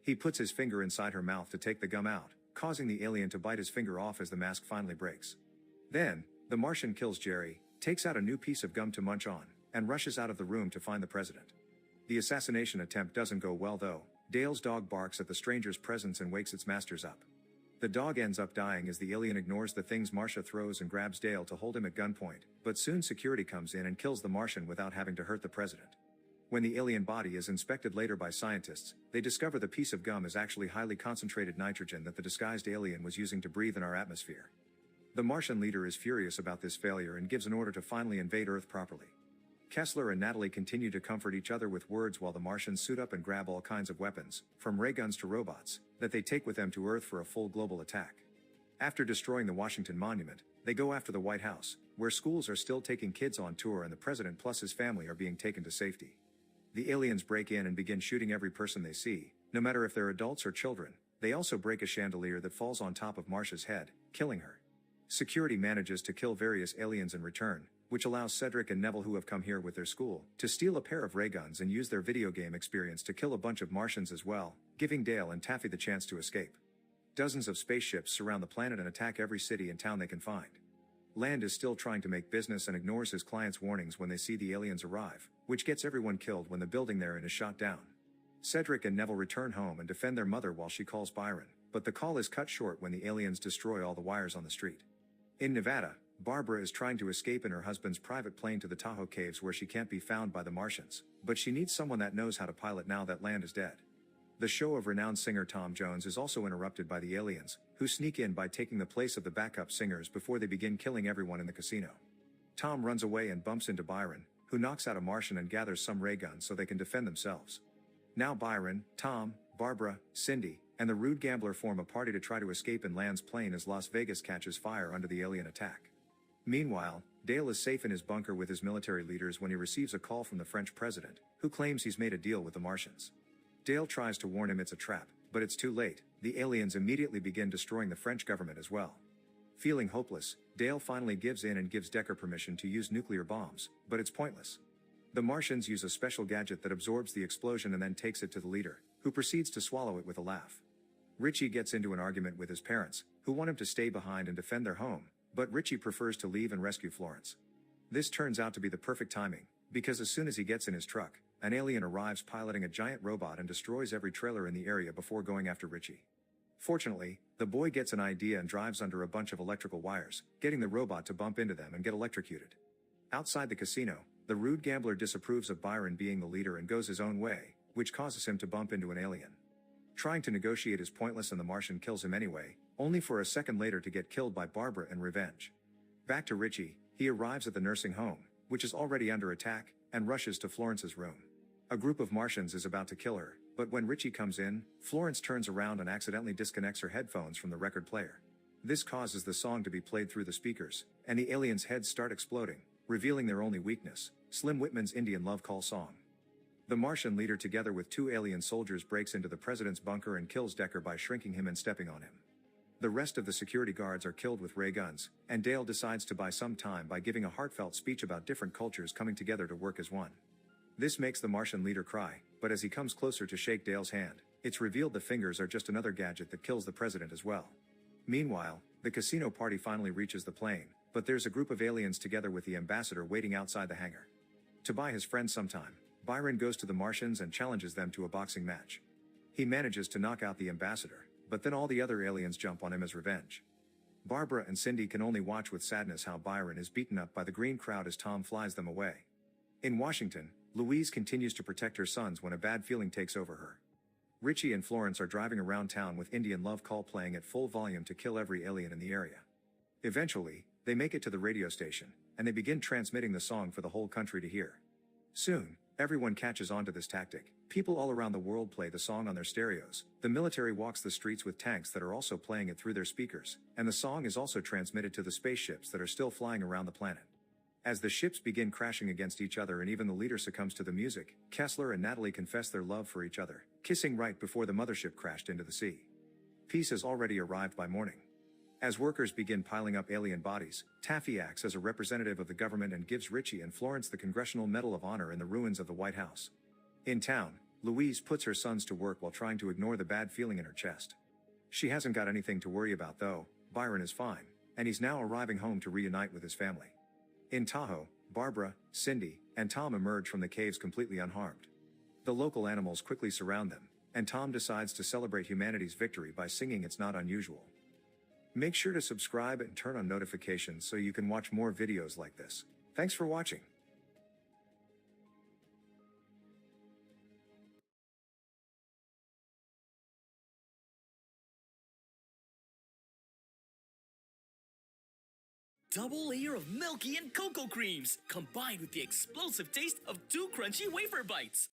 S10: He puts his finger inside her mouth to take the gum out, causing the alien to bite his finger off as the mask finally breaks. Then, the Martian kills Jerry, takes out a new piece of gum to munch on, and rushes out of the room to find the president. The assassination attempt doesn't go well though. Dale's dog barks at the stranger's presence and wakes its masters up. The dog ends up dying as the alien ignores the things Marcia throws and grabs Dale to hold him at gunpoint, but soon security comes in and kills the Martian without having to hurt the president. When the alien body is inspected later by scientists, they discover the piece of gum is actually highly concentrated nitrogen that the disguised alien was using to breathe in our atmosphere. The Martian leader is furious about this failure and gives an order to finally invade Earth properly. Kessler and Natalie continue to comfort each other with words while the Martians suit up and grab all kinds of weapons, from ray guns to robots, that they take with them to Earth for a full global attack. After destroying the Washington Monument, they go after the White House, where schools are still taking kids on tour and the president plus his family are being taken to safety. The aliens break in and begin shooting every person they see, no matter if they're adults or children. They also break a chandelier that falls on top of Marcia's head, killing her. Security manages to kill various aliens in return, which allows Cedric and Neville, who have come here with their school, to steal a pair of ray guns and use their video game experience to kill a bunch of Martians as well, giving Dale and Taffy the chance to escape. Dozens of spaceships surround the planet and attack every city and town they can find. Land is still trying to make business and ignores his clients' warnings when they see the aliens arrive, which gets everyone killed when the building they're in is shot down. Cedric and Neville return home and defend their mother while she calls Byron, but the call is cut short when the aliens destroy all the wires on the street. In Nevada, Barbara is trying to escape in her husband's private plane to the Tahoe Caves where she can't be found by the Martians, but she needs someone that knows how to pilot now that Land is dead. The show of renowned singer Tom Jones is also interrupted by the aliens, who sneak in by taking the place of the backup singers before they begin killing everyone in the casino. Tom runs away and bumps into Byron, who knocks out a Martian and gathers some ray guns so they can defend themselves. Now Byron, Tom, Barbara, Cindy, and the rude gambler form a party to try to escape in Land's plane as Las Vegas catches fire under the alien attack. Meanwhile, Dale is safe in his bunker with his military leaders when he receives a call from the French president, who claims he's made a deal with the Martians. Dale tries to warn him it's a trap, but it's too late. The aliens immediately begin destroying the French government as well. Feeling hopeless, Dale finally gives in and gives Decker permission to use nuclear bombs, but it's pointless. The Martians use a special gadget that absorbs the explosion and then takes it to the leader, who proceeds to swallow it with a laugh. Richie gets into an argument with his parents, who want him to stay behind and defend their home, but Richie prefers to leave and rescue Florence. This turns out to be the perfect timing, because as soon as he gets in his truck, an alien arrives piloting a giant robot and destroys every trailer in the area before going after Richie. Fortunately, the boy gets an idea and drives under a bunch of electrical wires, getting the robot to bump into them and get electrocuted. Outside the casino, the rude gambler disapproves of Byron being the leader and goes his own way, which causes him to bump into an alien. Trying to negotiate is pointless and the Martian kills him anyway, only for a second later to get killed by Barbara in revenge. Back to Richie, he arrives at the nursing home, which is already under attack, and rushes to Florence's room. A group of Martians is about to kill her, but when Richie comes in, Florence turns around and accidentally disconnects her headphones from the record player. This causes the song to be played through the speakers, and the aliens' heads start exploding, revealing their only weakness, Slim Whitman's Indian love call song. The Martian leader together with two alien soldiers breaks into the president's bunker and kills Decker by shrinking him and stepping on him. The rest of the security guards are killed with ray guns, and Dale decides to buy some time by giving a heartfelt speech about different cultures coming together to work as one. This makes the Martian leader cry, but as he comes closer to shake Dale's hand, it's revealed the fingers are just another gadget that kills the president as well. Meanwhile, the casino party finally reaches the plane, but there's a group of aliens together with the ambassador waiting outside the hangar. To buy his friends some time, Byron goes to the Martians and challenges them to a boxing match. He manages to knock out the ambassador, but then all the other aliens jump on him as revenge. Barbara and Cindy can only watch with sadness how Byron is beaten up by the green crowd as Tom flies them away. In Washington, Louise continues to protect her sons when a bad feeling takes over her. Richie and Florence are driving around town with Indian Love Call playing at full volume to kill every alien in the area. Eventually, they make it to the radio station, and they begin transmitting the song for the whole country to hear. Soon, everyone catches on to this tactic. People all around the world play the song on their stereos. The military walks the streets with tanks that are also playing it through their speakers, and the song is also transmitted to the spaceships that are still flying around the planet. As the ships begin crashing against each other and even the leader succumbs to the music, Kessler and Natalie confess their love for each other, kissing right before the mothership crashed into the sea. Peace has already arrived by morning. As workers begin piling up alien bodies, Taffy acts as a representative of the government and gives Richie and Florence the Congressional Medal of Honor in the ruins of the White House. In town, Louise puts her sons to work while trying to ignore the bad feeling in her chest. She hasn't got anything to worry about though. Byron is fine, and he's now arriving home to reunite with his family. In Tahoe, Barbara, Cindy, and Tom emerge from the caves completely unharmed. The local animals quickly surround them, and Tom decides to celebrate humanity's victory by singing It's Not Unusual. Make sure to subscribe and turn on notifications so you can watch more videos like this. Thanks for watching.
S13: Double layer of milky and cocoa creams, combined with the explosive taste of 2 crunchy wafer bites.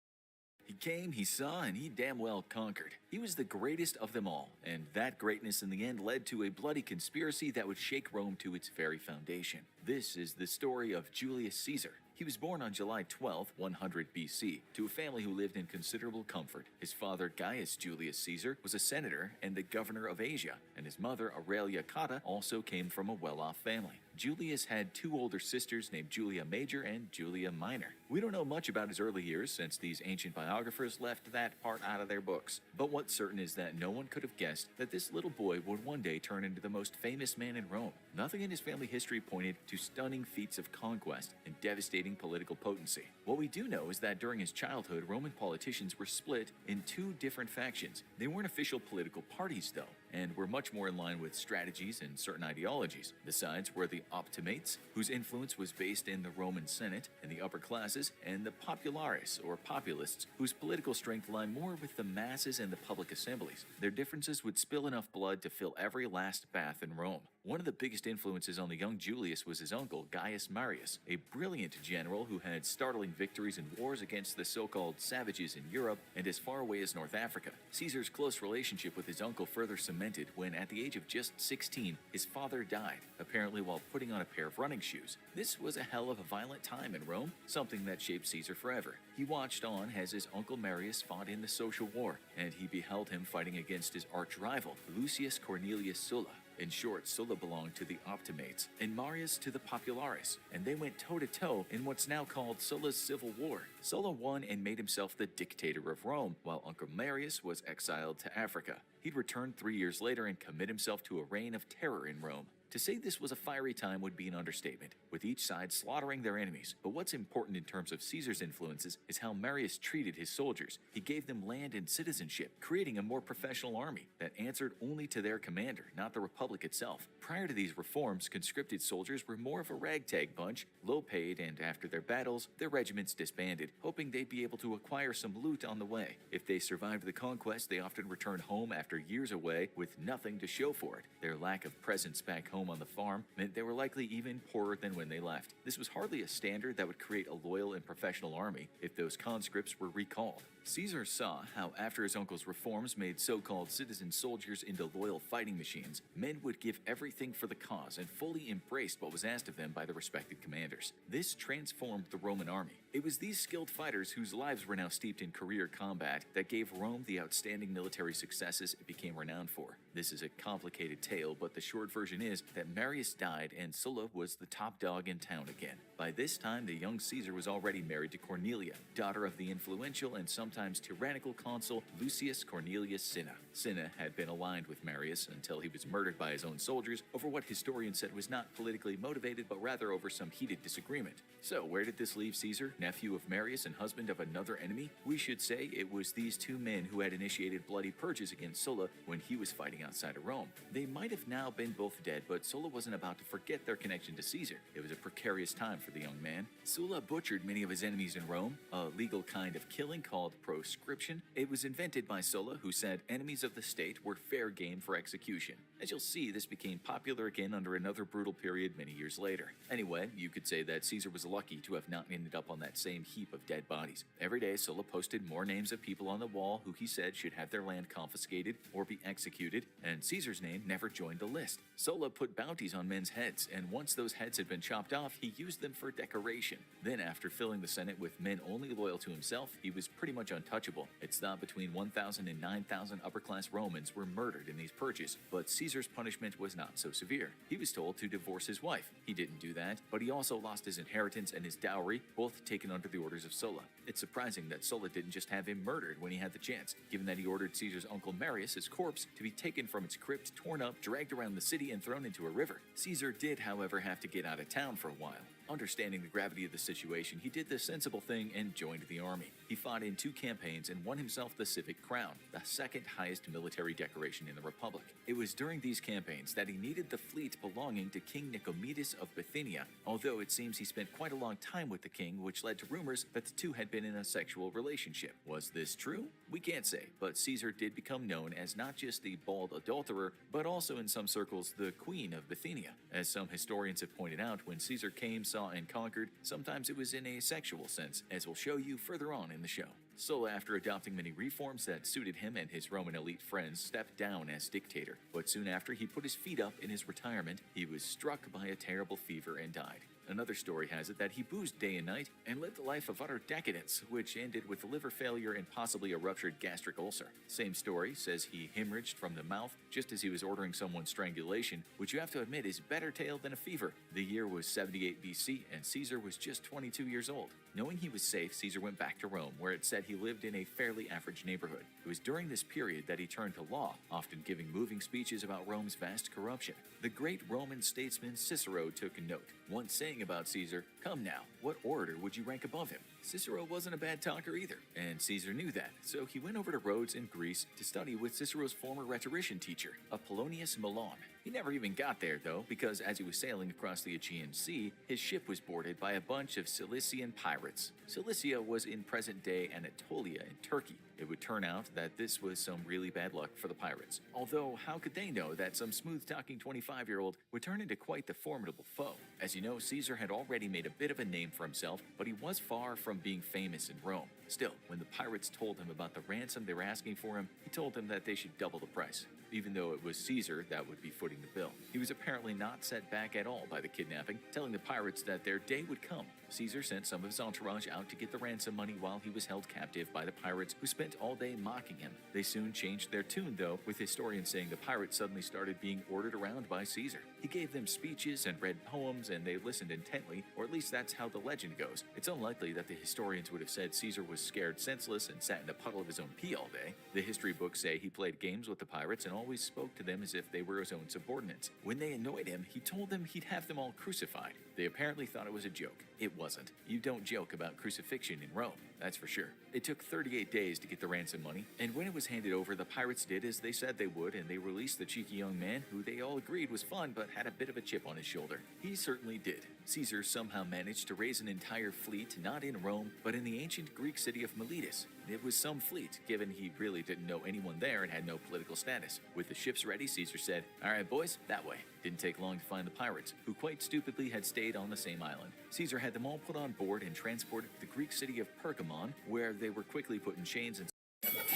S14: He came, he saw, and he damn well conquered. He was the greatest of them all, and that greatness in the end led to a bloody conspiracy that would shake Rome to its very foundation. This is the story of Julius Caesar. He was born on July 12, 100 BC, to a family who lived in considerable comfort. His father, Gaius Julius Caesar, was a senator and the governor of Asia, and his mother, Aurelia Cotta, also came from a well-off family. Julius had 2 older sisters named Julia Major and Julia Minor. We don't know much about his early years since these ancient biographers left that part out of their books, but what's certain is that no one could have guessed that this little boy would one day turn into the most famous man in Rome. Nothing in his family history pointed to stunning feats of conquest and devastating political potency. What we do know is that during his childhood, Roman politicians were split in 2 different factions. They weren't official political parties, though, and were much more in line with strategies and certain ideologies. The sides were the Optimates, whose influence was based in the Roman Senate and the upper classes, and the Populares, or Populists, whose political strength lay more with the masses and the public assemblies. Their differences would spill enough blood to fill every last bath in Rome. One of the biggest influences on the young Julius was his uncle, Gaius Marius, a brilliant general who had startling victories in wars against the so-called savages in Europe and as far away as North Africa. Caesar's close relationship with his uncle further cemented when, at the age of just 16, his father died, apparently while putting on a pair of running shoes. This was a hell of a violent time in Rome, something that shaped Caesar forever. He watched on as his uncle Marius fought in the Social War, and he beheld him fighting against his arch-rival, Lucius Cornelius Sulla. In short, Sulla belonged to the Optimates, and Marius to the Populares, and they went toe-to-toe in what's now called Sulla's Civil War. Sulla won and made himself the dictator of Rome, while Uncle Marius was exiled to Africa. He'd return 3 years later and commit himself to a reign of terror in Rome. To say this was a fiery time would be an understatement, with each side slaughtering their enemies. But what's important in terms of Caesar's influences is how Marius treated his soldiers. He gave them land and citizenship, creating a more professional army that answered only to their commander, not the republic itself. Prior to these reforms, conscripted soldiers were more of a ragtag bunch, low paid, and after their battles, their regiments disbanded, hoping they'd be able to acquire some loot on the way. If they survived the conquest, they often returned home after years away with nothing to show for it. Their lack of presence back home home on the farm meant they were likely even poorer than when they left. This was hardly a standard that would create a loyal and professional army if those conscripts were recalled. Caesar saw how after his uncle's reforms made so-called citizen soldiers into loyal fighting machines, men would give everything for the cause and fully embraced what was asked of them by the respected commanders. This transformed the Roman army. It was these skilled fighters whose lives were now steeped in career combat that gave Rome the outstanding military successes it became renowned for. This is a complicated tale, but the short version is that Marius died and Sulla was the top dog in town again. By this time, the young Caesar was already married to Cornelia, daughter of the influential and sometimes tyrannical consul Lucius Cornelius Cinna. Cinna had been aligned with Marius until he was murdered by his own soldiers over what historians said was not politically motivated but rather over some heated disagreement. So where did this leave Caesar, nephew of Marius and husband of another enemy? We should say it was these two men who had initiated bloody purges against Sulla when he was fighting outside of Rome. They might have now been both dead, but Sulla wasn't about to forget their connection to Caesar. It was a precarious time for the young man. Sulla butchered many of his enemies in Rome, a legal kind of killing called proscription. It was invented by Sulla, who said enemies of the state were fair game for execution. As you'll see, this became popular again under another brutal period many years later. Anyway, you could say that Caesar was lucky to have not ended up on that same heap of dead bodies. Every day, Sulla posted more names of people on the wall who he said should have their land confiscated or be executed, and Caesar's name never joined the list. Sulla put bounties on men's heads, and once those heads had been chopped off, he used them for decoration. Then, after filling the Senate with men only loyal to himself, he was pretty much untouchable. It's thought between 1,000 and 9,000 upper-class Romans were murdered in these purges, but Caesar's punishment was not so severe. He was told to divorce his wife. He didn't do that, but he also lost his inheritance and his dowry, both taken under the orders of Sulla. It's surprising that Sulla didn't just have him murdered when he had the chance, given that he ordered Caesar's uncle Marius, his corpse, to be taken from its crypt, torn up, dragged around the city, and thrown into a river. Caesar did, however, have to get out of town for a while. Understanding the gravity of the situation, he did the sensible thing and joined the army. He fought in 2 campaigns and won himself the Civic Crown, the second highest military decoration in the Republic. It was during these campaigns that he needed the fleet belonging to King Nicomedes of Bithynia, although it seems he spent quite a long time with the king, which led to rumors that the two had been in a sexual relationship. Was this true? We can't say, but Caesar did become known as not just the bald adulterer, but also in some circles the Queen of Bithynia. As some historians have pointed out, when Caesar came, saw, and conquered, sometimes it was in a sexual sense, as we'll show you further on in the show. Sulla, after adopting many reforms that suited him and his Roman elite friends, stepped down as dictator. But soon after he put his feet up in his retirement, he was struck by a terrible fever and died. Another story has it that he boozed day and night and lived a life of utter decadence, which ended with liver failure and possibly a ruptured gastric ulcer. Same story says he hemorrhaged from the mouth just as he was ordering someone's strangulation, which you have to admit is better tale than a fever. The year was 78 BC, and Caesar was just 22 years old. Knowing he was safe, Caesar went back to Rome, where it said he lived in a fairly average neighborhood. It was during this period that he turned to law, often giving moving speeches about Rome's vast corruption. The great Roman statesman Cicero took note, once saying about Caesar, "Come now, what orator would you rank above him?" Cicero wasn't a bad talker either, and Caesar knew that, so he went over to Rhodes in Greece to study with Cicero's former rhetorician teacher, Apollonius Milon. He never even got there, though, because as he was sailing across the Aegean Sea, his ship was boarded by a bunch of Cilician pirates. Cilicia was in present-day Anatolia in Turkey. It would turn out that this was some really bad luck for the pirates. Although, how could they know that some smooth-talking 25-year-old would turn into quite the formidable foe? As you know, Caesar had already made a bit of a name for himself, but he was far from being famous in Rome. Still, when the pirates told him about the ransom they were asking for him, he told them that they should double the price, even though it was Caesar that would be footing the bill. He was apparently not set back at all by the kidnapping, telling the pirates that their day would come. Caesar sent some of his entourage out to get the ransom money while he was held captive by the pirates, who spent all day mocking him. They soon changed their tune, though, with historians saying the pirates suddenly started being ordered around by Caesar. He gave them speeches and read poems, and they listened intently, or at least that's how the legend goes. It's unlikely that the historians would have said Caesar was scared senseless and sat in a puddle of his own pee all day. The history books say he played games with the pirates and always spoke to them as if they were his own subordinates. When they annoyed him, he told them he'd have them all crucified. They apparently thought it was a joke. It wasn't. You don't joke about crucifixion in Rome, that's for sure. It took 38 days to get the ransom money, and when it was handed over, the pirates did as they said they would, and they released the cheeky young man who they all agreed was fun but had a bit of a chip on his shoulder. He certainly did. Caesar somehow managed to raise an entire fleet, not in Rome, but in the ancient Greek city of Miletus. It was some fleet, given he really didn't know anyone there and had no political status. With the ships ready, Caesar said, "All right, boys, that way." Didn't take long to find the pirates, who quite stupidly had stayed on the same island. Caesar had them all put on board and transported to the Greek city of Pergamon, where they were quickly put in chains and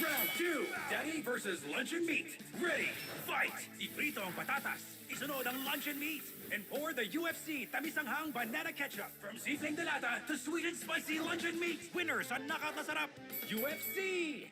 S13: Round 2, Daddy versus luncheon meat. Ready, fight! Iprito ang patatas, isunod ang luncheon meat, and pour the UFC Tamisanghang Banana Ketchup. From sizzling delata to sweet and spicy luncheon meat, winners on Knockout na Sarap, UFC!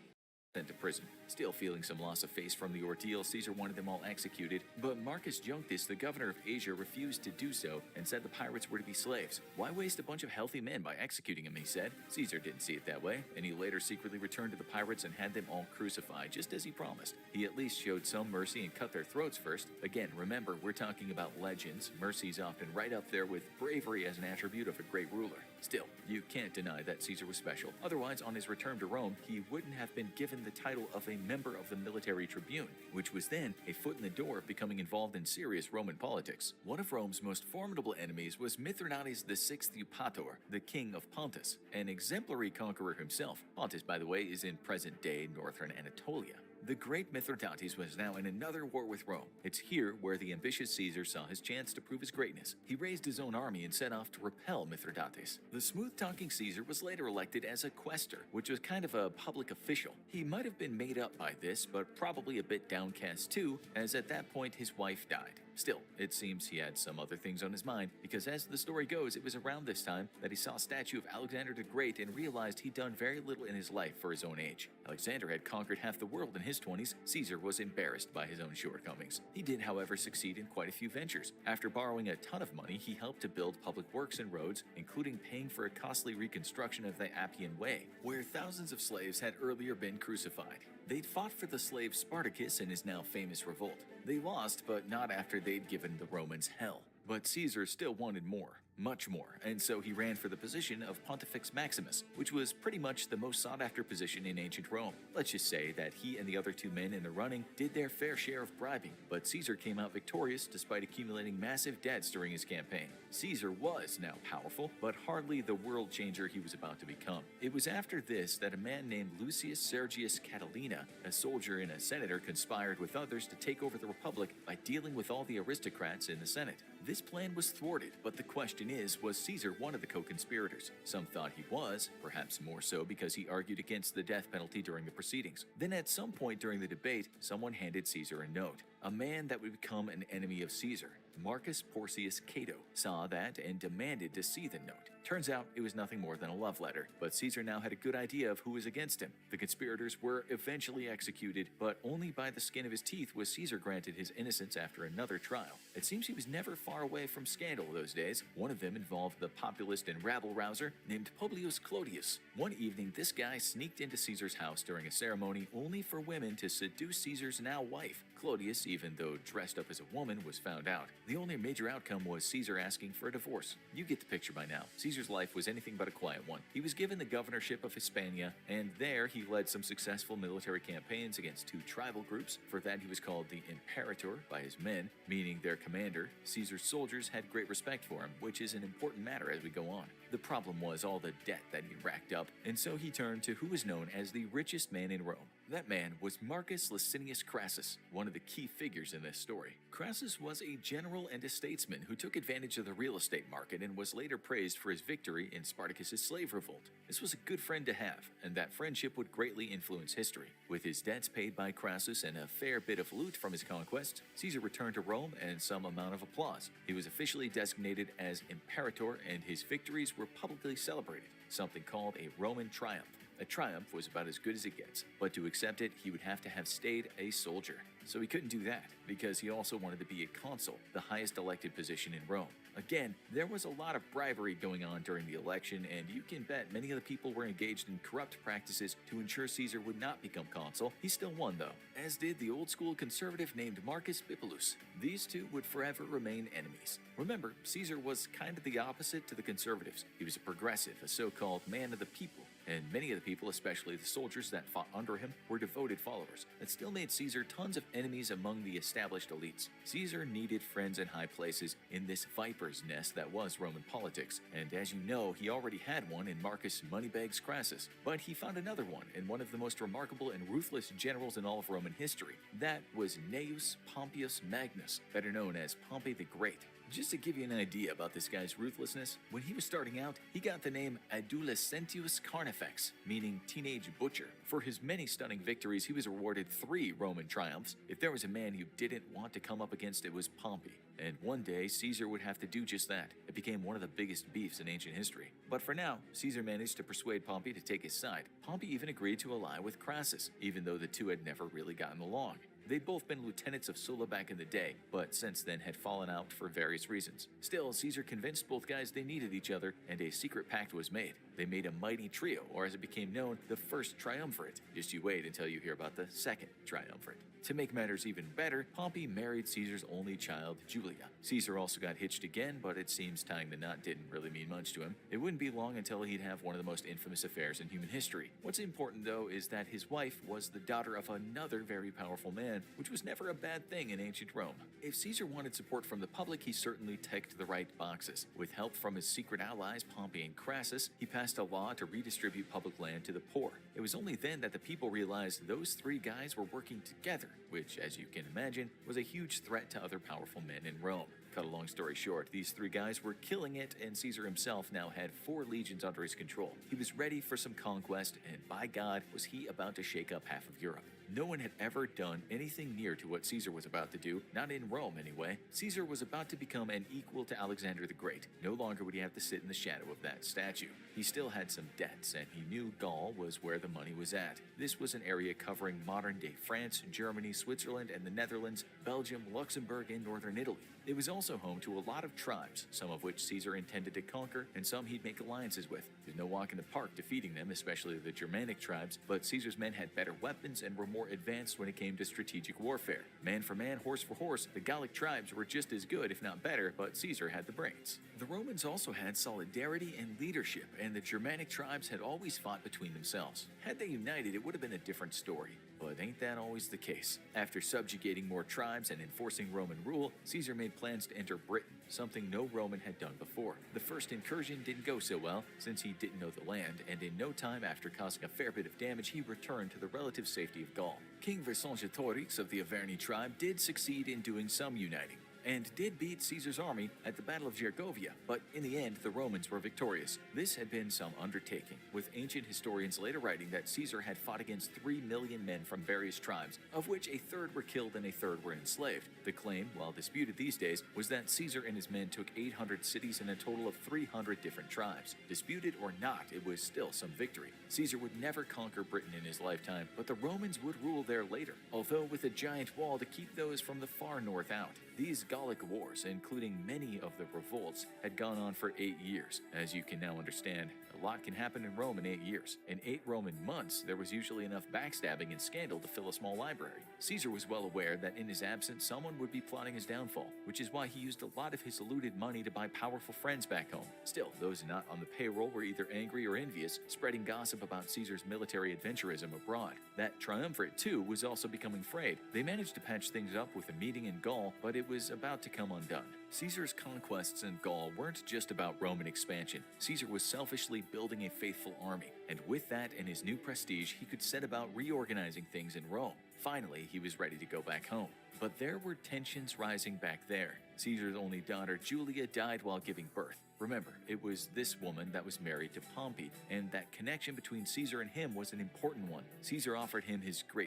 S14: sent to prison. Still feeling some loss of face from the ordeal, Caesar wanted them all executed, but Marcus Junctus, the governor of Asia, refused to do so and said the pirates were to be slaves. Why waste a bunch of healthy men by executing them, he said. Caesar didn't see it that way, and he later secretly returned to the pirates and had them all crucified, just as he promised. He at least showed some mercy and cut their throats first. Again, remember, we're talking about legends. Mercy's often right up there with bravery as an attribute of a great ruler. Still, you can't deny that Caesar was special. Otherwise, on his return to Rome, he wouldn't have been given the title of a member of the military tribune, which was then a foot in the door of becoming involved in serious Roman politics. One of Rome's most formidable enemies was Mithridates VI Eupator, the king of Pontus, an exemplary conqueror himself. Pontus, by the way, is in present-day northern Anatolia. The great Mithridates was now in another war with Rome. It's here where the ambitious Caesar saw his chance to prove his greatness. He raised his own army and set off to repel Mithridates. The smooth-talking Caesar was later elected as a quaestor, which was kind of a public official. He might have been made up by this, but probably a bit downcast too, as at that point his wife died. Still, it seems he had some other things on his mind, because as the story goes, it was around this time that he saw a statue of Alexander the Great and realized he'd done very little in his life for his own age. Alexander had conquered half the world in his 20s. Caesar was embarrassed by his own shortcomings. He did, however, succeed in quite a few ventures. After borrowing a ton of money, he helped to build public works and roads, including paying for a costly reconstruction of the Appian Way, where thousands of slaves had earlier been crucified. They'd fought for the slave Spartacus in his now famous revolt. They lost, but not after they'd given the Romans hell. But Caesar still wanted more. Much more, and so he ran for the position of Pontifex Maximus, which was pretty much the most sought-after position in ancient Rome. Let's just say that he and the other two men in the running did their fair share of bribing, but Caesar came out victorious despite accumulating massive debts during his campaign. Caesar was now powerful, but hardly the world changer he was about to become. It was after this that a man named Lucius Sergius Catilina, a soldier and a senator, conspired with others to take over the Republic by dealing with all the aristocrats in the Senate. This plan was thwarted, but the question is, was Caesar one of the co-conspirators? Some thought he was, perhaps more so because he argued against the death penalty during the proceedings. Then at some point during the debate, someone handed Caesar a note. A man that would become an enemy of Caesar, Marcus Porcius Cato, saw that and demanded to see the note. Turns out it was nothing more than a love letter, but Caesar now had a good idea of who was against him. The conspirators were eventually executed, but only by the skin of his teeth was Caesar granted his innocence after another trial. It seems he was never far away from scandal those days. One of them involved the populist and rabble-rouser named Publius Clodius. One evening, this guy sneaked into Caesar's house during a ceremony only for women to seduce Caesar's now wife. Claudius, even though dressed up as a woman, was found out. The only major outcome was Caesar asking for a divorce. You get the picture by now. Caesar's life was anything but a quiet one. He was given the governorship of Hispania, and there he led some successful military campaigns against two tribal groups. For that he was called the Imperator by his men, meaning their commander. Caesar's soldiers had great respect for him, which is an important matter as we go on. The problem was all the debt that he racked up, and so he turned to who was known as the richest man in Rome. That man was Marcus Licinius Crassus, one of the key figures in this story. Crassus was a general and a statesman who took advantage of the real estate market and was later praised for his victory in Spartacus's slave revolt. This was a good friend to have, and that friendship would greatly influence history. With his debts paid by Crassus and a fair bit of loot from his conquests, Caesar returned to Rome and some amount of applause. He was officially designated as Imperator, and his victories were publicly celebrated, something called a Roman triumph. A triumph was about as good as it gets, but to accept it, he would have to have stayed a soldier. So he couldn't do that, because he also wanted to be a consul, the highest elected position in Rome. Again, there was a lot of bribery going on during the election, and you can bet many of the people were engaged in corrupt practices to ensure Caesar would not become consul. He still won, though, as did the old-school conservative named Marcus Bibulus. These two would forever remain enemies. Remember, Caesar was kind of the opposite to the conservatives. He was a progressive, a so-called man of the people, and many of the people, especially the soldiers that fought under him, were devoted followers. That still made Caesar tons of enemies among the established elites. Caesar needed friends in high places in this viper viper's nest that was Roman politics, and as you know, he already had one in Marcus Moneybags Crassus. But he found another one in one of the most remarkable and ruthless generals in all of Roman history. That was Gnaeus Pompeius Magnus, better known as Pompey the Great. Just to give you an idea about this guy's ruthlessness, when he was starting out, he got the name Adolescentius Carnifex, meaning teenage butcher. For his many stunning victories, he was awarded 3 Roman triumphs. If there was a man who didn't want to come up against, it was Pompey. And one day, Caesar would have to do just that. It became one of the biggest beefs in ancient history. But for now, Caesar managed to persuade Pompey to take his side. Pompey even agreed to ally with Crassus, even though the two had never really gotten along. They'd both been lieutenants of Sulla back in the day, but since then had fallen out for various reasons. Still, Caesar convinced both guys they needed each other, and a secret pact was made. They made a mighty trio, or as it became known, the first triumvirate. Just you wait until you hear about the second triumvirate. To make matters even better, Pompey married Caesar's only child, Julia. Caesar also got hitched again, but it seems tying the knot didn't really mean much to him. It wouldn't be long until he'd have one of the most infamous affairs in human history. What's important, though, is that his wife was the daughter of another very powerful man, which was never a bad thing in ancient Rome. If Caesar wanted support from the public, he certainly ticked the right boxes. With help from his secret allies, Pompey and Crassus, he passed a law to redistribute public land to the poor. It was only then that the people realized those 3 guys were working together, which, as you can imagine, was a huge threat to other powerful men in Rome. Cut a long story short, these 3 guys were killing it, and Caesar himself now had 4 legions under his control. He was ready for some conquest, and by God, was he about to shake up half of Europe. No one had ever done anything near to what Caesar was about to do, not in Rome anyway. Caesar was about to become an equal to Alexander the Great. No longer would he have to sit in the shadow of that statue. He still had some debts, and he knew Gaul was where the money was at. This was an area covering modern-day France, Germany, Switzerland, and the Netherlands, Belgium, Luxembourg, and northern Italy. It was also home to a lot of tribes, some of which Caesar intended to conquer, and some he'd make alliances with. There's no walk in the park defeating them, especially the Germanic tribes, but Caesar's men had better weapons and were more advanced when it came to strategic warfare. Man for man, horse for horse, the Gallic tribes were just as good, if not better, but Caesar had the brains. The Romans also had solidarity and leadership, and the Germanic tribes had always fought between themselves. Had they united, it would have been a different story. But ain't that always the case? After subjugating more tribes and enforcing Roman rule, Caesar made plans to enter Britain, something no Roman had done before. The first incursion didn't go so well, since he didn't know the land, and in no time after causing a fair bit of damage, he returned to the relative safety of Gaul. King Vercingetorix of the Averni tribe did succeed in doing some uniting, and did beat Caesar's army at the Battle of Gergovia, but in the end, the Romans were victorious. This had been some undertaking, with ancient historians later writing that Caesar had fought against 3 million men from various tribes, of which a third were killed and a third were enslaved. The claim, while disputed these days, was that Caesar and his men took 800 cities and a total of 300 different tribes. Disputed or not, it was still some victory. Caesar would never conquer Britain in his lifetime, but the Romans would rule there later, although with a giant wall to keep those from the far north out. These Gallic wars, including many of the revolts, had gone on for 8 years. As you can now understand, a lot can happen in Rome in 8 years. In 8 Roman months, there was usually enough backstabbing and scandal to fill a small library. Caesar was well aware that in his absence, someone would be plotting his downfall, which is why he used a lot of his eluded money to buy powerful friends back home. Still, those not on the payroll were either angry or envious, spreading gossip about Caesar's military adventurism abroad. That triumvirate, too, was also becoming frayed. They managed to patch things up with a meeting in Gaul, but it was about to come undone. Caesar's conquests in Gaul weren't just about Roman expansion. Caesar was selfishly building a faithful army, and with that and his new prestige, he could set about reorganizing things in Rome. Finally, he was ready to go back home. But there were tensions rising back there. Caesar's only daughter, Julia, died while giving birth. Remember, it was this woman that was married to Pompey, and that connection between Caesar and him was an important one. Caesar offered him his great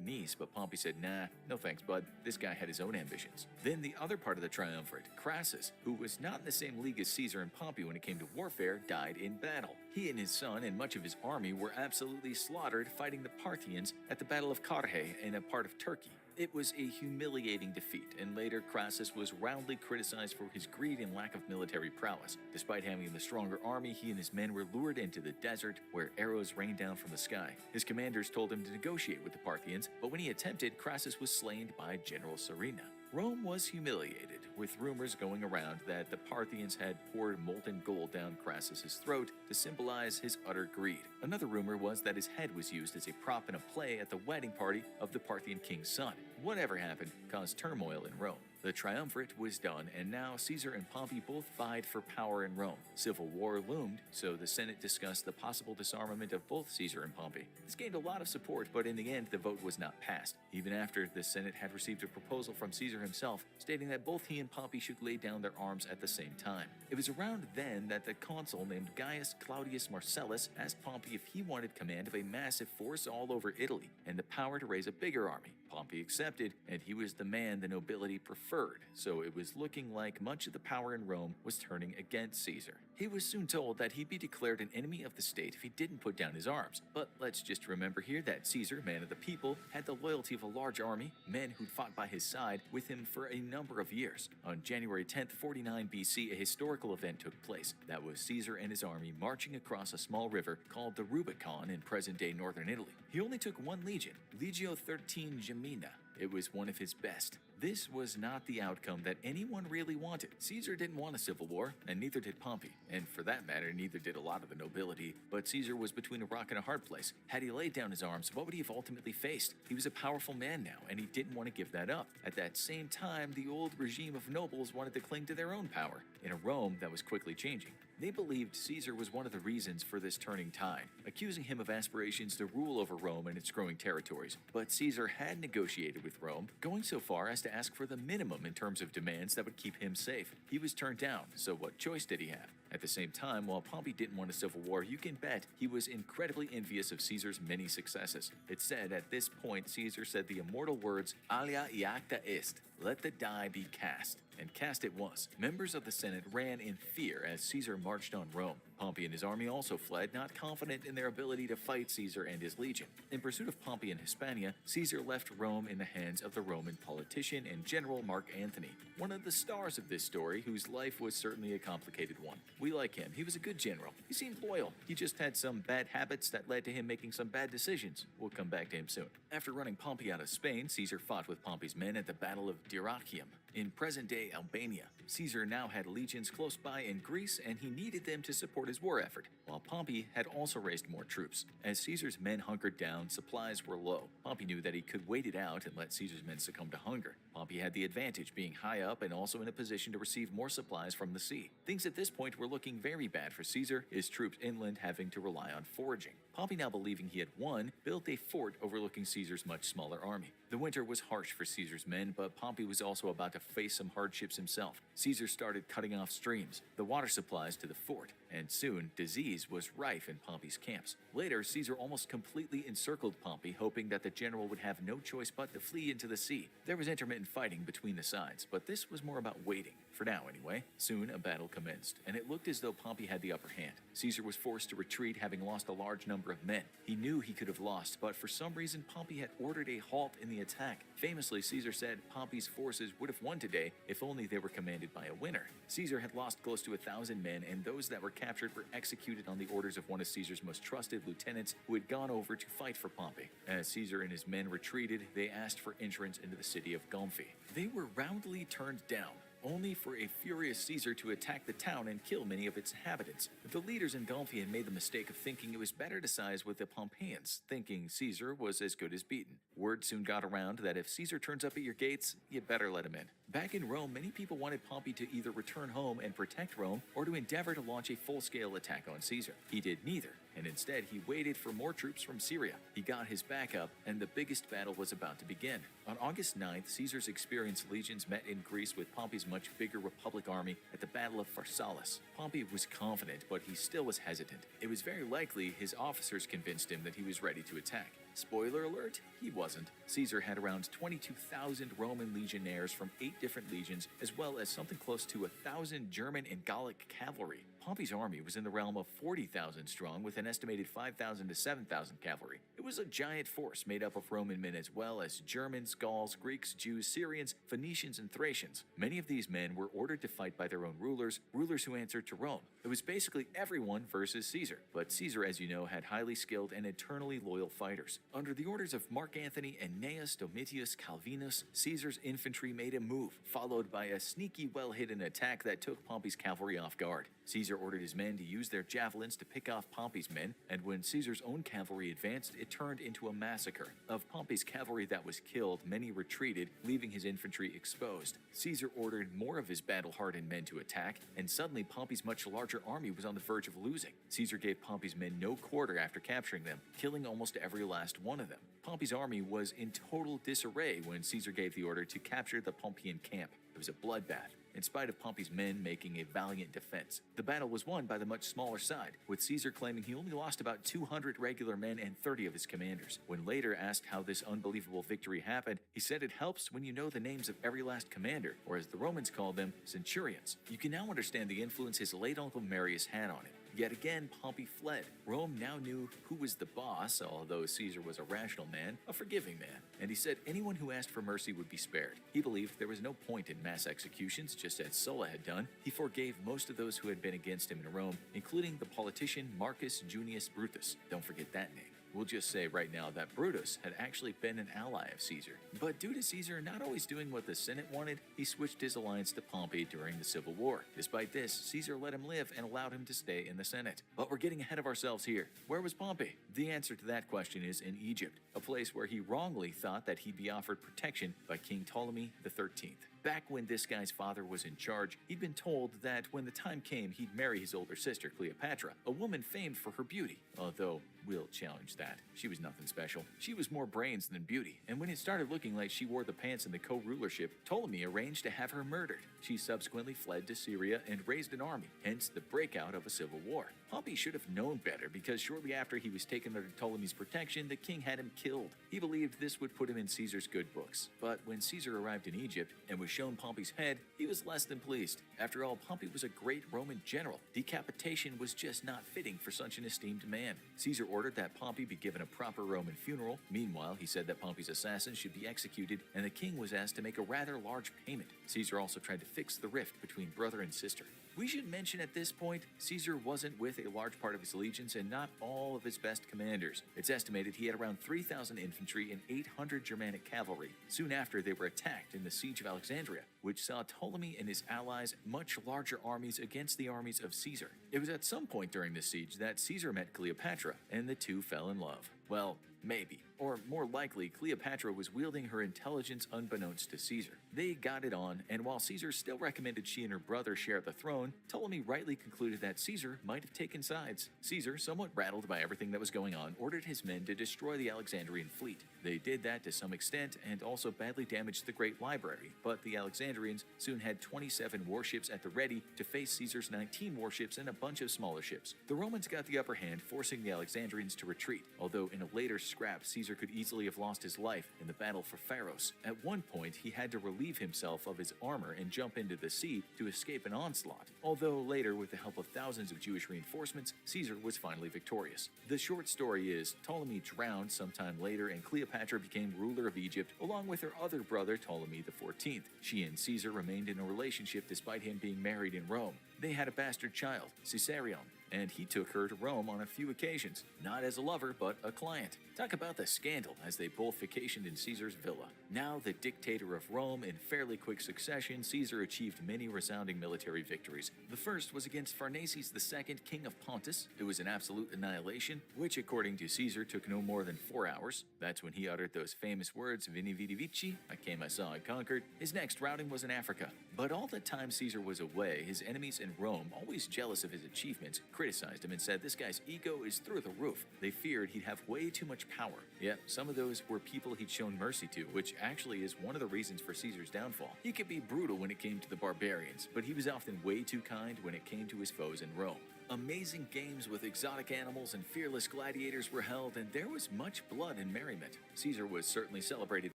S14: niece, but Pompey said, nah, no thanks, bud. This guy had his own ambitions. Then the other part of the triumvirate, Crassus, who was not in the same league as Caesar and Pompey when it came to warfare, died in battle. He and his son and much of his army were absolutely slaughtered fighting the Parthians at the Battle of Carrhae in a part of Turkey. It was a humiliating defeat, and later Crassus was roundly criticized for his greed and lack of military prowess. Despite having the stronger army, he and his men were lured into the desert, where arrows rained down from the sky. His commanders told him to negotiate with the Parthians, but when he attempted, Crassus was slain by General Serena. Rome was humiliated, with rumors going around that the Parthians had poured molten gold down Crassus's throat to symbolize his utter greed. Another rumor was that his head was used as a prop in a play at the wedding party of the Parthian king's son. Whatever happened caused turmoil in Rome. The triumvirate was done, and now Caesar and Pompey both vied for power in Rome. Civil war loomed, so the Senate discussed the possible disarmament of both Caesar and Pompey. This gained a lot of support, but in the end, the vote was not passed, even after the Senate had received a proposal from Caesar himself, stating that both he and Pompey should lay down their arms at the same time. It was around then that the consul named Gaius Claudius Marcellus asked Pompey if he wanted command of a massive force all over Italy and the power to raise a bigger army. Pompey accepted, and he was the man the nobility preferred, so it was looking like much of the power in Rome was turning against Caesar. He was soon told that he'd be declared an enemy of the state if he didn't put down his arms. But let's just remember here that Caesar, man of the people, had the loyalty of a large army, men who'd fought by his side with him for a number of years. On January 10th, 49 BC, a historical event took place. That was Caesar and his army marching across a small river called the Rubicon in present-day northern Italy. He only took one legion, Legio 13 Gemina. It was one of his best. This was not the outcome that anyone really wanted. Caesar didn't want a civil war, and neither did Pompey. And for that matter, neither did a lot of the nobility. But Caesar was between a rock and a hard place. Had he laid down his arms, what would he have ultimately faced? He was a powerful man now, and he didn't want to give that up. At that same time, the old regime of nobles wanted to cling to their own power, in a Rome that was quickly changing. They believed Caesar was one of the reasons for this turning tide, accusing him of aspirations to rule over Rome and its growing territories. But Caesar had negotiated with Rome, going so far as to ask for the minimum in terms of demands that would keep him safe. He was turned down, so what choice did he have? At the same time, while Pompey didn't want a civil war, you can bet he was incredibly envious of Caesar's many successes. It's said at this point Caesar said the immortal words, "Alia iacta est," let the die be cast. And cast it was. Members of the Senate ran in fear as Caesar marched on Rome. Pompey and his army also fled, not confident in their ability to fight Caesar and his legion. In pursuit of Pompey in Hispania, Caesar left Rome in the hands of the Roman politician and general Mark Antony, one of the stars of this story, whose life was certainly a complicated one. We like him. He was a good general. He seemed loyal. He just had some bad habits that led to him making some bad decisions. We'll come back to him soon. After running Pompey out of Spain, Caesar fought with Pompey's men at the Battle of Dyrrhachium in present-day Albania. Caesar now had legions close by in Greece, and he needed them to support his war effort, while Pompey had also raised more troops. As Caesar's men hunkered down, supplies were low. Pompey knew that he could wait it out and let Caesar's men succumb to hunger. Pompey had the advantage, being high up and also in a position to receive more supplies from the sea. Things at this point were looking very bad for Caesar, his troops inland having to rely on foraging. Pompey, now believing he had won, built a fort overlooking Caesar's much smaller army. The winter was harsh for Caesar's men, but Pompey was also about to face some hardships himself. Caesar started cutting off streams, the water supplies to the fort, and soon disease was rife in Pompey's camps. Later, Caesar almost completely encircled Pompey, hoping that the general would have no choice but to flee into the sea. There was intermittent fighting between the sides, but this was more about waiting. For now, anyway. Soon, a battle commenced, and it looked as though Pompey had the upper hand. Caesar was forced to retreat, having lost a large number of men. He knew he could have lost, but for some reason, Pompey had ordered a halt in the attack. Famously, Caesar said Pompey's forces would have won today if only they were commanded by a winner. Caesar had lost close to 1,000 men, and those that were captured were executed on the orders of one of Caesar's most trusted lieutenants who had gone over to fight for Pompey. As Caesar and his men retreated, they asked for entrance into the city of Gomphi. They were roundly turned down, only for a furious Caesar to attack the town and kill many of its inhabitants. The leaders in Gomphi had made the mistake of thinking it was better to side with the Pompeians, thinking Caesar was as good as beaten. Word soon got around that if Caesar turns up at your gates, you better let him in. Back in Rome, many people wanted Pompey to either return home and protect Rome, or to endeavor to launch a full-scale attack on Caesar. He did neither, and instead he waited for more troops from Syria. He got his backup, and the biggest battle was about to begin. On August 9th, Caesar's experienced legions met in Greece with Pompey's much bigger Republic army at the Battle of Pharsalus. Pompey was confident, but he still was hesitant. It was very likely his officers convinced him that he was ready to attack. Spoiler alert, he wasn't. Caesar had around 22,000 Roman legionnaires from 8 different legions, as well as something close to 1,000 German and Gallic cavalry. Pompey's army was in the realm of 40,000 strong, with an estimated 5,000 to 7,000 cavalry. It was a giant force made up of Roman men as well as Germans, Gauls, Greeks, Jews, Syrians, Phoenicians, and Thracians. Many of these men were ordered to fight by their own rulers who answered to Rome. It was basically everyone versus Caesar, but Caesar, as you know, had highly skilled and eternally loyal fighters. Under the orders of Mark Antony and Gnaeus Domitius Calvinus, Caesar's infantry made a move, followed by a sneaky, well-hidden attack that took Pompey's cavalry off guard. Caesar ordered his men to use their javelins to pick off Pompey's men, and when Caesar's own cavalry advanced, it turned into a massacre. Of Pompey's cavalry that was killed, many retreated, leaving his infantry exposed. Caesar ordered more of his battle-hardened men to attack, and suddenly Pompey's much larger army was on the verge of losing. Caesar gave Pompey's men no quarter after capturing them, killing almost every last one of them. Pompey's army was in total disarray when Caesar gave the order to capture the Pompeian camp. It was a bloodbath, in spite of Pompey's men making a valiant defense. The battle was won by the much smaller side, with Caesar claiming he only lost about 200 regular men and 30 of his commanders. When later asked how this unbelievable victory happened, he said it helps when you know the names of every last commander, or as the Romans called them, centurions. You can now understand the influence his late uncle Marius had on him. Yet again, Pompey fled. Rome now knew who was the boss, although Caesar was a rational man, a forgiving man, and he said anyone who asked for mercy would be spared. He believed there was no point in mass executions, just as Sulla had done. He forgave most of those who had been against him in Rome, including the politician Marcus Junius Brutus. Don't forget that name. We'll just say right now that Brutus had actually been an ally of Caesar. But due to Caesar not always doing what the Senate wanted, he switched his alliance to Pompey during the Civil War. Despite this, Caesar let him live and allowed him to stay in the Senate. But we're getting ahead of ourselves here. Where was Pompey? The answer to that question is in Egypt, a place where he wrongly thought that he'd be offered protection by King Ptolemy XIII. Back when this guy's father was in charge, he'd been told that when the time came, he'd marry his older sister, Cleopatra, a woman famed for her beauty. Although, we'll challenge that. She was nothing special. She was more brains than beauty, and when it started looking like she wore the pants in the co-rulership, Ptolemy arranged to have her murdered. She subsequently fled to Syria and raised an army, hence the breakout of a civil war. Pompey should have known better because shortly after he was taken under Ptolemy's protection, the king had him killed. He believed this would put him in Caesar's good books. But when Caesar arrived in Egypt and was shown Pompey's head, he was less than pleased. After all, Pompey was a great Roman general. Decapitation was just not fitting for such an esteemed man. Caesar ordered that Pompey be given a proper Roman funeral. Meanwhile, he said that Pompey's assassin should be executed, and the king was asked to make a rather large payment. Caesar also tried to fix the rift between brother and sister. We should mention at this point, Caesar wasn't with a large part of his legions and not all of his best commanders. It's estimated he had around 3,000 infantry and 800 Germanic cavalry. Soon after, they were attacked in the siege of Alexandria, which saw Ptolemy and his allies much larger armies against the armies of Caesar. It was at some point during this siege that Caesar met Cleopatra, and the two fell in love. Well, maybe. Or more likely, Cleopatra was wielding her intelligence unbeknownst to Caesar. They got it on, and while Caesar still recommended she and her brother share the throne, Ptolemy rightly concluded that Caesar might have taken sides. Caesar, somewhat rattled by everything that was going on, ordered his men to destroy the Alexandrian fleet. They did that to some extent and also badly damaged the Great Library, but the Alexandrians soon had 27 warships at the ready to face Caesar's 19 warships and a bunch of smaller ships. The Romans got the upper hand, forcing the Alexandrians to retreat, although in a later scrap, Caesar could easily have lost his life in the battle for Pharos. At one point, he had to relieve himself of his armor and jump into the sea to escape an onslaught, although later, with the help of thousands of Jewish reinforcements, Caesar was finally victorious. The short story is, Ptolemy drowned sometime later and Cleopatra became ruler of Egypt along with her other brother Ptolemy XIV. She and Caesar remained in a relationship despite him being married in Rome. They had a bastard child, Caesarion, and he took her to Rome on a few occasions, not as a lover, but a client. Talk about the scandal as they both vacationed in Caesar's villa. Now the dictator of Rome, in fairly quick succession, Caesar achieved many resounding military victories. The first was against Pharnaces II, king of Pontus. It was an absolute annihilation, which according to Caesar took no more than 4 hours. That's when he uttered those famous words, Vini Vidi Vici, I came, I saw, I conquered. His next routing was in Africa. But all the time Caesar was away, his enemies in Rome, always jealous of his achievements, criticized him and said this guy's ego is through the roof. They feared he'd have way too much power. Yet, some of those were people he'd shown mercy to, which actually is one of the reasons for Caesar's downfall. He could be brutal when it came to the barbarians, but he was often way too kind when it came to his foes in Rome. Amazing games with exotic animals and fearless gladiators were held, and there was much blood and merriment. Caesar was certainly celebrated.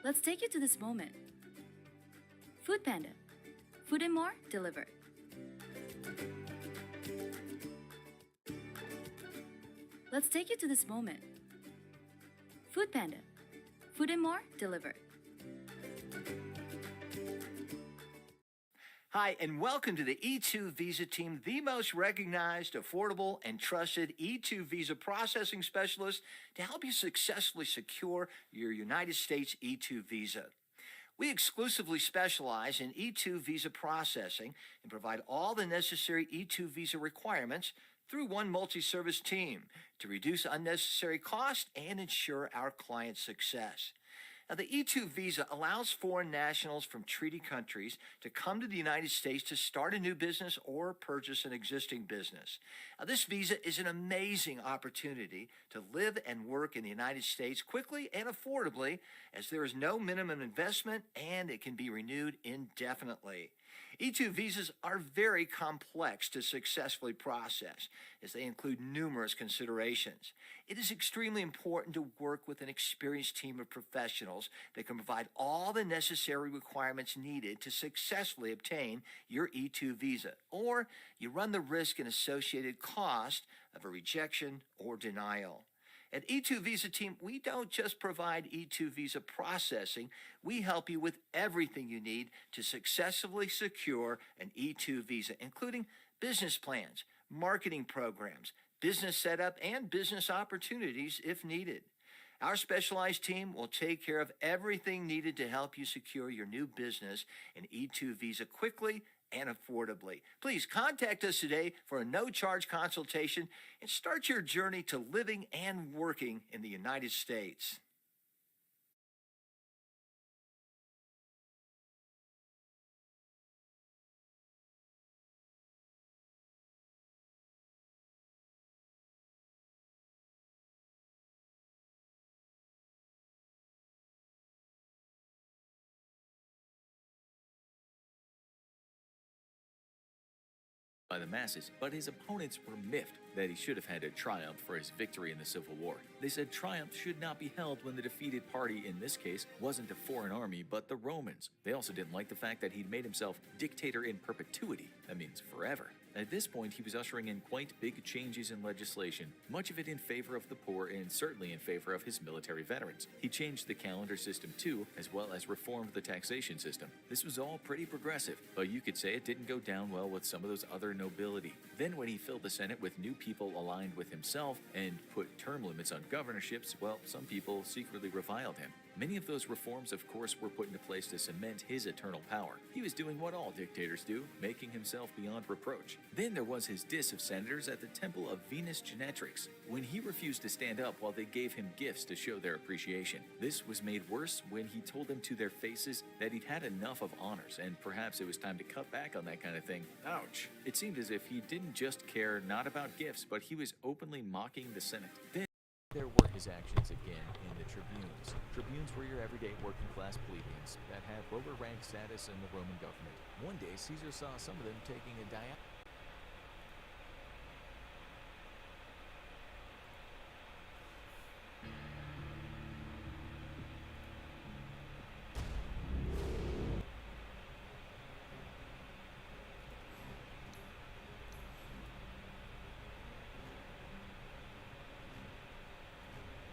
S3: Let's take you to this moment. Food Panda. Food and more delivered. Let's take you to this moment. Food Panda. Food and more delivered.
S15: Hi, and welcome to the E2 Visa team, the most recognized, affordable, and trusted E2 Visa processing specialist to help you successfully secure your United States E2 Visa. We exclusively specialize in E2 Visa processing and provide all the necessary E2 Visa requirements through one multi-service team to reduce unnecessary costs and ensure our clients' success. Now, the E2 visa allows foreign nationals from treaty countries to come to the United States to start a new business or purchase an existing business. Now, this visa is an amazing opportunity to live and work in the United States quickly and affordably, as there is no minimum investment and it can be renewed indefinitely. E2 visas are very complex to successfully process, as they include numerous considerations. It is extremely important to work with an experienced team of professionals that can provide all the necessary requirements needed to successfully obtain your E2 visa, or you run the risk and associated cost of a rejection or denial. At E2 Visa Team, we don't just provide E2 visa processing, we help you with everything you need to successfully secure an E2 visa, including business plans, marketing programs, business setup, and business opportunities if needed. Our specialized team will take care of everything needed to help you secure your new business and E2 visa quickly and affordably. Please contact us today for a no-charge consultation and start your journey to living and working in the United States.
S14: By the masses, but his opponents were miffed that he should have had a triumph for his victory in the Civil War. They said triumph should not be held when the defeated party in this case wasn't a foreign army but the Romans. They also didn't like the fact that he'd made himself dictator in perpetuity. That means forever. At this point, he was ushering in quite big changes in legislation, much of it in favor of the poor and certainly in favor of his military veterans. He changed the calendar system too, as well as reformed the taxation system. This was all pretty progressive, but you could say it didn't go down well with some of those other nobility. Then when he filled the Senate with new people aligned with himself and put term limits on governorships, well, some people secretly reviled him. Many of those reforms, of course, were put into place to cement his eternal power. He was doing what all dictators do, making himself beyond reproach. Then there was his diss of senators at the Temple of Venus Genetrix, when he refused to stand up while they gave him gifts to show their appreciation. This was made worse when he told them to their faces that he'd had enough of honors and perhaps it was time to cut back on that kind of thing. Ouch. It seemed as if he didn't just care not about gifts, but he was openly mocking the Senate. Then there were his actions again in the tribunes. Tribunes were your everyday working-class plebeians that had lower rank status in the Roman government. One day, Caesar saw some of them taking a